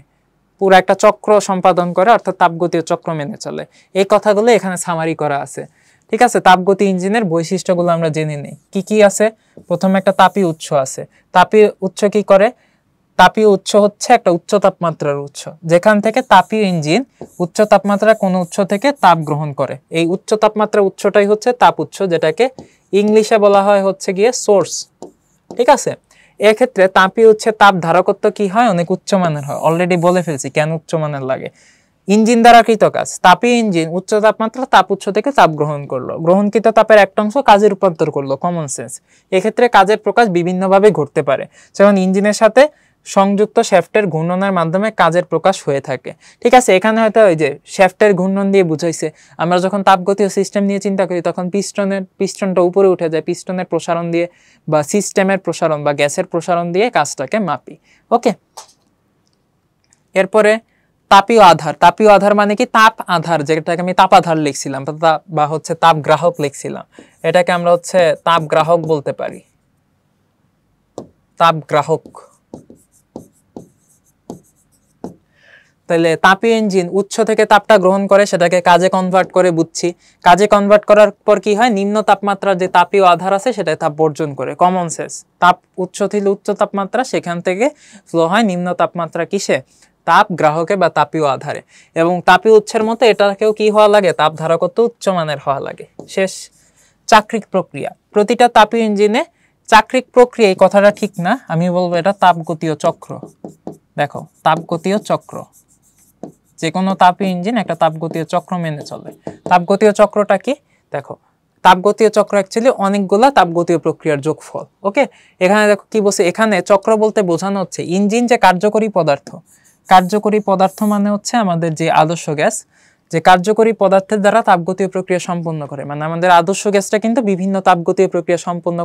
পুরো একটা চক্র সম্পাদন করে, অর্থাৎ তাপগতীয় চক্র মেনে চলে। এই কথাগুলো এখানে সামারি করা আছে। ঠিক আছে? তাপগতি ইঞ্জিনের বৈশিষ্ট্যগুলো আমরা জেনে নিই। কি কি আছে? প্রথমে একটা তাপীয় উৎস আছে। তাপীয় উৎস কি করে? তাপীয় উৎস হচ্ছে একটা উচ্চ তাপমাত্রার উৎস, যেখান থেকে তাপীয় ইঞ্জিন উচ্চ তাপমাত্রার কোনো উৎস থেকে তাপ গ্রহণ করে। এই উচ্চ তাপমাত্রার উৎসটাই হচ্ছে তাপ উৎস, যেটাকে ইংলিশে বলা হয় হচ্ছে গিয়ে সোর্স। ঠিক আছে? এক্ষেত্রে তাপীয় উৎসে তাপ ধারকত্ব কি হয়? অনেক উচ্চমানের হয়। অলরেডি বলে ফেলছি কেন উচ্চমানের লাগে। ইঞ্জিন দ্বারা কৃত কাজ, তাপীয় ইঞ্জিন উচ্চ তাপমাত্রা তাপ উৎস থেকে তাপ গ্রহণ করলো, গ্রহণকৃত তাপের একটা অংশ কাজে রূপান্তর করলো, কমন সেন্স। এক্ষেত্রে কাজের প্রকাশ বিভিন্নভাবে ঘটতে পারে, যেমন ইঞ্জিনের সাথে সংযুক্ত শ্যাফটের ঘূর্ণনের মাধ্যমে কাজের প্রকাশ হয়ে থাকে। ঠিক আছে? এখানে হয়তো ওই যে শ্যাফটের ঘূর্ণন দিয়ে বুঝাইছে। আমরা যখন তাপগতীয় সিস্টেম নিয়ে চিন্তা করি তখন পিস্টনটা উপরে উঠে যায়, পিস্টনের প্রসারণ দিয়ে বা সিস্টেমের প্রসারণ বা গ্যাসের প্রসারণ দিয়ে কাজটাকে মাপি। ওকে, এরপরে তাপীয় আধার। তাপীয় আধার মানে কি? তাপ আধার, যেটাকে আমি তাপ আধার লিখছিলাম বা হচ্ছে তাপ গ্রাহক লিখছিলাম, এটাকে আমরা হচ্ছে তাপ গ্রাহক বলতে পারি। তাপ গ্রাহক। তাহলে তাপীয় ইঞ্জিন উৎস থেকে তাপটা গ্রহণ করে, সেটাকে কাজে কনভার্ট করে, বুঝছি। কাজে কনভার্ট করার পর কি হয়? নিম্ন তাপমাত্রার যে তাপীয় আধার আছে সেটা তাপ বর্জন করে, কমন সেন্স। তাপ উৎস ছিল উচ্চ তাপমাত্রা, সেখান থেকে ফ্লো হয় নিম্ন তাপমাত্রা কিসে? তাপ গ্রাহকে বা তাপীয় আধারে। এবং তাপীয় উৎসের মতো এটাকেও কি হওয়া লাগে? তাপ ধারকত্ব উচ্চমানের হওয়া লাগে। শেষ। চাক্রিক প্রক্রিয়া। প্রতিটা তাপীয় ইঞ্জিনে চাক্রিক প্রক্রিয়া, এই কথাটা ঠিক না, আমি বলবো এটা তাপগতীয় চক্র। দেখো, তাপগতীয় চক্র, যে কোনো তাপীয় ইঞ্জিন একটা তাপগতীয় চক্র মেনে চলে। তাপগতীয় চক্রটা কি? দেখো, তাপগতীয় চক্র অ্যাকচুয়ালি অনেকগুলা তাপগতীয় প্রক্রিয়ার যোগফল। ওকে, এখানে দেখো কি বলছে, এখানে চক্র বলতে বোঝানো হচ্ছে ইঞ্জিন যে কার্যকরী পদার্থ, কার্যকরী পদার্থ মানে হচ্ছে আমাদের যে আদর্শ গ্যাস, যে কার্যকরী পদার্থের দ্বারা তাপগতীয় প্রক্রিয়া সম্পন্ন করে, মানে আমাদের আদর্শ গ্যাসটা কিন্তু বিভিন্ন তাপগতীয় প্রক্রিয়া সম্পন্ন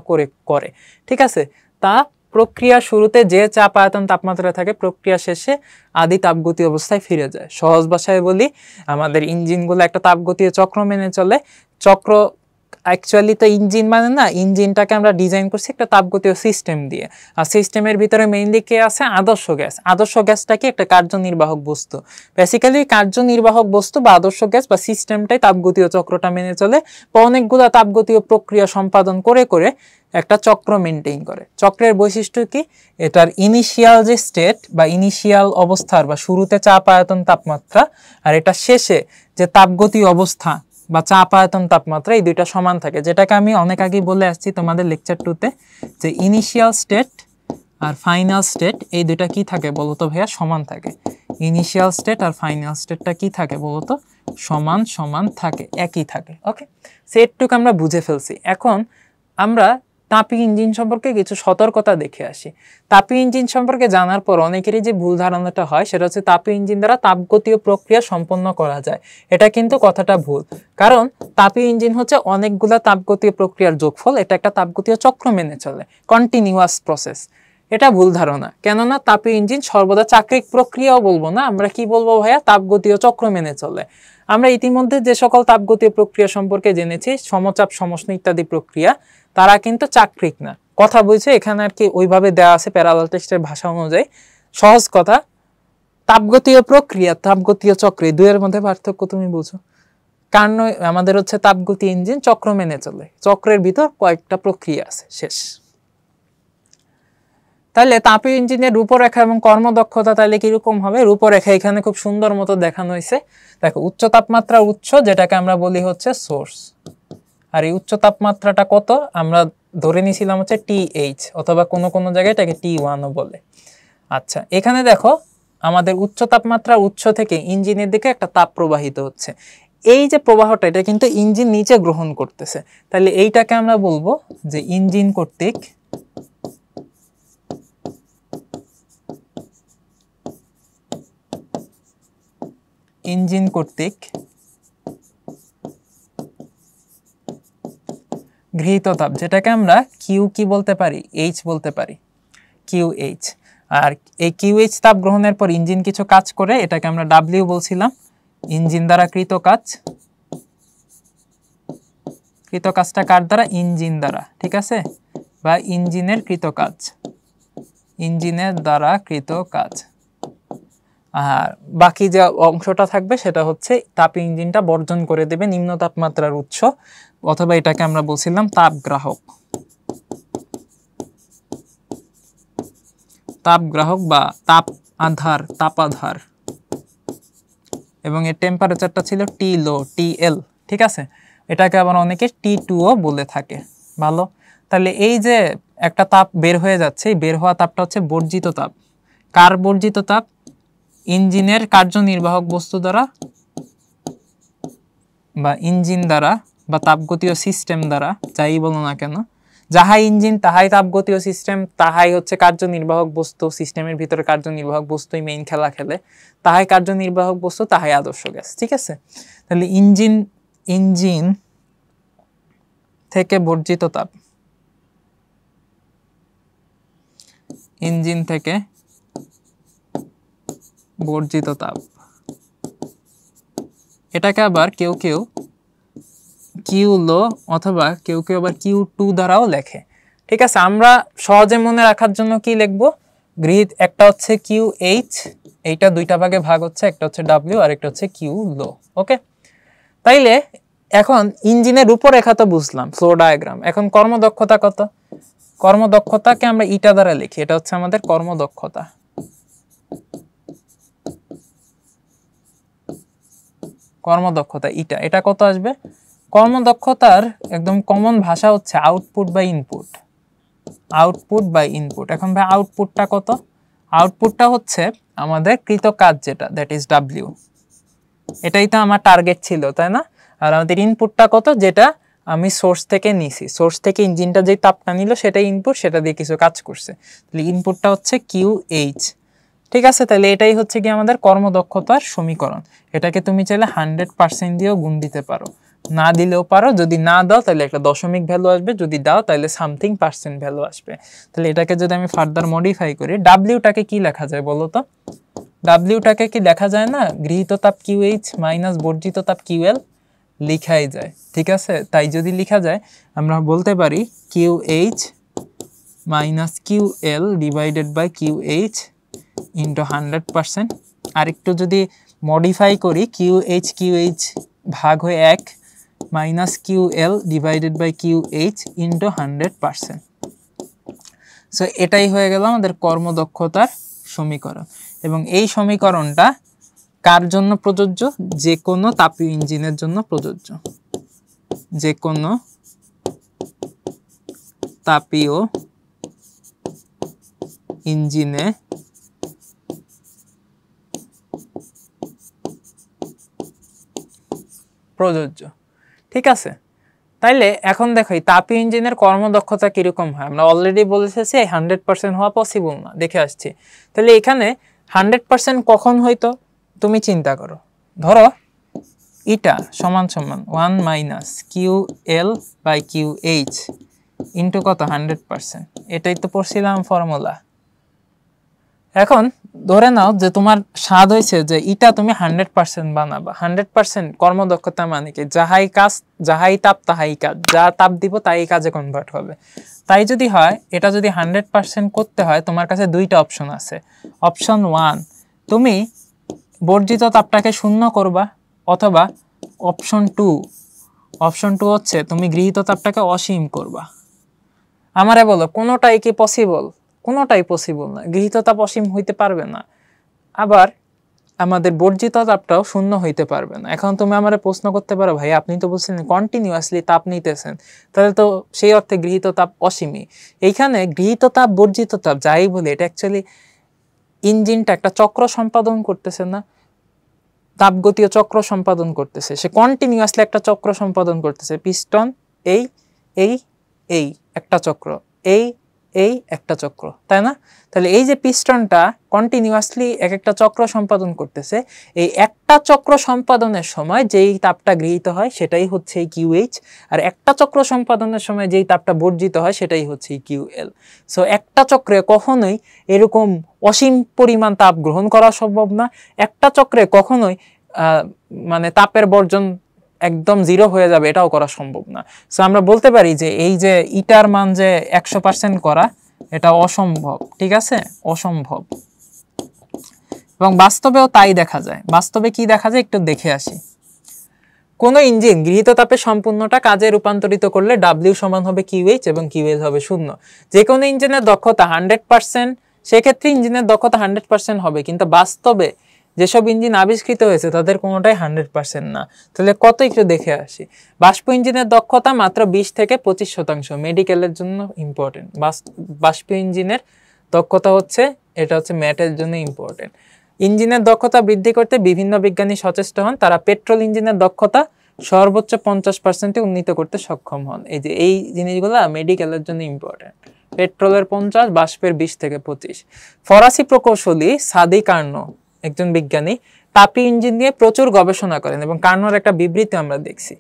করে। ঠিক আছে? তা প্রক্রিয়া শুরুতে যে চাপ আয়তন তাপমাত্রা থাকে, প্রক্রিয়া শেষে আদি তাপগতীয় অবস্থায় ফিরে যায়। সহজ ভাষায় বলি, আমাদের ইঞ্জিনগুলো একটা তাপগতীয় চক্র মেনে চলে। চক্র অ্যাকচুয়ালি তো ইঞ্জিন মানে না, ইঞ্জিনটাকে আমরা ডিজাইন করছি একটা তাপগতীয় সিস্টেম দিয়ে। আর সিস্টেমের ভিতরে মেইনলি কে আছে? আদর্শ গ্যাস। আদর্শ গ্যাসটা কি? একটা কার্যনির্বাহক বস্তু। বেসিক্যালি কার্যনির্বাহক বস্তু বা আদর্শ গ্যাস বা সিস্টেমটাই তাপগতীয় চক্রটা মেনে চলে, অনেকগুলো তাপগতীয় প্রক্রিয়া সম্পাদন করে একটা চক্র মেনটেন করে। চক্রের বৈশিষ্ট্য কি? এটার ইনিশিয়াল যে স্টেট বা ইনিশিয়াল অবস্থার বা শুরুতে চাপ আয়তন তাপমাত্রা, আর এটা শেষে যে তাপগতীয় অবস্থা বা চাপ আয়তন তাপমাত্রা, এই দুইটা সমান থাকে। যেটাকে আমি অনেক আগেই বলে আসছি তোমাদের লেকচার 2-তে, যে ইনিশিয়াল স্টেট আর ফাইনাল স্টেট, এই দুইটা কি থাকে বলতো ভাইয়া? সমান থাকে। ইনিশিয়াল স্টেট আর ফাইনাল স্টেটটা কি থাকে বলতো? সমান থাকে, একই থাকে। ওকে, সেটটুকু আমরা বুঝে ফেলছি। এখন আমরা তাপীয় ইঞ্জিন সম্পর্কে কিছু সতর্কতা দেখে আসি। তাপীয় ইঞ্জিন সম্পর্কে জানার পর অনেকেরই যে ভুল ধারণাটা হয় সেটা হচ্ছে তাপীয় ইঞ্জিন দ্বারা তাপগতীয় প্রক্রিয়া সম্পন্ন করা যায়। এটা কিন্তু কথাটা ভুল, কারণ তাপীয় ইঞ্জিন হচ্ছে অনেকগুলা তাপগতীয় প্রক্রিয়ার যোগফল। এটা একটা তাপগতীয় চক্র মেনে চলে, কন্টিনিউয়াস প্রসেস। এটা ভুল ধারণা, কেননা তাপীয় ইঞ্জিন সর্বদা চাক্রিক প্রক্রিয়াও বলবো না, আমরা কি বলবো ভাইয়া, তাপগতীয় চক্র মেনে চলে। আমরা ইতিমধ্যে যে সকল তাপগতীয় প্রক্রিয়া সম্পর্কে জেনেছি, সমচাপ, সমষ্ণ ইত্যাদি প্রক্রিয়া, তারা কিন্তু চাক্রিক না। কথা বলছে এখানে আর কি ওইভাবে দেওয়া আছে প্যারালাল টেক্সটের ভাষা অনুযায়ী। সহজ কথা, তাপগতীয় প্রক্রিয়া, তাপগতীয় চক্রে দুইয়ের মধ্যে পার্থক্য তুমি বুঝো। কারণ আমাদের হচ্ছে তাপগতি ইঞ্জিন চক্র মেনে চলে, চক্রের ভিতর কয়েকটা প্রক্রিয়া আছে, শেষ। তাহলে তাপীয় ইঞ্জিনের রূপরেখা এবং কর্মদক্ষতা তাহলে কিরকম হবে? রূপরেখা এখানে খুব সুন্দর মতো দেখানো হয়েছে। দেখো, উচ্চ তাপমাত্রা উৎস, যেটাকে আমরা বলি হচ্ছে সোর্স, আর এই উচ্চ তাপমাত্রাটা কত আমরা ধরে নিয়েছিলাম হচ্ছে TH, অথবা কোনো কোনো জায়গায় এটাকে T1ও বলে। আচ্ছা, এখানে দেখো আমাদের উচ্চ তাপমাত্রা উৎস থেকে ইঞ্জিনের দিকে একটা তাপ প্রবাহিত হচ্ছে। এই যে প্রবাহটা, এটা কিন্তু ইঞ্জিন নিচে গ্রহণ করতেছে। তাহলে এইটাকে আমরা বলবো যে ইঞ্জিন কর্তৃক গৃহীত তাপ, যেটাকে আমরা কিউ কি বলতে পারি, এইচ বলতে পারি, QH। আর এই QH তাপ গ্রহণের পর ইঞ্জিন কিছু কাজ করে, এটাকে আমরা W বলছিলাম, ইঞ্জিন দ্বারা কৃত কাজ। কৃত কাজটা কার দ্বারা? ইঞ্জিন দ্বারা, ঠিক আছে, বা ইঞ্জিনের কৃত কাজ, ইঞ্জিনের দ্বারা কৃত কাজ। আর বাকি যে অংশটা থাকবে সেটা হচ্ছে তাপ ইঞ্জিনটা বর্জন করে দেবে নিম্ন তাপমাত্রার উৎস, অথবা এটাকে আমরা বলছিলাম তাপগ্রাহক, তাপগ্রাহক বা তাপাধার। এবং এর টেম্পারেচারটা ছিল টি লো, TL, ঠিক আছে। এটাকে আবার অনেকে T2ও বলে থাকে। ভালো, তাহলে এই যে একটা তাপ বের হয়ে যাচ্ছে, এই বের হওয়া তাপটা হচ্ছে বর্জিত তাপ। কার বর্জিত তাপ? ইঞ্জিনের কার্যনির্বাহক বস্তু দ্বারা, বা ইঞ্জিন দ্বারা, বা তাপগতীয় সিস্টেম দ্বারা, যাই বলো না কেন, যাহাই ইঞ্জিন তাহাই তাপগতীয় সিস্টেম, তাহাই হচ্ছে কার্যনির্বাহক বস্তু, সিস্টেমের ভিতরে কার্যনির্বাহক বস্তুই মেইন খেলা খেলে, তাহাই কার্যনির্বাহক বস্তু, তাহাই আদর্শ গ্যাস, ঠিক আছে। তাহলে ইঞ্জিন থেকে বর্জিত তাপ, ইঞ্জিন থেকে বর্জিত তাপ, এটাকে আবার কেউ কেউ কিউ লো অথবা কেউ কেউ আবার Q2 দ্বারাও লেখে, ঠিক আছে। আমরা সহজে মনে রাখার জন্য কি লিখবো? গৃহীত একটা হচ্ছে QH, এইটা দুইটা ভাগে ভাগ হচ্ছে, একটা হচ্ছে W আর একটা হচ্ছে কিউ লো। ওকে, তাইলে এখন ইঞ্জিনের রূপরেখা তো বুঝলাম, ফ্লো ডায়াগ্রাম। এখন কর্মদক্ষতা কত? কর্মদক্ষতাকে আমরা ইটা দ্বারা লিখি, এটা হচ্ছে আমাদের কর্মদক্ষতা। কর্মদক্ষতা ইটা, এটা কত আসবে? কর্মদক্ষতার একদম কমন ভাষা হচ্ছে output by input, output by input. এখন ভাই আউটপুটটা কত? আউটপুটটা হচ্ছে আমাদের কৃত কাজ, যেটা দ্যাট ইজ W। এটাই তো আমার টার্গেট ছিল, তাই না? আর আমাদের ইনপুটটা কত? যেটা আমি সোর্স থেকে নিছি, সোর্স থেকে ইঞ্জিনটা যে তাপটা নিল সেটাই ইনপুট, সেটা দিয়ে কিছু কাজ করছে। তাহলে ইনপুটটা হচ্ছে QH, ঠিক আছে। তাহলে এটাই হচ্ছে কি আমাদের কর্মদক্ষতার সমীকরণ। এটাকে তুমি চাইলে 100% দিয়েও গুণ দিতে পারো, না দিলেও পারো। যদি না দাও তাহলে একটা দশমিক ভ্যালু আসবে, যদি দাও তাহলে সামথিং পার্সেন্ট ভ্যালু আসবে। তাহলে এটাকে যদি আমি ফার্দার মডিফাই করি, ডাব্লিউটাকে কি লেখা যায় বলো তো? ডাব্লিউটাকে কি লেখা যায় না? গৃহীত তাপ QH মাইনাস বর্জিত তাপ QL লিখাই যায়, ঠিক আছে। তাই যদি লিখা যায় আমরা বলতে পারি QH minus QL divided by QH into 100%। আর একটু যদি মডিফাই করি, QH ভাগ হয়ে 1 minus QL divided by QH into 100%। So এটাই হয়ে গেল আমাদের কর্মদক্ষতার সমীকরণ। এবং এই সমীকরণটা কার জন্য প্রযোজ্য? যে কোনো তাপীয় ইঞ্জিনের জন্য প্রযোজ্য, যে কোনো তাপীয় ইঞ্জিনে প্রযোজ্য, ঠিক আছে। তাইলে এখন দেখো এই তাপীয় ইঞ্জিনের কর্মদক্ষতা কিরকম হয় আমরা অলরেডি বলেছি, 100% হওয়া পসিবল না, দেখে আসছি। তাহলে এখানে 100% কখন হইতো তুমি চিন্তা করো। ধরো ইটা সমান সমান 1 minus QL by QH into কত? 100%। এটাই তো পড়ছিলাম ফর্মুলা, এখন ধরে নাও যে তোমার স্বাদ হয়েছে যে এটা তুমি 100% বানাবা। 100% কর্মদক্ষতা মানে কি, যাহাই কাজ যাহাই তাপ তাহাই কাজ, যা তাপ দিব তাই কাজে কনভার্ট হবে। তাই যদি হয়, এটা যদি 100% করতে হয়, তোমার কাছে দুইটা অপশন আছে। অপশন 1, তুমি বর্জিত তাপটাকে শূন্য করবা, অথবা অপশন 2 হচ্ছে তুমি গৃহীত তাপটাকে অসীম করবা। আমারে বলো কোনোটাই কি পসিবল? কোনোটাই পসিবল না, গৃহীত তাপ অসীম হইতে পারবে না, আবার আমাদের বর্জিত তাপটাও শূন্য হইতে পারবে না। এখন তুমি আমারে প্রশ্ন করতে পারো, ভাই আপনি তো বলছিলেন কন্টিনিউয়াসলি তাপ নিতেছেন, তাহলে তো সেই অর্থে গৃহীত তাপ অসীমই। এইখানে গৃহীত তাপ বর্জিত তাপ যাই বলি, এটা অ্যাকচুয়ালি ইঞ্জিনটা একটা চক্র সম্পাদন করতেছে না, তাপগতীয় চক্র সম্পাদন করতেছে, সে কন্টিনিউয়াসলি একটা চক্র সম্পাদন করতেছে। পিস্টন এই এই এই একটা চক্র, এই এই একটা চক্র, তাই না? তাহলে এই যে পিস্টনটা কন্টিনিউয়াসলি এক একটা চক্র সম্পাদন করতেছে, এই একটা চক্র সম্পাদনের সময় যেই তাপটা গৃহীত হয় সেটাই হচ্ছে এই QH, আর একটা চক্র সম্পাদনের সময় যেই তাপটা বর্জিত হয় সেটাই হচ্ছে এই QL। সো একটা চক্রে কখনোই এরকম অসীম পরিমাণ তাপ গ্রহণ করা সম্ভব না। একটা চক্রে কখনোই মানে তাপের বর্জন একদম 0 হয়ে যাবে, এটাও করা সম্ভব না। সো আমরা বলতে পারি যে এই যে ইটার মান যে 100% করা, এটা অসম্ভব। ঠিক আছে, অসম্ভব। এবং বাস্তবেও তাই দেখা যায়। বাস্তবে কি দেখা যায় একটু দেখে আসি। কোনো ইঞ্জিন গৃহীত তাপে সম্পূর্ণটা কাজে রূপান্তরিত করলে W সমান হবে QH এবং QL হবে 0। যে কোনো ইঞ্জিনের দক্ষতা 100%, সেক্ষেত্রে ইঞ্জিনের দক্ষতা 100% হবে, কিন্তু বাস্তবে যেসব ইঞ্জিন আবিষ্কৃত হয়েছে তাদের কোনোটাই 100% না। তাহলে কত একটু দেখে আসি। বাষ্প ইঞ্জিনের দক্ষতা মাত্র 20 থেকে 25%, মেডিকেলের জন্য ইম্পর্টেন্ট। বাষ্প ইঞ্জিনের দক্ষতা হচ্ছে, এটা হচ্ছে ম্যাটের জন্য ইম্পর্টেন্ট। ইঞ্জিনের দক্ষতা বৃদ্ধি করতে বিভিন্ন বিজ্ঞানী সচেষ্ট হন, তারা পেট্রোল ইঞ্জিনের দক্ষতা সর্বোচ্চ 50% উন্নীত করতে সক্ষম হন। এই যে এই জিনিসগুলো মেডিকেলের জন্য ইম্পর্টেন্ট। পেট্রোলের 50, বাষ্পের 20 থেকে 25। ফরাসি প্রকৌশলী সাদি কার্নো, একজন বিজ্ঞানী, তাপি ইঞ্জিন নিয়ে প্রচুর গবেষণা করেন এবং কার্নোর একটা বিবৃতি আমরা দেখছি।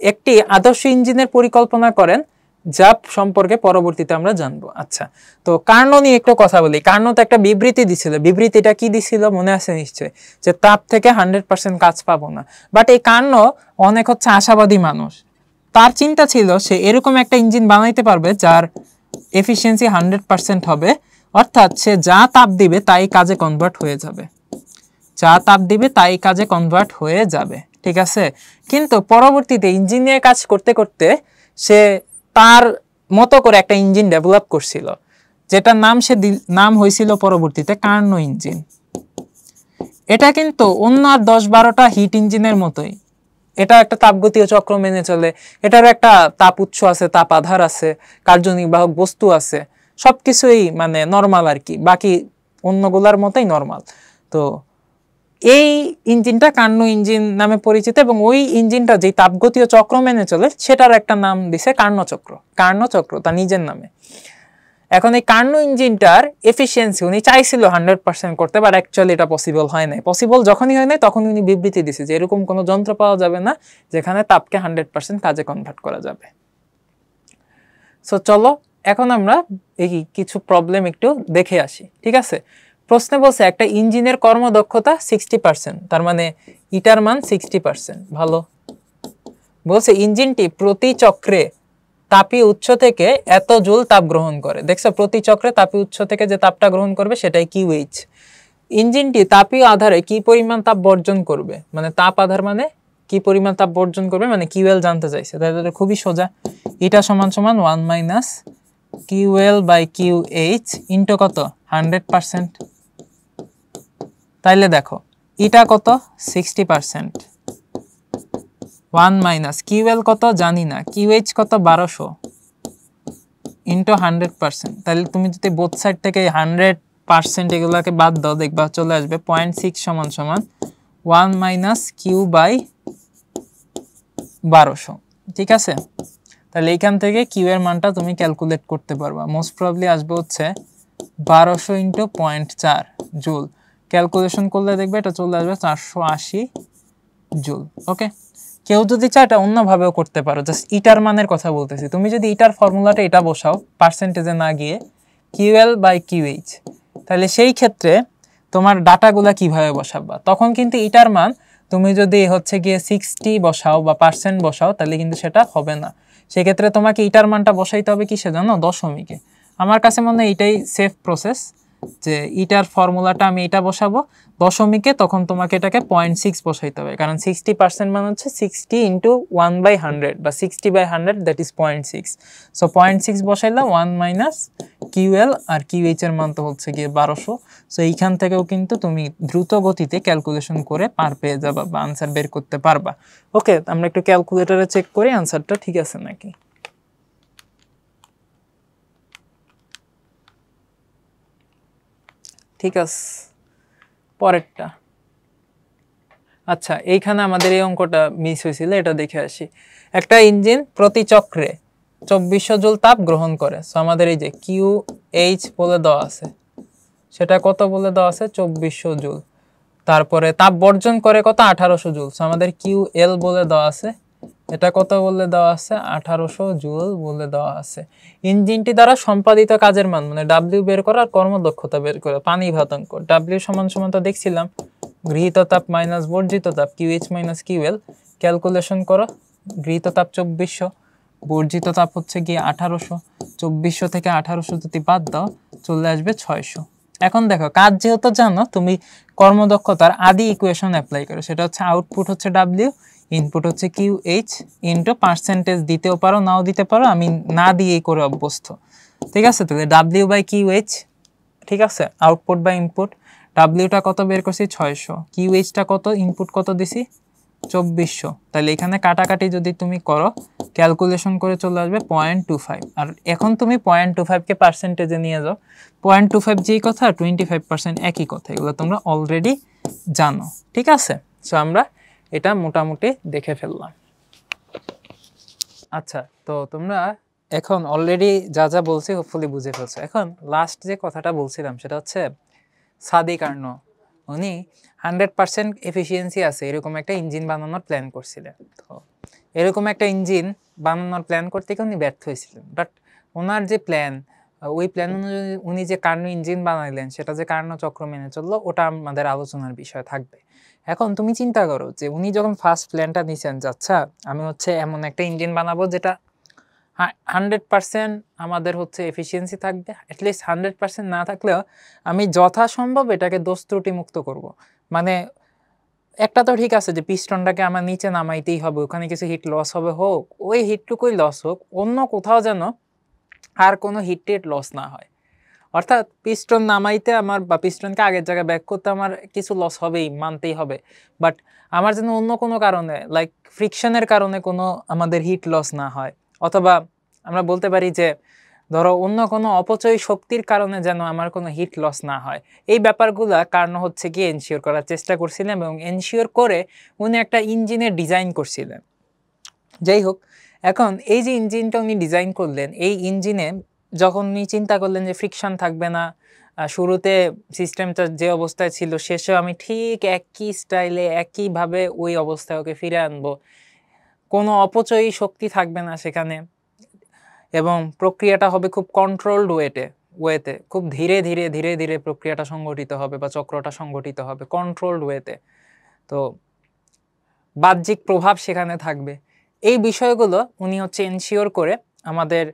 একটি আদর্শ ইঞ্জিনের পরিকল্পনা করেন, যা সম্পর্কে পরবর্তীতে আমরা জানবো। আচ্ছা, তো কার্নো নিয়ে একটু কথা বলি। কার্নো তো একটা বিবৃতি দিছিল, বিবৃতিটা কি দিছিল মনে আছে নিশ্চয়, যে তাপ থেকে 100% কাজ পাবো না। বাট এই কার্নো অনেক হচ্ছে আশাবাদী মানুষ। তার চিন্তা ছিল সে এরকম একটা ইঞ্জিন বানাইতে পারবে যার এফিসিয়েন্সি 100% হবে, অর্থাৎ সে যা তাপ দিবে তাই কাজে কনভার্ট হয়ে যাবে, যা তাপ দিবে তাই কাজে কনভার্ট হয়ে যাবে। ঠিক আছে, কিন্তু পরবর্তীতে ইঞ্জিনিয়ার কাজ করতে করতে সে তার মতো করে একটা ইঞ্জিন ডেভেলপ করছিল, যেটার নাম হয়েছিল পরবর্তীতে কার্নো ইঞ্জিন। এটা কিন্তু অন্য আর 10-12টা হিট ইঞ্জিনের মতোই, এটা একটা তাপগতীয় চক্র মেনে চলে, এটার একটা তাপ উৎস আছে, তাপ আধার আছে, কার্যনির্বাহক বস্তু আছে, সবকিছুই মানে নর্মাল আর কি, বাকি অন্যগুলার মতোই নর্মাল। তো এই ইঞ্জিনটা কার্নো ইঞ্জিন নামে পরিচিত, এবং ওই ইঞ্জিনটা যে তাপগতীয় চক্র মেনে চলে সেটার একটা নাম দিছে কার্নো চক্র। কার্নো চক্র তার নিজের নামে। এখন এই কার্নো ইঞ্জিনটার এফিসিয়েন্সি উনি চাইছিল 100% করতে, বাট অ্যাকচুয়ালি এটা পসিবল হয় নাই। পসিবল যখনই হয় নাই তখন উনি বিবৃতি দিছে যে এরকম কোনো যন্ত্র পাওয়া যাবে না যেখানে তাপকে 100% কাজে কনভার্ট করা যাবে। সো চলো এখন আমরা এই কিছু প্রবলেম একটু দেখে আসি। ঠিক আছে, প্রশ্নে বলছে একটা ইঞ্জিনের কর্মদক্ষতা 60%, তার মানে ইটার মান 60%। ভালো বলছে ইঞ্জিনটি প্রতি চক্রে তাপীয় উৎস থেকে এত জুল তাপ গ্রহণ করে। দেখছো, প্রতি চক্রে তাপীয় উৎস থেকে যে তাপটা গ্রহণ করবে সেটাই QH। ইঞ্জিনটি তাপীয় আধারে কি পরিমাণ তাপ বর্জন করবে, মানে তাপ আধার মানে কি পরিমাণ তাপ বর্জন করবে, মানে QL জানতে চাইছে। তাহলে খুবই সোজা, এটা সমান সমান 1 - QL/QH ইন্টু কত 100%। তাইলে দেখো এটা কত 60%, 1 - QL কত জানি না, QH কত 1200 ইন্টু 100%। তাহলে তুমি যদি বোথ সাইড থেকে 100% এগুলোকে বাদ দাও, দেখবা চলে আসবে 0.6 সমান সমান 1 - Q/1200। ঠিক আছে, তাহলে এইখান থেকে Q এর মানটা তুমি ক্যালকুলেট করতে পারবা। মোস্ট প্রবাবলি আসবে হচ্ছে 1200 ইন্টু 0.4 জুল। ক্যালকুলেশন করলে দেখবে এটা চলে আসবে 480 জুল। ওকে, কেউ যদি চায় এটা অন্যভাবেও করতে পারো, জাস্ট ইটার মানের কথা বলতেছি। তুমি যদি ইটার ফর্মুলাটা এটা বসাও পার্সেন্টেজে না গিয়ে, QL/QH তাহলে সেই ক্ষেত্রে তোমার ডাটাগুলা কিভাবে বসাবা, তখন কিন্তু এটার মান তুমি যদি হচ্ছে গিয়ে 60 বসাও বা পার্সেন্ট বসাও তাহলে কিন্তু সেটা হবে না। সেক্ষেত্রে তোমাকে এটার মানটা বসাইতে হবে কিসে জানো, দশমিকে। আমার কাছে মনে হয় এটাই সেফ প্রসেস, যে ইটার ফর্মুলাটা আমি এটা বসাবো দশমিকে, তখন তোমাকে এটাকে 0.6 বসাইতে হবে, কারণ 60% মানে হচ্ছে 60 ইন্টু 1/100 বা 60/100, দ্যাট ইজ 0.6। সো 0.6 বসাইলাম 1 মাইনাস কিউএল, আর কিউএইচ এর মান তো হচ্ছে গিয়ে 1200। সো এইখান থেকেও কিন্তু তুমি দ্রুত গতিতে ক্যালকুলেশন করে পার পেয়ে যাবা বা আনসার বের করতে পারবা। ওকে, আমরা একটু ক্যালকুলেটরে চেক করি আনসারটা ঠিক আছে নাকি। ঠিক আছে, পরেরটা। আচ্ছা, এইখানে আমাদের এই অঙ্কটা মিস হয়েছিল, এটা দেখে আসি। একটা ইঞ্জিন প্রতি চক্রে 2400 জুল তাপ গ্রহণ করে। সো আমাদের এই যে কিউ এইচ বলে দেওয়া আছে, সেটা কত বলে দেওয়া আছে, 2400 জুল। তারপরে তাপ বর্জন করে কত, 1800 জুল। সো আমাদের কিউ এল বলে দেওয়া আছে, এটা কত বলে দেওয়া আছে, 1800 জুল বলে দেওয়া আছে। ইঞ্জিনটি দ্বারা সম্পাদিত কাজের মান মানে ডাব্লিউ বের করা আর কর্মদক্ষতা বের করা, পানি ভাতাঙ্ক। ডাব্লিউ সমান সমান তো দেখছিলাম গৃহীত তাপ মাইনাস বর্জিত তাপ, কিউএইচ মাইনাস কিউএল। ক্যালকুলেশন করো, গৃহীত তাপ 2400, বর্জিত তাপ হচ্ছে গিয়ে 1800। 2400 থেকে 1800 যদি বাদ দাও চলে আসবে 600। এখন দেখো, কাজ যেহেতু জানো, তুমি কর্মদক্ষতার আদি ইকুয়েশন অ্যাপ্লাই করো, সেটা হচ্ছে আউটপুট হচ্ছে ডাব্লিউ, ইনপুট হচ্ছে কিউ এইচ ইন্টু পার্সেন্টেজ, দিতেও পারো নাও দিতে পারো, আমি না দিয়েই করে অভ্যস্ত। ঠিক আছে, তাহলে ডাব্লিউ বাই কিউ এইচ, ঠিক আছে, আউটপুট বাই ইনপুট। ডাব্লিউটা কত বের করছি, 600। কিউ এইচটা কত, ইনপুট কত দিছি, 2400। তাহলে এখানে কাটাকাটি যদি তুমি করো, ক্যালকুলেশন করে চলে আসবে 0.25। আর এখন তুমি 0.25কে পার্সেন্টেজে নিয়ে যাও, 0.25 যেই কথা, 25% একই কথা, এগুলো তোমরা অলরেডি জানো। ঠিক আছে, সো আমরা এটা মোটামুটি দেখে ফেললাম। আচ্ছা, তো তোমরা এখন অলরেডি যা যা বলছি হোপফুলি বুঝে ফেলছো। এখন লাস্ট যে কথাটা বলছিলাম সেটা হচ্ছে সাদিক আর্নো, উনি 100% এফিসিয়েন্সি আছে এরকম একটা ইঞ্জিন বানানোর প্ল্যান করছিলেন। তো এরকম একটা ইঞ্জিন বানানোর প্ল্যান করতে গিয়ে উনি ব্যর্থ হয়েছিলেন। বাট ওনার যে প্ল্যান, ওই প্ল্যান অনুযায়ী উনি যে কার্নো ইঞ্জিন বানাইলেন, সেটা যে কার্নো চক্র মেনে চললো, ওটা আমাদের আলোচনার বিষয় থাকবে। এখন তুমি চিন্তা করো যে উনি যখন ফার্স্ট প্ল্যানটা নিয়েছেন, আচ্ছা আমি হচ্ছে এমন একটা ইঞ্জিন বানাবো যেটা 100% আমাদের হচ্ছে এফিসিয়েন্সি থাকবে, অ্যাটলিস্ট 100% না থাকলেও আমি যথাসম্ভব এটাকে দোষ ত্রুটি মুক্ত করব। মানে একটা তো ঠিক আছে যে পিস্টনটাকে আমার নিচে নামাইতেই হবে, ওখানে কিছু হিট লস হবে, হোক ওই হিটটুকুই লস হোক, অন্য কোথাও যেন আর কোনো হিট টেট লস না হয়। অর্থাৎ পিস্টন নামাইতে আমার বা পিস্টনকে আগের জায়গায় ব্যাক করতে আমার কিছু লস হবেই, মানতেই হবে। বাট আমার যেন অন্য কোনো কারণে, লাইক ফ্রিকশনের কারণে কোনো আমাদের হিট লস না হয়, অথবা আমরা বলতে পারি যে ধরো অন্য কোনো অপচয় শক্তির কারণে যেন আমার কোনো হিট লস না হয়। এই ব্যাপারগুলা কারণ হচ্ছে কি এনশিওর করার চেষ্টা করছিলেন, এবং এনশিওর করে উনি একটা ইঞ্জিনের ডিজাইন করছিলেন। যাই হোক, এখন এই যে ইঞ্জিনটা উনি ডিজাইন করলেন, এই ইঞ্জিনে যখন উনি চিন্তা করলেন যে ফ্রিকশন থাকবে না, শুরুতে সিস্টেমটা যে অবস্থায় ছিল শেষেও আমি ঠিক একই স্টাইলে একইভাবে ওই অবস্থায় ওকে ফিরে আনবো, কোনো অপচয়ী শক্তি থাকবে না সেখানে, এবং প্রক্রিয়াটা হবে খুব কন্ট্রোলড ওয়েতে, খুব ধীরে ধীরে ধীরে ধীরে প্রক্রিয়াটা সংগঠিত হবে বা চক্রটা সংগঠিত হবে কন্ট্রোলড ওয়েতে। তো বাহ্যিক প্রভাব সেখানে থাকবে। এই বিষয়গুলো উনি হচ্ছে এনশিওর করে আমাদের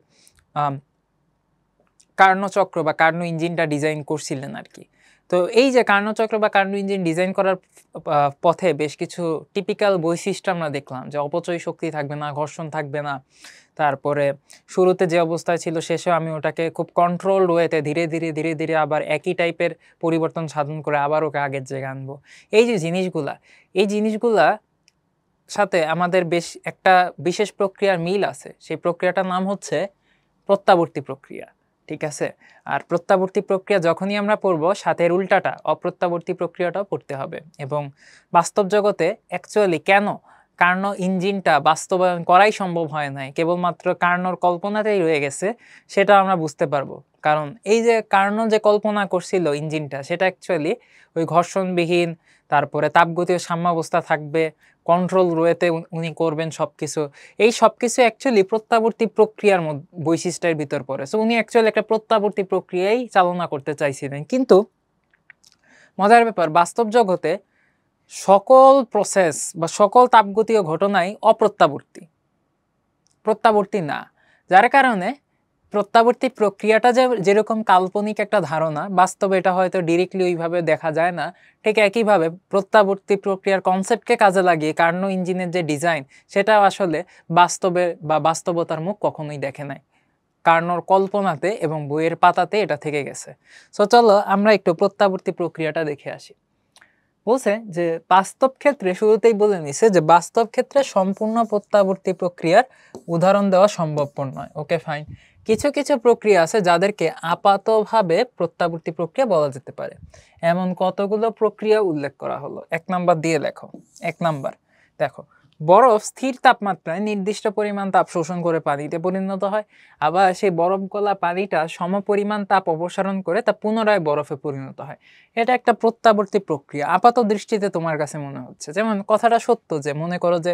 কার্নো চক্র বা কার্নো ইঞ্জিনটা ডিজাইন করছিলেন আর কি। তো এই যে কার্নো চক্র বা কার্নো ইঞ্জিন ডিজাইন করার পথে বেশ কিছু টিপিক্যাল বৈশিষ্ট্য আমরা দেখলাম, যে অপচয় শক্তি থাকবে না, ঘর্ষণ থাকবে না, তারপরে শুরুতে যে অবস্থায় ছিল শেষেও আমি ওটাকে খুব কন্ট্রোলড ওয়েতে ধীরে ধীরে ধীরে ধীরে আবার একই টাইপের পরিবর্তন সাধন করে আবার ওকে আগের জায়গায় আনবো। এই যে জিনিসগুলা সাথে আমাদের বেশ একটা বিশেষ প্রক্রিয়ার মিল আছে। সেই প্রক্রিয়াটার নাম হচ্ছে প্রত্যাবর্তী প্রক্রিয়া। ঠিক আছে, আর প্রত্যাবর্তী প্রক্রিয়া যখনই আমরা পড়ব, সাথে উল্টাটা অপ্রত্যাবর্তী প্রক্রিয়াটাও পড়তে হবে। এবং বাস্তব জগতে অ্যাকচুয়ালি কেন কার্নো ইঞ্জিনটা বাস্তবায়ন করাই সম্ভব হয় নাই, কেবলমাত্র কার্নোর কল্পনাতেই রয়ে গেছে, সেটা আমরা বুঝতে পারবো। কারণ এই যে কার্নো যে কল্পনা করছিল ইঞ্জিনটা, সেটা অ্যাকচুয়ালি ওই ঘর্ষণবিহীন, তারপরে তাপগতীয় সাম্যাবস্থা থাকবে, কন্ট্রোল রোয়েতে উনি করবেন সবকিছু। এই সবকিছু অ্যাকচুয়ালি প্রত্যাবর্তী প্রক্রিয়ার বৈশিষ্ট্যের ভিতর পড়ে। সো উনি অ্যাকচুয়ালি একটা প্রত্যাবর্তী প্রক্রিয়াই চালনা করতে চাইছিলেন। কিন্তু মজার ব্যাপার, বাস্তব জগতে সকল প্রসেস বা সকল তাপগতীয় ঘটনাই অপ্রত্যাবর্তী, প্রত্যাবর্তী না। যার কারণে প্রত্যাবর্তী প্রক্রিয়াটা যেরকম কাল্পনিক একটা ধারণা, বাস্তবে এটা হয়তো ডিরেক্টলি ওইভাবে দেখা যায় না, ঠিক একইভাবে প্রত্যাবর্তী প্রক্রিয়ার কনসেপ্টকে কাজে লাগিয়ে কার্নো ইঞ্জিনের যে ডিজাইন, সেটা আসলে বাস্তবে বা বাস্তবতার মুখ কখনোই দেখে নাই। কার্নোর কল্পনাতে এবং বইয়ের পাতাতে এটা থেকে গেছে। সো চলো আমরা একটু প্রত্যাবর্তী প্রক্রিয়াটা দেখে আসি। বলছে যে বাস্তব ক্ষেত্রে, শুরুতেই বলে নিছে যে বাস্তব ক্ষেত্রে সম্পূর্ণ প্রত্যাবর্তী প্রক্রিয়ার উদাহরণ দেওয়া সম্ভবপর নয়। ওকে ফাইন, কিছু কিছু প্রক্রিয়া আছে যাদেরকে আপাতভাবে প্রত্যাবর্তী প্রক্রিয়া বলা যেতে পারে। এমন কতগুলো প্রক্রিয়া উল্লেখ করা হলো, 1 নাম্বার দিয়ে লেখো। 1 নাম্বার দেখো, বরফ স্থির তাপমাত্রায় নির্দিষ্ট পরিমাণ তাপ শোষণ করে পানিতে পরিণত হয়, আবার সেই বরফ গলা পানিটা সমপরিমাণ তাপ অপসারণ করে তা পুনরায় বরফে পরিণত হয়। এটা একটা প্রত্যাবর্তী প্রক্রিয়া আপাত দৃষ্টিতে তোমার কাছে মনে হচ্ছে। যেমন কথাটা সত্য, যে মনে করো যে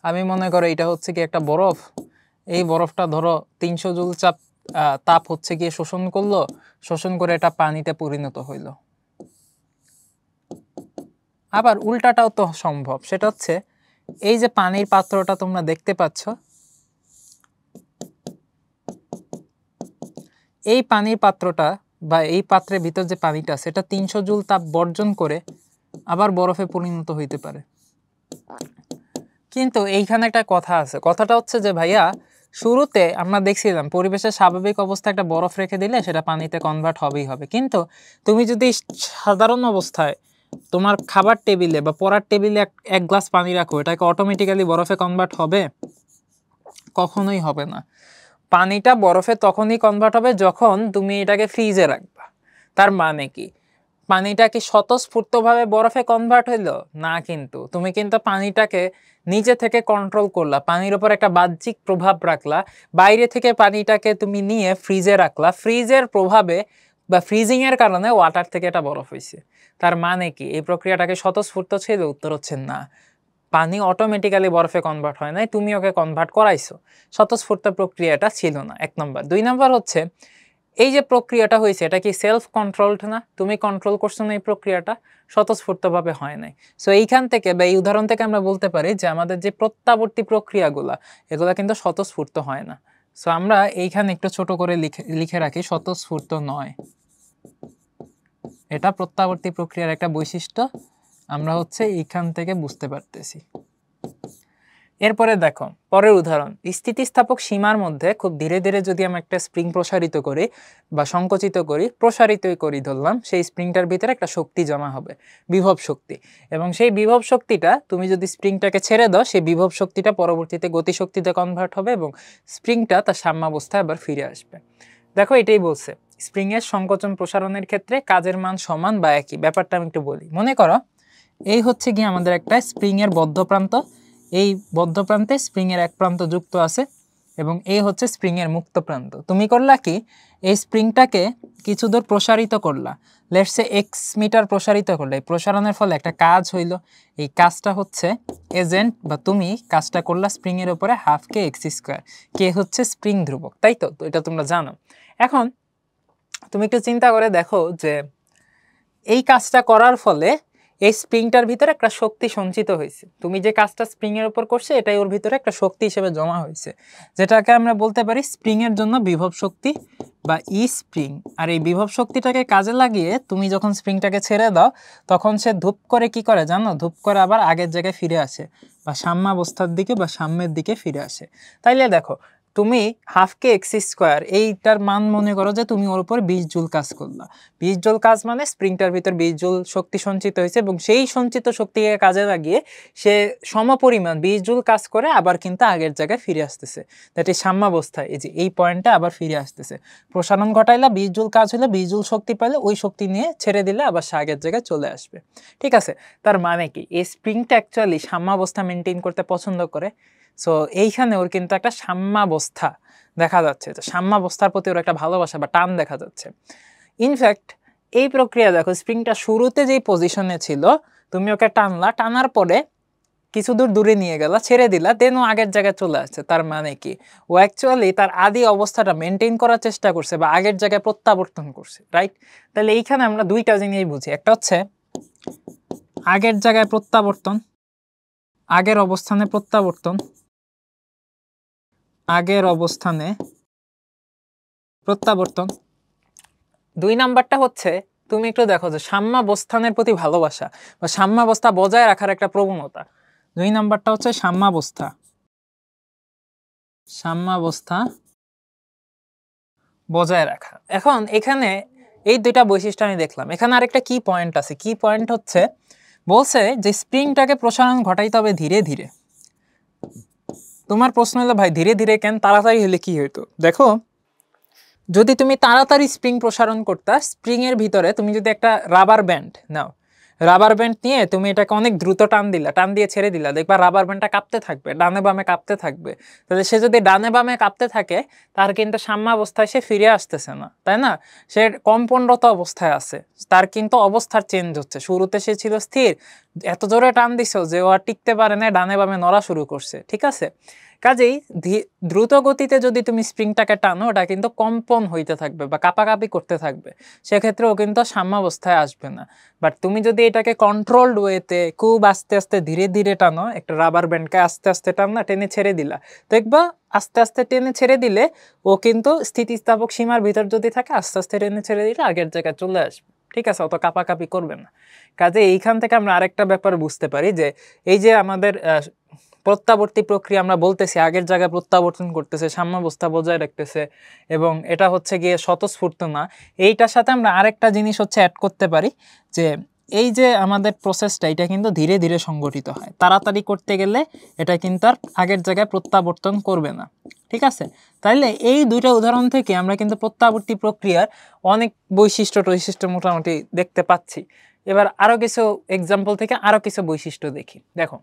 আমি মনে করো এটা হচ্ছে কি একটা বরফ, এই বরফটা ধরো 300 জুল তাপ হচ্ছে গিয়ে শোষণ করলো, শোষণ করে এটা পানিতে পরিণত হইলো। আবার উল্টাটাও তো সম্ভব, সেটা হচ্ছে এই যে পানির পাত্রটা তোমরা দেখতে পাচ্ছ, এই পানির পাত্রটা বা এই পাত্রের ভিতর যে পানিটা, সেটা 300 জুল তাপ বর্জন করে আবার বরফে পরিণত হইতে পারে। কিন্তু এইখানে একটা কথা আছে, কথাটা হচ্ছে যে ভাইয়া শুরুতে আমরা দেখছিলাম পরিবেশের স্বাভাবিক অবস্থা একটা বরফ রেখে দিলে সেটা পানিতে কনভার্ট হবেই হবে। কিন্তু তুমি যদি সাধারণ অবস্থায় তোমার খাবার টেবিলে বা পড়ার টেবিলে এক গ্লাস পানি রাখো, এটাকে অটোমেটিক্যালি বরফে কনভার্ট হবে? কখনোই হবে না। পানিটা বরফে তখনই কনভার্ট হবে যখন তুমি এটাকে ফ্রিজে রাখবা। তার মানে কি পানিটা কি স্বতঃস্ফূর্তভাবে বরফে কনভার্ট হইলো না, কিন্তু তুমি কিন্তু পানিটাকে নিচে থেকে কন্ট্রোল করলা, পানির উপর একটা বাহ্যিক প্রভাব রাখলা, বাইরে থেকে পানিটাকে তুমি নিয়ে ফ্রিজে রাখলা, ফ্রিজের প্রভাবে বা ফ্রিজিং এর কারণে ওয়াটার থেকে এটা বরফ হয়েছে। তার মানে কি এই প্রক্রিয়াটাকে স্বতঃস্ফূর্ত ছিল? উত্তর হচ্ছে না। পানি অটোমেটিক্যালি বরফে কনভার্ট হয় নাই, তুমি ওকে কনভার্ট করাইছো, স্বতঃস্ফূর্ত প্রক্রিয়াটা ছিল না। 1 নম্বর। 2 নম্বর হচ্ছে এই যে প্রক্রিয়াটা হয়েছে এটা কি সেলফ কন্ট্রোলড না? তুমি কন্ট্রোল করছো না, এই প্রক্রিয়াটা স্বতঃস্ফূর্তভাবে হয় নাই। সো এইখান থেকে বা এই উদাহরণ থেকে আমরা বলতে পারি যে আমাদের যে প্রত্যাবর্তী প্রক্রিয়াগুলা, এগুলা কিন্তু স্বতঃস্ফূর্ত হয় না। সো আমরা এইখানে একটু ছোট করে লিখে রাখি, স্বতঃস্ফূর্ত নয়। এটা প্রত্যাবর্তী প্রক্রিয়ার একটা বৈশিষ্ট্য, আমরা হচ্ছে এইখান থেকে বুঝতে পারতেছি। এরপরে দেখো পরের উদাহরণ, স্থিতিস্থাপক সীমার মধ্যে খুব ধীরে ধীরে যদি আমি একটা স্প্রিং প্রসারিত করি বা সংকুচিত করি, প্রসারিতই করি ধরলাম, সেই স্প্রিংটার ভিতরে একটা শক্তি জমা হবে, বিভব শক্তি। এবং সেই বিভব শক্তিটা তুমি যদি স্প্রিংটাকে ছেড়ে দাও, সেই বিভব শক্তিটা পরবর্তীতে গতিশক্তিতে কনভার্ট হবে এবং স্প্রিংটা তার সাম্যাবস্থায় আবার ফিরে আসবে। দেখো এটাই বলছে, স্প্রিংয়ের সংকোচন প্রসারণের ক্ষেত্রে কাজের মান সমান বা একই। ব্যাপারটা আমি একটু বলি। মনে করো এই হচ্ছে গিয়ে আমাদের একটা স্প্রিংয়ের বদ্ধ প্রান্ত, এই বদ্ধ প্রান্তে স্প্রিংয়ের এক প্রান্ত যুক্ত আছে এবং এই হচ্ছে স্প্রিংয়ের মুক্ত প্রান্ত। তুমি করলা কি, এই স্প্রিংটাকে কিছু দূর প্রসারিত করলা, লেটস সে এক্স মিটার প্রসারিত করলে, এই প্রসারণের ফলে একটা কাজ হইল। এই কাজটা হচ্ছে এজেন্ট বা তুমি কাজটা করলা স্প্রিংয়ের উপরে হাফ কে এক্স স্কোয়ার, কে হচ্ছে স্প্রিং ধ্রুবক, তাই তো? তো এটা তোমরা জানো। এখন তুমি একটু চিন্তা করে দেখো যে এই কাজটা করার ফলে এই স্প্রিংটার ভিতরে একটা শক্তি সঞ্চিত হয়েছে। তুমি যে কাজটা স্প্রিং এর উপর করছে এটাই ওর ভিতরে একটা শক্তি হিসেবে জমা হয়েছে, যেটাকে আমরা বলতে পারি স্প্রিং এর জন্য বিভব শক্তি বা ই স্প্রিং। আর এই বিভব শক্তিটাকে কাজে লাগিয়ে তুমি যখন স্প্রিংটাকে ছেড়ে দাও, তখন সে ধূপ করে কি করে জানো? ধূপ করে আবার আগের জায়গায় ফিরে আসে বা সাম্যাবস্থার দিকে বা সাম্যের দিকে ফিরে আসে। তাইলে দেখো তুমি হাফ কে এক্স স্কোয়ার এইটার মান মনে করো যে তুমি ওর উপর 20 জুল কাজ করলা। 20 জুল কাজ মানে স্প্রিংটার ভিতর 20 জুল শক্তি সঞ্চিত হয়েছে এবং সেই সঞ্চিত শক্তিকে কাজে লাগিয়ে সে সমপরিমাণ 20 জুল কাজ করে আবার কিন্তু আগের জায়গায় ফিরে আসতেছে। দ্যাট ইজ সাম্যাবস্থায়, এই যে এই পয়েন্টে আবার ফিরে আসতেছে। প্রসারণ ঘটাইলা, 20 জুল কাজ হলে 20 জুল শক্তি পাইলে ওই শক্তি নিয়ে ছেড়ে দিলে আবার সে আগের জায়গায় চলে আসবে। ঠিক আছে? তার মানে কি এই স্প্রিংটা অ্যাকচুয়ালি সাম্যাবস্থা মেনটেন করতে পছন্দ করে। সো এইখানে ওর কিন্তু একটা সাম্যাবস্থা দেখা যাচ্ছে, তো সাম্যাবস্থার প্রতি ওর একটা ভালোবাসা বা টান দেখা যাচ্ছে। ইনফ্যাক্ট এই প্রক্রিয়া দেখো, স্প্রিংটা শুরুতে যেই পজিশনে ছিল তুমি ওকে টানলা, টানার পরে কিছু দূর দূরে নিয়ে গেলা, ছেড়ে দিলা, দেন ও আগের জায়গায় চলে আসছে। তার মানে কি, ও অ্যাকচুয়ালি তার আদি অবস্থাটা মেনটেন করার চেষ্টা করছে বা আগের জায়গায় প্রত্যাবর্তন করছে, রাইট? তাহলে এইখানে আমরা দুইটা জিনিস বুঝি, একটা হচ্ছে আগের জায়গায় প্রত্যাবর্তন, আগের অবস্থানে প্রত্যাবর্তন, আগের অবস্থানে প্রত্যাবর্তন। দুই নাম্বারটা হচ্ছে তুমি একটু দেখো যে সাম্যাবস্থানের প্রতি ভালোবাসা বা সাম্যাবস্থা বজায় রাখার একটা প্রবণতা। দুই নাম্বারটা হচ্ছে সাম্যাবস্থা, সাম্যাবস্থা বজায় রাখা। এখন এখানে এই দুইটা বৈশিষ্ট্য আমি দেখলাম। এখানে আরেকটা কি পয়েন্ট আছে, কি পয়েন্ট হচ্ছে বলছে যে স্প্রিংটাকে প্রসারণ ঘটাইতে হবে ধীরে ধীরে। তোমার প্রশ্ন হলো ভাই ধীরে ধীরে কেন, তাড়াতাড়ি হলে কি হইতো? দেখো, যদি তুমি তাড়াতাড়ি স্প্রিং প্রসারণ করতা, স্প্রিং এর ভিতরে তুমি যদি একটা রাবার ব্যান্ড নাও, রাবার ব্যান্ড নিয়ে তুমি এটাকে অনেক দ্রুত টান দিলা, টান দিয়ে ছেড়ে দিলা, দেখবা রাবার ব্যান্ডটা কাঁপতে থাকবে, ডানে বামে কাঁপতে থাকবে। তাহলে সে যদি ডানে বামে কাঁপতে থাকে, তার কিন্তু সাম্যাবস্থায় সে ফিরে আসতেছে না, তাই না? সে কম্পনরত অবস্থায় আছে, তার কিন্তু অবস্থার চেঞ্জ হচ্ছে। শুরুতে সে ছিল স্থির, এত জোরে টান দিছো যে ও আর টিকতে পারে না, ডানে বামে নড়া শুরু করছে, ঠিক আছে? কাজেই দ্রুত গতিতে যদি তুমি স্প্রিংটাকে টানো, ওটা কিন্তু কম্পন হইতে থাকবে বা কাঁপাকাঁপি করতে থাকবে, সেক্ষেত্রে ও কিন্তু সাম্যাবস্থায় আসবে না। বাট তুমি যদি এটাকে কন্ট্রোলড ওয়েতে খুব আস্তে আস্তে ধীরে ধীরে টানো, একটা রাবার ব্যান্ডকে আস্তে আস্তে টানো, টেনে ছেড়ে দিলা, দেখবা আস্তে আস্তে টেনে ছেড়ে দিলে ও কিন্তু স্থিতিস্থাপক সীমার ভিতর যদি থাকে, আস্তে আস্তে টেনে ছেড়ে দিলে আগের জায়গায় চলে আসবে, ঠিক আছে? অত কাঁপাকাঁপি করবে না। কাজে এইখান থেকে আমরা আরেকটা ব্যাপার বুঝতে পারি যে এই যে আমাদের প্রত্যাবর্তী প্রক্রিয়া আমরা বলতেছি, আগের জায়গায় প্রত্যাবর্তন করতেছে, সাম্যাবস্থা বজায় রাখতেছে, এবং এটা হচ্ছে গিয়ে স্বতঃস্ফূর্ত না। এইটার সাথে আমরা আরেকটা জিনিস হচ্ছে অ্যাড করতে পারি যে এই যে আমাদের প্রসেসটা, এটা কিন্তু ধীরে ধীরে সংগঠিত হয়। তাড়াতাড়ি করতে গেলে এটা কিন্তু আর আগের জায়গায় প্রত্যাবর্তন করবে না, ঠিক আছে? তাইলে এই দুইটা উদাহরণ থেকে আমরা কিন্তু প্রত্যাবর্তী প্রক্রিয়ার অনেক বৈশিষ্ট্য মোটামুটি দেখতে পাচ্ছি। এবার আরও কিছু এক্সাম্পল থেকে আরও কিছু বৈশিষ্ট্য দেখি। দেখো,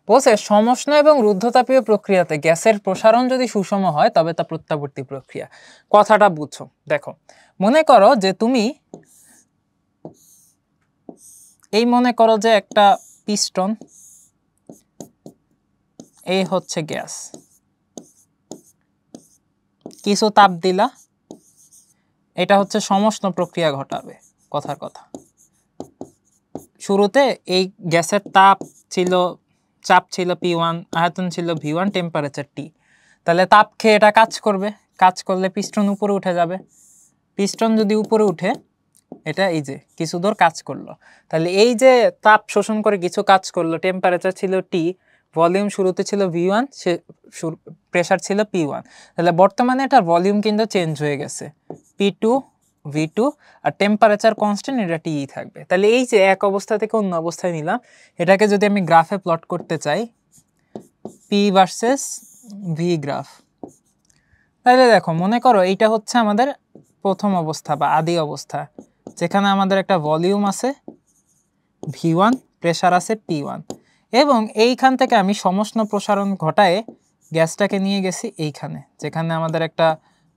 বলছে সমষ্ণ এবং রুদ্ধতাপীয় প্রক্রিয়াতে গ্যাসের প্রসারণ যদি সুষম হয় তবে তা প্রত্যাবর্তী প্রক্রিয়া। কথাটা বুঝছো? দেখো, মনে করো যে তুমি মনে করো যে একটা পিস্টন, এই হচ্ছে গ্যাস, কিছু তাপ দিলা, এটা হচ্ছে সমষ্ণ প্রক্রিয়া ঘটাবে। কথার কথা, শুরুতে এই গ্যাসের চাপ ছিল P1, আয়তন ছিল V1, টেম্পারেচার T। তাহলে তাপ খেয়ে এটা কাজ করবে, কাজ করলে পিস্টন উপরে উঠে যাবে। পিস্টন যদি উপরে উঠে, এটা এই যে কিছু দূর কাজ করলো, তাহলে এই যে তাপ শোষণ করে কিছু কাজ করলো, টেম্পারেচার ছিল T, ভলিউম শুরুতে ছিল V1, সে প্রেসার ছিল P1। তাহলে বর্তমানে এটার ভলিউম কিন্তু চেঞ্জ হয়ে গেছে, P2 V2, আর টেম্পারেচার কনস্ট্যান্ট, এটা T থাকবে। তাহলে এই যে এক অবস্থা থেকে অন্য অবস্থায় নিলাম, এটাকে যদি আমি গ্রাফে প্লট করতে চাই, P ভার্সেস V গ্রাফ, তাহলে দেখো, মনে করো এইটা হচ্ছে আমাদের প্রথম অবস্থা বা আদি অবস্থা, যেখানে আমাদের একটা ভলিউম আছে V1, প্রেসার আছে P1, এবং এইখান থেকে আমি সমষ্ণ প্রসারণ ঘটায় গ্যাসটাকে নিয়ে গেছি এইখানে, যেখানে আমাদের একটা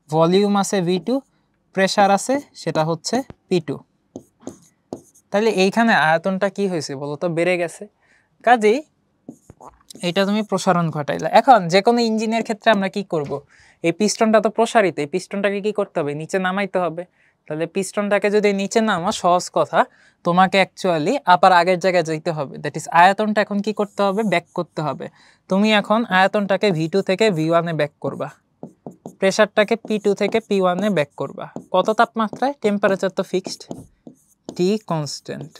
ভলিউম আছে V2, প্রেসার আছে সেটা হচ্ছে P2। তাহলে এইখানে আয়তনটা কি হয়েছে বলো তো? বেড়ে গেছে। কাজেই এটা তুমি প্রসারণ ঘটাইলা। এখন যে কোনো ইঞ্জিনের ক্ষেত্রে আমরা কি করব? এই পিস্টনটা তো প্রসারিত, এই পিস্টনটাকে কি করতে হবে? নিচে নামাইতে হবে। তাহলে পিস্টনটাকে যদি নিচে নামা, সহজ কথা, তোমাকে অ্যাকচুয়ালি আবার আগের জায়গায় যেতে হবে। দ্যাট ইজ আয়তনটা এখন কি করতে হবে? ব্যাক করতে হবে। তুমি এখন আয়তনটাকে V2 থেকে V1 এ ব্যাক করবা, প্রেসারটাকে P2 থেকে P1 এ ব্যাক করবা। কত তাপমাত্রায়? টেম্পারেচার তো ফিক্সড, T কনস্ট্যান্ট।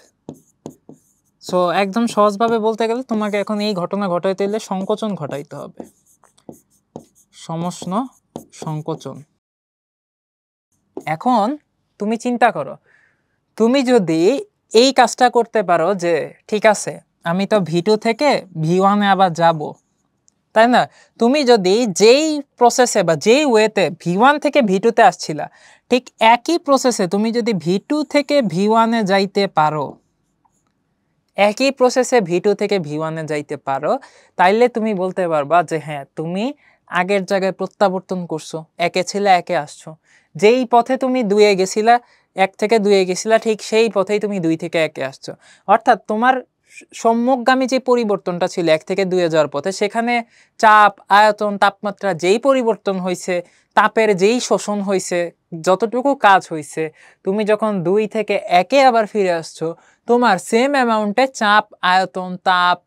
সো একদম সহজভাবে বলতে গেলে তোমাকে এখন এই ঘটনা ঘটাইতে হলে সংকোচন ঘটাইতে হবে, সমষ্ণ সংকোচন। এখন তুমি চিন্তা করো, তুমি যদি এই কাজটা করতে পারো যে ঠিক আছে, আমি তো V2 থেকে V1 এ আবার যাব, তাই না? তুমি যদি যেই প্রসেসে বা যেই ওয়েতে V1 থেকে V2 তে আসছিলা, ঠিক একই প্রসেসে তুমি যদি V2 থেকে V1 এ যাইতে পারো, একই প্রসেসে V2 থেকে V1 এ যাইতে পারো, তাইলে তুমি বলতে পারবা যে হ্যাঁ, তুমি আগের জায়গায় প্রত্যাবর্তন করছো, একে ছিলে একে আসছো। যেই পথে তুমি 2 এ গেছিলা, 1 থেকে 2-এ গেছিলা, ঠিক সেই পথেই তুমি 2 থেকে 1-এ আসছো। অর্থাৎ তোমার সম্মুখগামী যে পরিবর্তনটা ছিল 1 থেকে 2-এ যাওয়ার পথে, সেখানে চাপ, আয়তন, তাপমাত্রা যেই পরিবর্তন হয়েছে, তাপের যেই শোষণ হয়েছে, যতটুকু কাজ হয়েছে, তুমি যখন 2 থেকে 1-এ আবার ফিরে আসছো, তোমার সেম অ্যামাউন্টে চাপ, আয়তন, তাপ,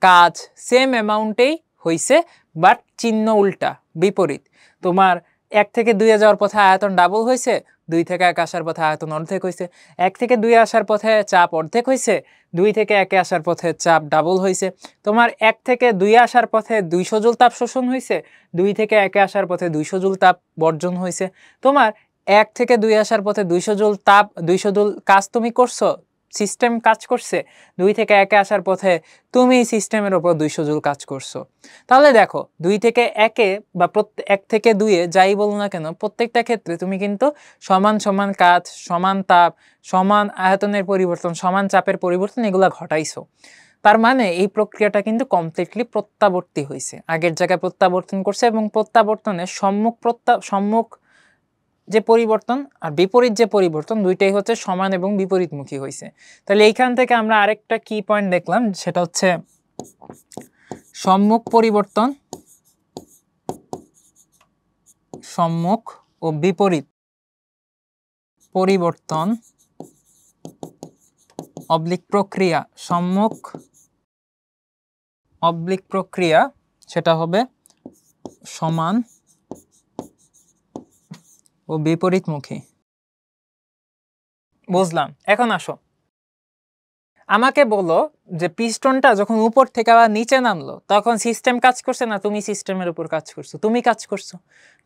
কাজ সেম অ্যামাউন্টেই হয়েছে, বাট চিহ্ন উল্টা, বিপরীত। তোমার 1 থেকে 2-এ যাওয়ার পথে আয়তন ডাবল হয়েছে, 2 থেকে 1 আসার পথে আয়তন অর্ধেক হয়েছে। 1 থেকে 2-এ আসার পথে চাপ অর্ধেক হয়েছে, 2 থেকে 1-এ আসার পথে চাপ ডাবল হয়েছে। তোমার 1 থেকে 2-এ আসার পথে 200 জুল তাপ শোষণ হয়েছে, 2 থেকে 1-এ আসার পথে 200 জুল তাপ বর্জন হয়েছে। তোমার 1 থেকে 2-এ আসার পথে 200 জুল তাপ, 200 জুল কাজ তুমি করছো, সিস্টেম কাজ করছে। 2 থেকে 1-এ আসার পথে তুমি সিস্টেমের উপর 200 জুল কাজ করছো। তাহলে দেখো 2 থেকে 1-এ বা 1 থেকে 2-এ যাই বলো না কেন, প্রত্যেকটা ক্ষেত্রে তুমি কিন্তু সমান সমান কাজ, সমান তাপ, সমান আয়তনের পরিবর্তন, সমান চাপের পরিবর্তন এগুলা ঘটাইছো। তার মানে এই প্রক্রিয়াটা কিন্তু কমপ্লিটলি প্রত্যাবর্তী হয়েছে, আগের জায়গায় প্রত্যাবর্তন করছে, এবং প্রত্যাবর্তনের সম্মুখ যে পরিবর্তন আর বিপরীত যে পরিবর্তন, দুইটাই হচ্ছে সমান এবং বিপরীতমুখী হয়েছে। তাহলে এইখান থেকে আমরা আরেকটা কি পয়েন্ট দেখলাম, সেটা হচ্ছে সম্মুখ পরিবর্তন, সম্মুখ ও বিপরীত পরিবর্তন অবলিক প্রক্রিয়া, সম্মুখ অবলিক প্রক্রিয়া সেটা হবে সমান ও বিপরীতমুখী। বুঝলাম। এখন আসো, আমাকে বলো যে পিস্টনটা যখন উপর থেকে আবার নিচে নামলো, তখন সিস্টেম কাজ করছে না তুমি সিস্টেমের উপর কাজ করছো? তুমি কাজ করছো।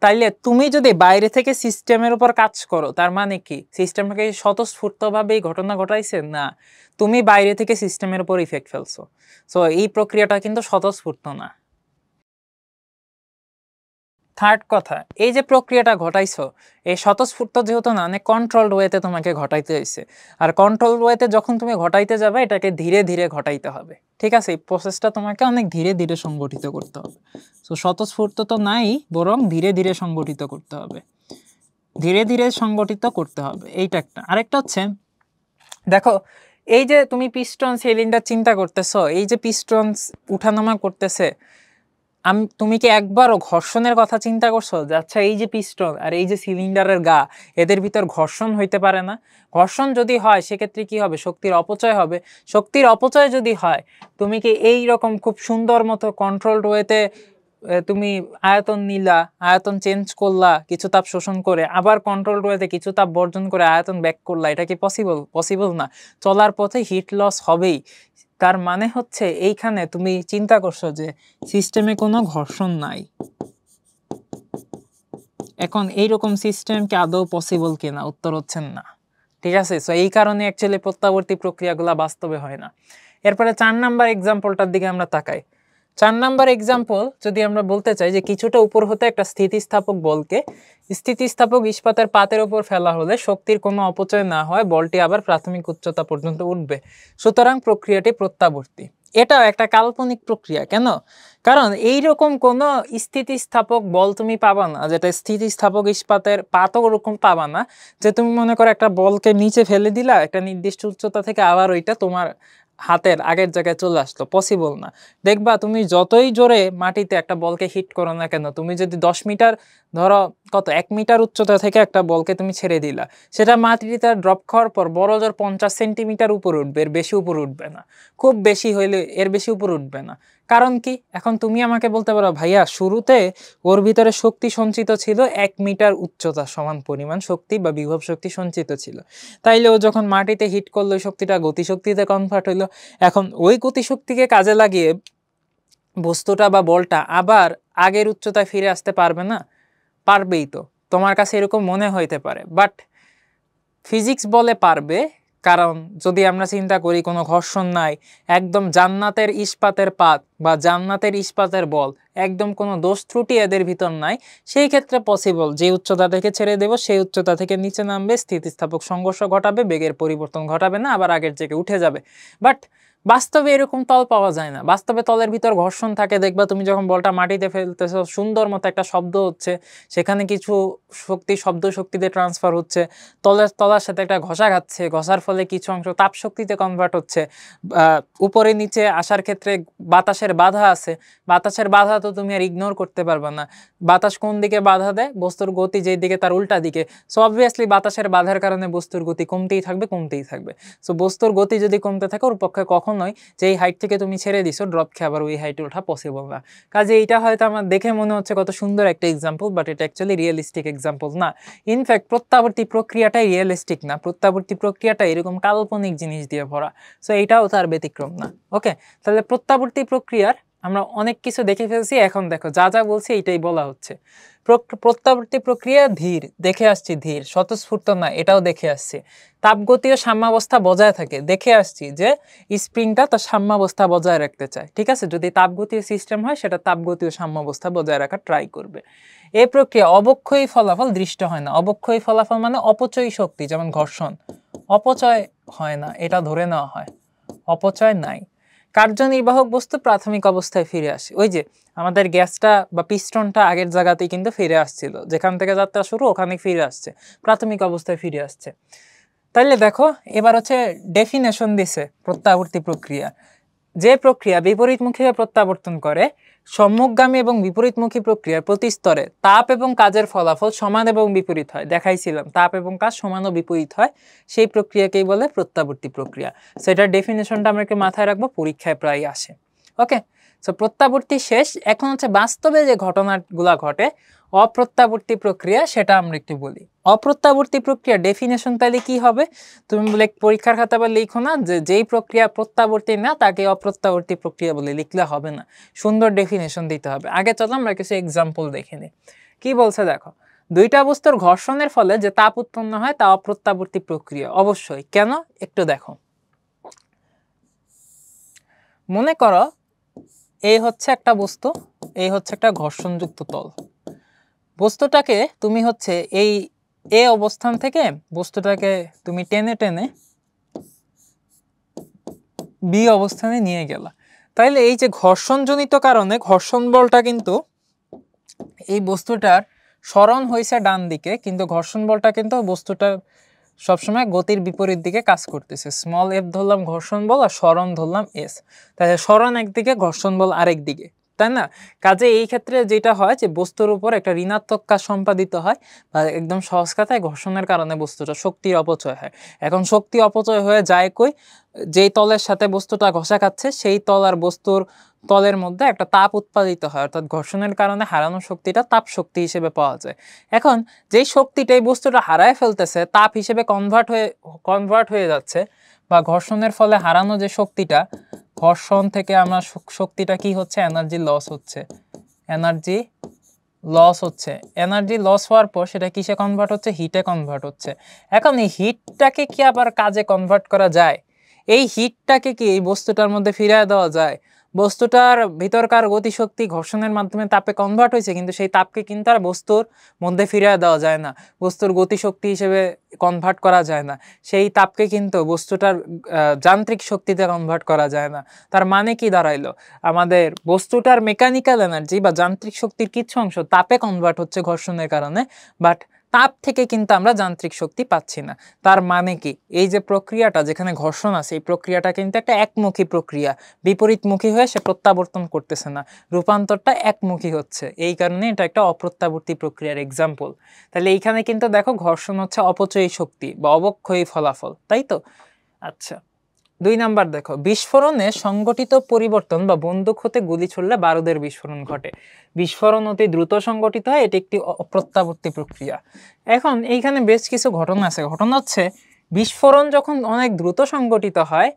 তাইলে তুমি যদি বাইরে থেকে সিস্টেমের উপর কাজ করো, তার মানে কি সিস্টেমটাকে স্বতঃস্ফূর্তভাবেই ঘটনা ঘটাইছে? না, তুমি বাইরে থেকে সিস্টেমের উপর ইফেক্ট ফেলছো। সো এই প্রক্রিয়াটা কিন্তু স্বতঃস্ফূর্ত না। থার্ড কথা, এই যে প্রক্রিয়াটা ঘটাইছো, এই স্বতঃস্ফূর্ত যেহেতু না, অনেক কন্ট্রোলড ওয়েতে তোমাকে ঘটাইতে হয়েছে। আর কন্ট্রোল ওয়েতে যখন তুমি ঘটাইতে যাবে, এটাকে ধীরে ধীরে ঘটাইতে হবে। ঠিক আছে, এই প্রসেসটা তোমাকে অনেক ধীরে ধীরে সংগঠিত করতে হবে। সো স্বতঃস্ফূর্ত তো নাই, বরং ধীরে ধীরে সংগঠিত করতে হবে, ধীরে ধীরে সংগঠিত করতে হবে। এইটা একটা। আরেকটা হচ্ছে দেখো, এই যে তুমি পিস্টন সিলিন্ডার চিন্তা করতেছো, এই যে পিস্টন উঠানামা করতেছে, তুমি কি একবারও ঘর্ষণের কথা চিন্তা করছো যে আচ্ছা এই যে পিস্টন আর এই যে সিলিন্ডারের গা, এদের ভিতর ঘর্ষণ হইতে পারে না? ঘর্ষণ যদি হয় সেক্ষেত্রে কি হবে? শক্তির অপচয় হবে। শক্তির অপচয় যদি হয়, তুমি কি এই রকম খুব সুন্দর মতো কন্ট্রোলড ওয়েতে তুমি আয়তন নিলা, আয়তন চেঞ্জ করলা কিছু তাপ শোষণ করে, আবার কন্ট্রোলড ওয়েতে কিছু তাপ বর্জন করে আয়তন ব্যাক করলা, এটা কি পসিবল না। চলার পথে হিট লস হবেই। তার মানে হচ্ছে এইখানে তুমি চিন্তা করছো যে সিস্টেমে কোনো ঘর্ষণ নাই। এখন এইরকম সিস্টেম কি আদৌ পসিবল কিনা? উত্তর হচ্ছে না। ঠিক আছে, সো এই কারণে অ্যাকচুয়ালি প্রত্যাবর্তী প্রক্রিয়াগুলো বাস্তবে হয় না। এরপরে 4 নাম্বার এক্সাম্পলটার দিকে আমরা তাকাই। 4 নাম্বার এক্সাম্পল যদি আমরা বলতে চাই যে কিছুটা উপর হতে একটা স্থিতিস্থাপক বলকে স্থিতিস্থাপক ইস্পাতের পাতের উপর ফেলা হলে শক্তির কোনো অপচয় না হয়, বলটি আবার প্রাথমিক উচ্চতা পর্যন্ত উঠবে, সুতরাং প্রক্রিয়াটি প্রত্যাবর্তী। এটাও একটা কাল্পনিক প্রক্রিয়া। কেন? কারণ এইরকম কোনো স্থিতিস্থাপক বল তুমি পাবা না, যেটা স্থিতিস্থাপক ইস্পাতের পাতও ওরকম পাবা না যে তুমি মনে করো একটা বলকে নিচে ফেলে দিলা একটা নির্দিষ্ট উচ্চতা থেকে, আবার ওইটা তোমার হাতের আগের জায়গায় চলে আসলো। পসিবল না। দেখবা তুমি যতই জোরে মাটিতে একটা বলকে হিট করো না কেন, তুমি যদি 10 মিটার, ধরো 1 মিটার উচ্চতা থেকে একটা বলকে তুমি ছেড়ে দিলা, সেটা মাটিতে ড্রপ খাওয়ার পর বড় জোর 50 সেন্টিমিটার উপর উঠবে, এর বেশি উপর উঠবে না। খুব বেশি হইলে এর বেশি উপর উঠবে না। কারণ কি? এখন তুমি আমাকে বলতে পারো ভাইয়া শুরুতে ওর ভিতরে শক্তি সঞ্চিত ছিল 1 মিটার উচ্চতা সমান পরিমাণ শক্তি বা বিভব শক্তি সঞ্চিত ছিল, তাইলে ও যখন মাটিতে হিট করলো ওই শক্তিটা গতিশক্তিতে কনভার্ট হইলো। এখন ওই গতিশক্তিকে কাজে লাগিয়ে বস্তুটা বা বলটা আবার আগের উচ্চতায় ফিরে আসতে পারবে না? পারবেই তো। তোমার কাছে এরকম মনে হইতে পারে, বাট ফিজিক্স বলে পারবে। কারণ যদি আমরা চিন্তা করি কোনো ঘর্ষণ নাই, একদম জান্নাতের ইস্পাতের পাত বা জান্নাতের ইস্পাতের বল, একদম কোনো দোষ ত্রুটি এদের ভিতর নাই, সেই ক্ষেত্রে পসিবল যে উচ্চতা থেকে ছেড়ে দেব সেই উচ্চতা থেকে নিচে নামবে, স্থিতিস্থাপক সংঘর্ষ ঘটাবে, বেগের পরিবর্তন ঘটাবে না, আবার আগের জায়গায় উঠে যাবে। বাট বাস্তবে এরকম তল পাওয়া যায় না। বাস্তবে তলের ভিতর ঘর্ষণ থাকে, দেখবা তুমি যখন বলটা মাটিতে ফেলতেছো সুন্দর মতো একটা শব্দ হচ্ছে, সেখানে কিছু শক্তি শব্দ শক্তিতে ট্রান্সফার হচ্ছে, তলার সাথে একটা ঘষা খাচ্ছে, ঘষার ফলে কিছু অংশ তাপ শক্তিতে কনভার্ট হচ্ছে। উপরে নিচে আসার ক্ষেত্রে বাতাসের বাধা আছে, বাতাসের বাধা তো তুমি আর ইগনোর করতে পারবে না। বাতাস কোন দিকে বাধা দেয়? বস্তুর গতি যেই দিকে তার উল্টা দিকে। সো অবভিয়াসলি বাতাসের বাধার কারণে বস্তুর গতি কমতেই থাকবে। সো বস্তুর গতি যদি কমতে থাকে ওর পক্ষে কখনোই যেই হাইট থেকে তুমি ছেড়ে দিছো ড্রপ খেয়ে আবার ওই হাইটে ওঠা পসিবল না। কাজে এইটা হয়তো আমার দেখে মনে হচ্ছে কত সুন্দর একটা এক্সাম্পল, বাট এটা অ্যাকচুয়ালি রিয়েলিস্টিক এক্সাম্পল না। ইনফ্যাক্ট প্রত্যাবর্তী প্রক্রিয়াটাই রিয়েলিস্টিক না, প্রত্যাবর্তী প্রক্রিয়াটা এরকম কাল্পনিক জিনিস দিয়ে ভরা। সো এইটাও তার ব্যতিক্রম না। ওকে, তাহলে প্রত্যাবর্তী প্রক্রিয়ার আমরা অনেক কিছু দেখে ফেলছি। এখন দেখো যা যা বলছি এইটাই বলা হচ্ছে। প্রত্যাবর্তী প্রক্রিয়া ধীর, দেখে আসছি ধীর, স্বতঃস্ফূর্ত না, এটাও দেখে আসছি। তাপগতীয় সাম্যাবস্থা বজায় থাকে, দেখে আসছি যে স্প্রিংটা তার সাম্যাবস্থা বজায় রাখতে চায়। ঠিক আছে, যদি তাপগতীয় সিস্টেম হয় সেটা তাপগতীয় সাম্যাবস্থা বজায় রাখার ট্রাই করবে। এই প্রক্রিয়া অবক্ষয়ী ফলাফল দৃষ্ট হয় না। অবক্ষয়ী ফলাফল মানে অপচয়ী শক্তি, যেমন ঘর্ষণ, অপচয় হয় না, এটা ধরে নেওয়া হয়, অপচয় নাই। কার্যনির্বাহক বস্তু প্রাথমিক অবস্থায় ফিরে আসে। ওই যে আমাদের গ্যাসটা বা পিস্টনটা আগের জায়গাতেই কিন্তু ফিরে আসছিল, যেখান থেকে যাত্রা শুরু ওখানে ফিরে আসছে, প্রাথমিক অবস্থায় ফিরে আসছে। তাইলে দেখো এবার হচ্ছে ডেফিনেশন দিছে প্রত্যাবর্তী প্রক্রিয়া। যে প্রক্রিয়া বিপরীতমুখীভাবে প্রত্যাবর্তন করে, সম্মুখগামী এবং বিপরীতমুখী প্রক্রিয়ার প্রতি স্তরে তাপ এবং কাজের ফলাফল সমান এবং বিপরীত হয়। দেখাইছিলাম তাপ এবং কাজ সমান ও বিপরীত হয়, সেই প্রক্রিয়াকেই বলে প্রত্যাবর্তী প্রক্রিয়া। সেটার ডেফিনেশনটা আমরা একটু মাথায় রাখবো, পরীক্ষায় প্রায় আসে। ওকে, সো প্রত্যাবর্তী শেষ। এখন হচ্ছে বাস্তবে যে ঘটনাগুলা ঘটে অপ্রত্যাবর্তী প্রক্রিয়া, সেটা আমরা একটু বলি। অপ্রত্যাবর্তী প্রক্রিয়া ডেফিনেশন তাহলে কি হবে? তুমি বলে পরীক্ষার খাতা বা লিখো না যে যেই প্রক্রিয়া প্রত্যাবর্তী না তাকে অপ্রত্যাবর্তী প্রক্রিয়া বলে, লিখলে হবে না, সুন্দর ডেফিনেশন দিতে হবে। আগে চলো আমরা কিছু এক্সাম্পল দেখে নিই। কি বলছে দেখো, দুইটা বস্তুর ঘর্ষণের ফলে যে তাপ উৎপন্ন হয় তা অপ্রত্যাবর্তী প্রক্রিয়া। অবশ্যই, কেন একটু দেখো। মনে করো এই হচ্ছে একটা বস্তু, এই হচ্ছে একটা ঘর্ষণযুক্ত তল। বস্তুটাকে তুমি হচ্ছে এই এ অবস্থান থেকে বস্তুটাকে তুমি টেনে টেনে বি অবস্থানে নিয়ে গেলা। তাইলে এই যে ঘর্ষণজনিত কারণে ঘর্ষণ বলটা কিন্তু এই বস্তুটার সরণ হয়েছে ডান দিকে, কিন্তু ঘর্ষণ বলটা কিন্তু বস্তুটার সবসময় গতির বিপরীত দিকে কাজ করতেছে। স্মল এফ ধরলাম ঘর্ষণ বল আর সরণ ধরলাম এস। তাহলে সরণ একদিকে, ঘর্ষণ বল আরেক দিকে, তাই না? কাজে এই ক্ষেত্রে যেটা হয় যে বস্তুর উপর একটা ঋণাত্মক কাজ সম্পাদিত হয়, বা একদম সহজ কথায় ঘর্ষণের কারণে বস্তুটা শক্তির অপচয় হয়। এখন শক্তি অপচয় হয়ে যায় কই? যেই তলের সাথে বস্তুটা ঘষা খাচ্ছে সেই তল আর বস্তুর তলের মধ্যে একটা তাপ উৎপাদিত হয়, অর্থাৎ ঘর্ষণের কারণে হারানো শক্তিটা তাপ শক্তি হিসেবে পাওয়া যায়। এখন যেই শক্তিটা এই বস্তুটা হারায় ফেলতেছে তাপ হিসেবে কনভার্ট হয়ে যাচ্ছে, বা ঘর্ষণের ফলে হারানো যে শক্তিটা, ঘর্ষণ থেকে আমরা শক্তিটা কি হচ্ছে, এনার্জি লস হচ্ছে, এনার্জি লস হওয়ার পর সেটা কিসে কনভার্ট হচ্ছে? হিটে কনভার্ট হচ্ছে। এখন এই হিটটাকে কি আবার কাজে কনভার্ট করা যায়? এই হিটটাকে কি এই বস্তুটার মধ্যে ফিরিয়ে দেওয়া যায়? বস্তুটার ভিতরকার গতিশক্তি ঘর্ষণের মাধ্যমে তাপে কনভার্ট হয়েছে, কিন্তু সেই তাপকে কিন্তু আর বস্তুর মধ্যে ফিরিয়ে দেওয়া যায় না, বস্তুর গতিশক্তি হিসেবে কনভার্ট করা যায় না। সেই তাপকে কিন্তু বস্তুটার যান্ত্রিক শক্তিতে কনভার্ট করা যায় না। তার মানে কি দাঁড়াইলো? আমাদের বস্তুটার মেকানিক্যাল এনার্জি বা যান্ত্রিক শক্তির কিছু অংশ তাপে কনভার্ট হচ্ছে ঘর্ষণের কারণে, বাট তাপ থেকে কিন্তু আমরা যান্ত্রিক শক্তি পাচ্ছি না। তার মানে কি, এই যে প্রক্রিয়াটা যেখানে ঘর্ষণ আছে এই প্রক্রিয়াটা কিন্তু একটা একমুখী প্রক্রিয়া, বিপরীতমুখী হয়ে সে প্রত্যাবর্তন করতেছে না, রূপান্তরটা একমুখী হচ্ছে। এই কারণে এটা একটা অপ্রত্যাবর্তী প্রক্রিয়ার এক্সাম্পল। তাহলে এইখানে কিন্তু দেখো ঘর্ষণ হচ্ছে অপচয়ী শক্তি বা অবক্ষয়ী ফলাফল, তাই তো? আচ্ছা, 2 নাম্বার দেখো, বিস্ফোরণে সংগঠিত পরিবর্তন বা বন্দুক হতে গুলি ছুড়লে বারুদের বিস্ফোরণ ঘটে। বিস্ফোরণ অতি দ্রুত সংগঠিত হয়, এটি একটি অপ্রত্যাবর্তী প্রক্রিয়া। এখন এইখানে বেশ কিছু ঘটনা আছে। ঘটনা হচ্ছে বিস্ফোরণ যখন অনেক দ্রুত সংগঠিত হয়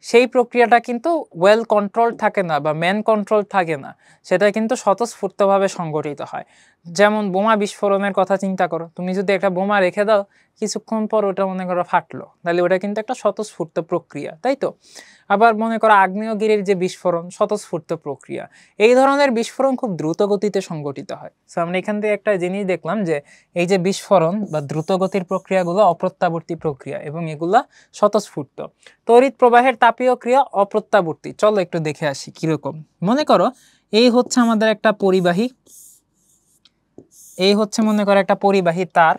সেই প্রক্রিয়াটা কিন্তু ওয়েল কন্ট্রোল থাকে না বা ম্যান কন্ট্রোল থাকে না, সেটা কিন্তু স্বতঃস্ফূর্তভাবে সংগঠিত হয়। যেমন বোমা বিস্ফোরণের কথা চিন্তা করো, তুমি যদি একটা বোমা রেখে দাও কিছুক্ষণ পর ওটা মনে করো ফাটলো, তাহলে ওটা কিন্তু একটা স্বতঃস্ফূর্ত প্রক্রিয়া, তাই তো? আবার মনে করো আগ্নেয়গিরির যে বিস্ফোরণ স্বতঃস্ফূর্ত প্রক্রিয়া, এই ধরনের বিস্ফোরণ খুব দ্রুত গতিতে সংঘটিত হয়। সো আমরা এখান থেকে একটা জিনিস দেখলাম যে এই যে বিস্ফোরণ বা দ্রুত গতির প্রক্রিয়াগুলো অপ্রত্যাবর্তী প্রক্রিয়া এবং এগুলা স্বতঃস্ফূর্ত। তড়িৎ প্রবাহের তাপীয় ক্রিয়া অপ্রত্যাবর্তী। চলো একটু দেখে আসি কিরকম। মনে করো এই হচ্ছে আমাদের একটা পরিবাহী, এই হচ্ছে মনে করো একটা পরিবাহী তার,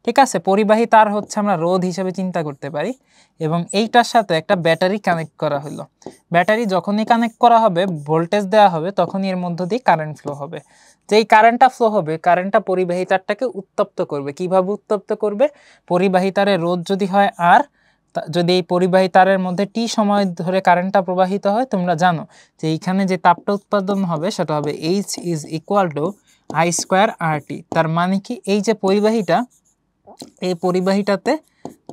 ঠিক আছে। পরিবাহী তার হচ্ছে আমরা রোধ হিসেবে চিন্তা করতে পারি এবং এইটার সাথে একটা ব্যাটারি কানেক্ট করা হলো। ব্যাটারি যখনই কানেক্ট করা হবে, ভোল্টেজ দেওয়া হবে, তখনই এর মধ্য দিয়ে কারেন্ট ফ্লো হবে। যেই কারেন্টটা ফ্লো হবে, কারেন্টটা পরিবাহী তারটাকে উত্তপ্ত করবে। কিভাবে উত্তপ্ত করবে? পরিবাহী তারের রোধ যদি হয় আর, যদি এই পরিবাহী তারের মধ্যে টি সময় ধরে কারেন্টটা প্রবাহিত হয়, তোমরা জানো যে এইখানে যে তাপটা উৎপাদন হবে সেটা হবে H is equal to I square RT। তার মানে কি, এই যে পরিবাহীটা, এই পরিবাহীটাতে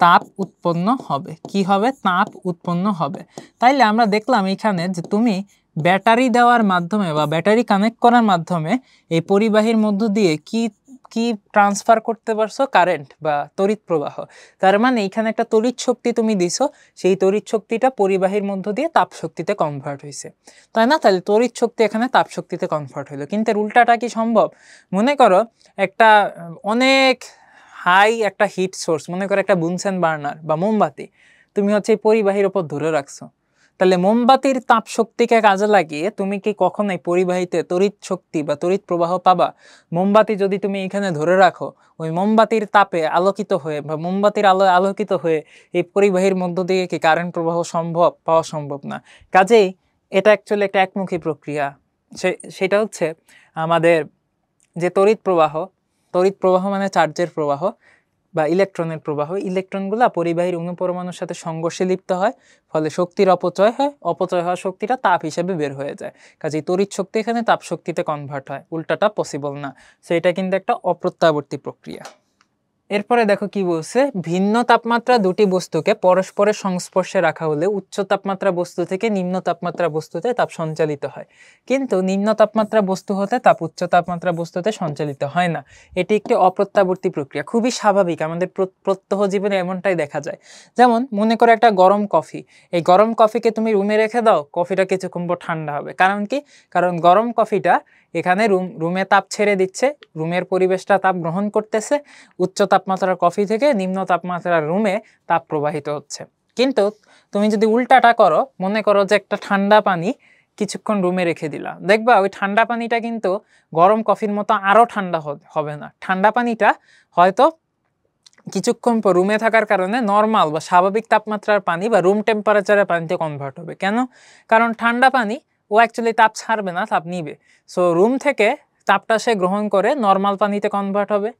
তাপ উৎপন্ন হবে। কি হবে? তাপ উৎপন্ন হবে। তাইলে আমরা দেখলাম এখানে যে তুমি ব্যাটারি দেওয়ার মাধ্যমে বা ব্যাটারি কানেক্ট করার মাধ্যমে এই পরিবাহীর মধ্য দিয়ে কি কি ট্রান্সফার করতে পারছো? কারেন্ট বা তড়িৎ প্রবাহ। তার মানে এখানে একটা তড়িৎ শক্তি তুমি দিছো, সেই তড়িৎ শক্তিটা পরিবাহীর মধ্য দিয়ে তাপ শক্তিতে কনভার্ট হয়েছে, তাই না? তাহলে তড়িৎ শক্তি এখানে তাপ শক্তিতে কনভার্ট হলো। কিন্তু এর উল্টাটা কি সম্ভব? মনে করো একটা অনেক হাই একটা হিট সোর্স, মনে করো একটা বুনসেন বার্নার বা মোমবাতি, তুমি হচ্ছে এই পরিবাহীর ওপর ধরে রাখছো। তাহলে মোমবাতির তাপ শক্তিকে কাজে লাগিয়ে তুমি কি কখনোই পরিবাহীতে তড়িৎ শক্তি বা তড়িৎ প্রবাহ পাবা? মোমবাতি যদি তুমি এখানে ধরে রাখো, ওই মোমবাতির তাপে আলোকিত হয়ে বা মোমবাতির আলোয় আলোকিত হয়ে এই পরিবাহীর মধ্য দিয়ে কি কারেন্ট প্রবাহ সম্ভব? পাওয়া সম্ভব না। কাজেই এটা অ্যাকচুয়ালি একটা একমুখী প্রক্রিয়া। সেটা হচ্ছে আমাদের যে তড়িৎ প্রবাহ, তড়িৎ প্রবাহ মানে চার্জের প্রবাহ বা ইলেকট্রনের প্রবাহ, ইলেকট্রনগুলো পরিবাহীর অনুপরমাণুর সাথে সংঘর্ষে লিপ্ত হয়, ফলে শক্তির অপচয় হয়, অপচয় হওয়া শক্তিটা তাপ হিসেবে বের হয়ে যায়। কাজেই তড়িৎ শক্তি এখানে তাপ শক্তিতে কনভার্ট হয়, উল্টাটা পসিবল না। সো এটা কিন্তু একটা অপ্রত্যাবর্তী প্রক্রিয়া। এরপরে দেখো কি বলছে, ভিন্ন তাপমাত্রা দুটি বস্তুকে পরস্পরের সংস্পর্শে রাখা হলে উচ্চ তাপমাত্রা বস্তু থেকে নিম্ন তাপমাত্রা বস্তুতে তাপ সঞ্চালিত হয়, কিন্তু নিম্ন তাপমাত্রা বস্তু হতে তাপ উচ্চ তাপমাত্রা বস্তুতে সঞ্চালিত হয় না। এটি একটি অপ্রত্যাবর্তী প্রক্রিয়া, খুবই স্বাভাবিক, আমাদের প্রত্যহ জীবনে এমনটাই দেখা যায়। যেমন মনে করো একটা গরম কফি, এই গরম কফিকে তুমি রুমে রেখে দাও, কফিটা কিছুক্ষণ পর ঠান্ডা হবে। কারণ কি? কারণ গরম কফিটা এখানে রুমে তাপ ছেড়ে দিচ্ছে, রুমের পরিবেশটা তাপ গ্রহণ করতেছে, উচ্চ তাপমাত্রার কফি থেকে নিম্ন তাপমাত্রার রুমে তাপ প্রবাহিত হচ্ছে। কিন্তু তুমি যদি উল্টাটা করো, মনে করো যে একটা ঠান্ডা পানি কিছুক্ষণ রুমে রেখে দিলা, দেখবা ওই ঠান্ডা পানিটা কিন্তু গরম কফির মতো আরো ঠান্ডা হবে না। ঠান্ডা পানিটা হয়তো কিছুক্ষণ পর রুমে থাকার কারণে নর্মাল বা স্বাভাবিক তাপমাত্রার পানি বা রুম টেম্পারেচারের পানিতে কনভার্ট হবে। কেন? কারণ ঠান্ডা পানি ও অ্যাকচুয়ালি তাপ ছাড়বে না, তাপ নিবে। সো রুম থেকে তাপটা সে গ্রহণ করে নর্মাল পানিতে কনভার্ট হবে।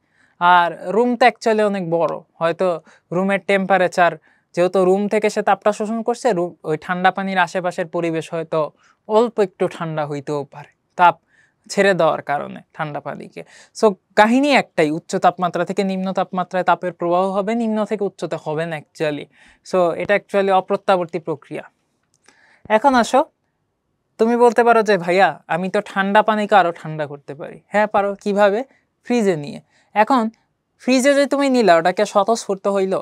আর রুম তো অ্যাকচুয়ালি অনেক বড়, হয়তো রুমের টেম্পারেচার, যেহেতু রুম থেকে সে তাপটা শোষণ করছে, ওই ঠান্ডা পানির আশেপাশের পরিবেশ হয়তো অল্প একটু ঠান্ডা হইতেও পারে তাপ ছেড়ে দেওয়ার কারণে ঠান্ডা পানিকে। সো কাহিনী একটাই, উচ্চ তাপমাত্রা থেকে নিম্ন তাপমাত্রায় তাপের প্রবাহ হবে, নিম্ন থেকে উচ্চতে হবে না অ্যাকচুয়ালি। সো এটা অ্যাকচুয়ালি অপ্রত্যাবর্তী প্রক্রিয়া। এখন আসো, তুমি বলতে পারো যে ভাইয়া আমি তো ঠান্ডা পানিকে আরো ঠান্ডা করতে পারি। হ্যাঁ পারো। কিভাবে? ফ্রিজে নিয়ে। এখন ফ্রিজে যে তুমি নিলা, ওটাকে স্বতঃস্ফূর্ত হইলো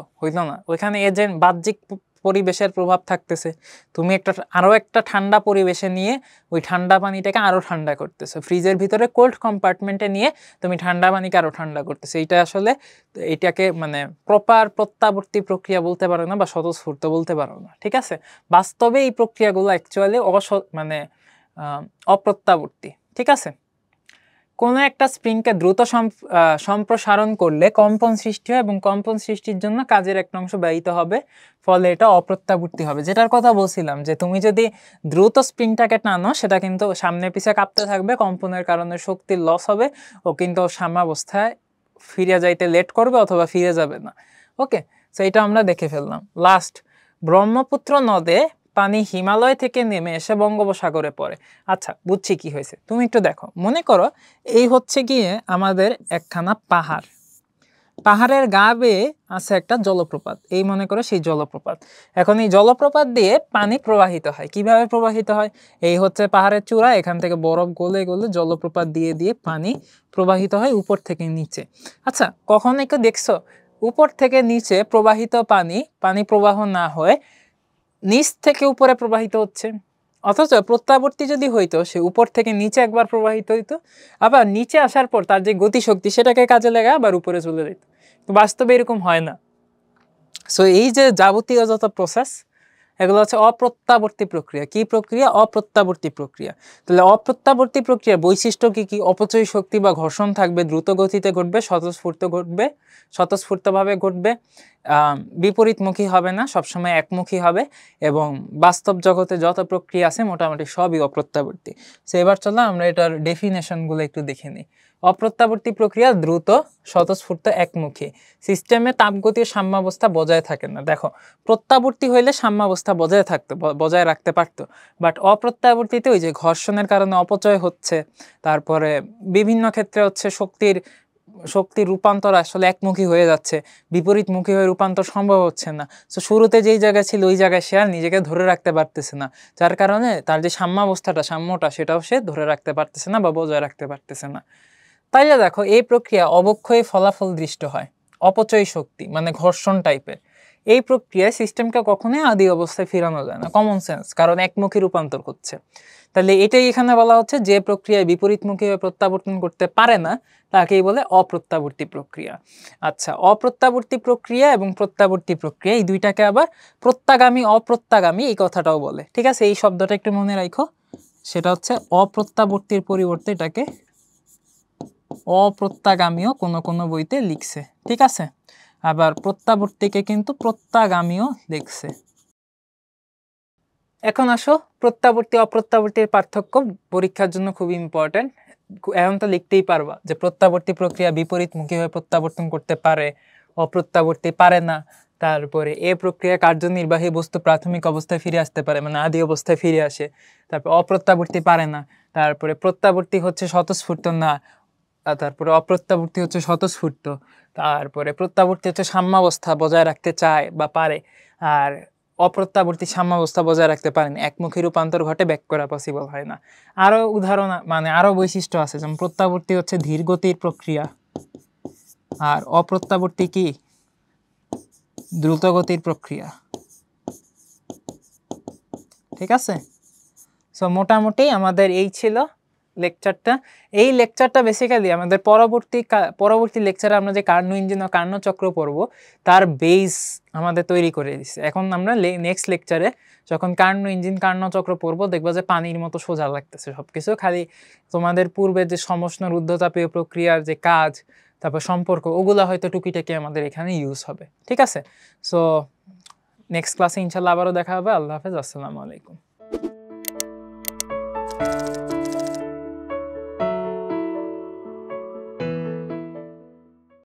না, ওইখানে এজেন্ট বাহ্যিক পরিবেশের প্রভাব থাকতেছে। তুমি আরো একটা ঠান্ডা পরিবেশে নিয়ে ওই ঠান্ডা পানিটাকে আরো ঠান্ডা করতেছো, ফ্রিজের ভিতরে কোল্ড কম্পার্টমেন্টে নিয়ে তুমি ঠান্ডা পানিকে আরো ঠান্ডা করতেছো। এটা আসলে, এটাকে মানে প্রপার প্রত্যাবর্তী প্রক্রিয়া বলতে পারো না বা স্বতঃস্ফূর্ত বলতে পারো না, ঠিক আছে? বাস্তবে এই প্রক্রিয়াগুলো অ্যাকচুয়ালি মানে অপ্রত্যাবর্তী, ঠিক আছে? কোনো একটা স্প্রিংকে দ্রুত সম্প্রসারণ করলে কম্পন সৃষ্টি হয় এবং কম্পন সৃষ্টির জন্য কাজের একটা অংশ ব্যয়িত হবে, ফলে এটা অপ্রত্যাবর্তী হবে। যেটার কথা বলছিলাম যে তুমি যদি দ্রুত স্প্রিংটাকে টানো, সেটা কিন্তু সামনে পিছে কাঁপতে থাকবে, কম্পনের কারণে শক্তির লস হবে, ও কিন্তু সাম্যাবস্থায় ফিরে যাইতে লেট করবে অথবা ফিরে যাবে না। ওকে, সো এটা আমরা দেখে ফেললাম। লাস্ট, ব্রহ্মপুত্র নদে পানি হিমালয় থেকে নেমে এসে বঙ্গোপসাগরে পড়ে। আচ্ছা, বুঝছি কি হয়েছে। তুমি একটু দেখো, মনে করো এই হচ্ছে গিয়ে আমাদের একখানা পাহাড়, পাহাড়ের গা বেয়ে আছে একটা জলপ্রপাত, এই মনে করো সেই জলপ্রপাত। এখন এই জলপ্রপাত দিয়ে পানি প্রবাহিত হয়। কিভাবে প্রবাহিত হয়? এই হচ্ছে পাহাড়ের চূড়া, এখান থেকে বরফ গলে গলে জলপ্রপাত দিয়ে দিয়ে পানি প্রবাহিত হয় উপর থেকে নিচে। আচ্ছা, কখন একটু দেখছো উপর থেকে নিচে প্রবাহিত পানি প্রবাহ না হয়ে নিচ থেকে উপরে প্রবাহিত হচ্ছে, অথচ প্রত্যাবর্তী যদি হইতো সে উপর থেকে নিচে একবার প্রবাহিত হইতো, আবার নিচে আসার পর তার যে গতিশক্তি সেটাকে কাজে লাগায় আবার উপরে চলে যেত। তো বাস্তবে এরকম হয় না। সো এই যে যাবতীয় যত প্রসেস এগুলো হচ্ছে অপ্রত্যাবর্তী প্রক্রিয়া। কি প্রক্রিয়া? অপ্রত্যাবর্তী প্রক্রিয়া। তাহলে অপ্রত্যাবর্তী প্রক্রিয়ার বৈশিষ্ট্য কি কি? অপচয় শক্তি বা ঘর্ষণ থাকবে, দ্রুত গতিতে ঘটবে, স্বতঃস্ফূর্তভাবে ঘটবে, বিপরীতমুখী হবে না, সবসময় একমুখী হবে, এবং বাস্তব জগতে যত প্রক্রিয়া আছে মোটামুটি সবই অপ্রত্যাবর্তী। সো এবার চলো আমরা এটার ডেফিনেশনগুলো একটু দেখে নিই। অপ্রত্যাবর্তী প্রক্রিয়া দ্রুত, স্বতঃস্ফূর্ত, একমুখী। সিস্টেমে তাপগতীয় সাম্যাবস্থা বজায় থাকে না। দেখো, প্রত্যাবর্তী হইলে সাম্যাবস্থা বজায় রাখতে পারতো, বাট অপ্রত্যাবর্তীতে ওই যে ঘর্ষণের কারণে অপচয় হচ্ছে, তারপরে বিভিন্ন ক্ষেত্রে হচ্ছে শক্তির রূপান্তর আসলে একমুখী হয়ে যাচ্ছে, বিপরীতমুখী হয়ে রূপান্তর সম্ভব হচ্ছে না। তো শুরুতে যেই জায়গায় ছিল ওই জায়গায় সে আর নিজেকে ধরে রাখতে পারতেছে না, যার কারণে তার যে সাম্যটা সেটাও সে ধরে রাখতে পারতেছে না বা বজায় রাখতে পারতেছে না। তাইলে দেখো, এই প্রক্রিয়া অবক্ষয় ফলাফল দৃষ্ট হয়। অপচয় শক্তি মানে ঘর্ষণ টাইপের এই প্রক্রিয়ায় সিস্টেমকে কখনোই আদি অবস্থায় ফেরানো যায় না, কমন সেন্স, কারণ একমুখী রূপান্তর হচ্ছে। তাহলে এটাই এখানে বলা হচ্ছে, যে প্রক্রিয়ায় বিপরীতমুখী হয়ে প্রত্যাবর্তন করতে পারে না তাকেই বলে অপ্রত্যাবর্তী প্রক্রিয়া। আচ্ছা, অপ্রত্যাবর্তী প্রক্রিয়া এবং প্রত্যাবর্তী প্রক্রিয়া এই দুইটাকে আবার প্রত্যাগামী অপ্রত্যাগামী এই কথাটাও বলে। ঠিক আছে, এই শব্দটা একটু মনে রাখো। সেটা হচ্ছে অপ্রত্যাবর্তীর পরিবর্তে এটাকে অপ্রত্যাগামীও কোনো বইতে লিখছে। ঠিক আছে, আবার প্রত্যাবর্তীকে কিন্তু প্রত্যাগামীও লিখছে। এখন আসো, প্রত্যাবর্তী অপ্রত্যাবর্তীর পার্থক্য পরীক্ষার জন্য খুব ইম্পর্টেন্ট। এখন তো লিখতেই পারবা যে প্রত্যাবর্তী প্রক্রিয়া বিপরীতমুখী হয়ে প্রত্যাবর্তন করতে পারে, অপ্রত্যাবর্তী পারে না। তারপরে এ প্রক্রিয়া কার্যনির্বাহী বস্তু প্রাথমিক অবস্থায় ফিরে আসতে পারে, মানে আদি অবস্থায় ফিরে আসে। তারপর অপ্রত্যাবর্তী পারে না। তারপরে প্রত্যাবর্তী হচ্ছে স্বতঃস্ফূর্ত না, তারপরে অপ্রত্যাবর্তী হচ্ছে স্বতঃস্ফূর্ত। তারপরে প্রত্যাবর্তী হচ্ছে সাম্যাবস্থা বজায় রাখতে চায় বা পারে, আর অপ্রত্যাবর্তী সাম্যাবস্থা বজায় রাখতে পারেন। একমুখী রূপান্তর ঘটে, ব্যাক করা পসিবল হয় না। আরও উদাহরণ মানে আরও বৈশিষ্ট্য আছে, যেমন প্রত্যাবর্তী হচ্ছে ধীর গতির প্রক্রিয়া, আর অপ্রত্যাবর্তী কি দ্রুত গতির প্রক্রিয়া। ঠিক আছে, সো মোটামুটি আমাদের এই ছিল লেকচারটা। এই লেকচারটা বেসিক্যালি আমাদের পরবর্তী লেকচারে আমরা যে কার্নো ইঞ্জিন ও কার্নো চক্র পড়ব তার বেস আমাদের তৈরি করে দিচ্ছে। এখন আমরা নেক্সট লেকচারে যখন কার্নো ইঞ্জিন কার্নো চক্র পড়বো দেখবো যে পানির মতো সোজা লাগতেছে সবকিছু, খালি তোমাদের পূর্বে যে সমষ্ণ রুদ্ধতাপীয় প্রক্রিয়ার যে কাজ, তারপর সম্পর্ক, ওগুলা হয়তো টুকিটাকি আমাদের এখানে ইউজ হবে। ঠিক আছে, সো নেক্সট ক্লাসে ইনশাল্লাহ আবারও দেখা হবে। আল্লাহ হাফেজ, আসসালামু আলাইকুম।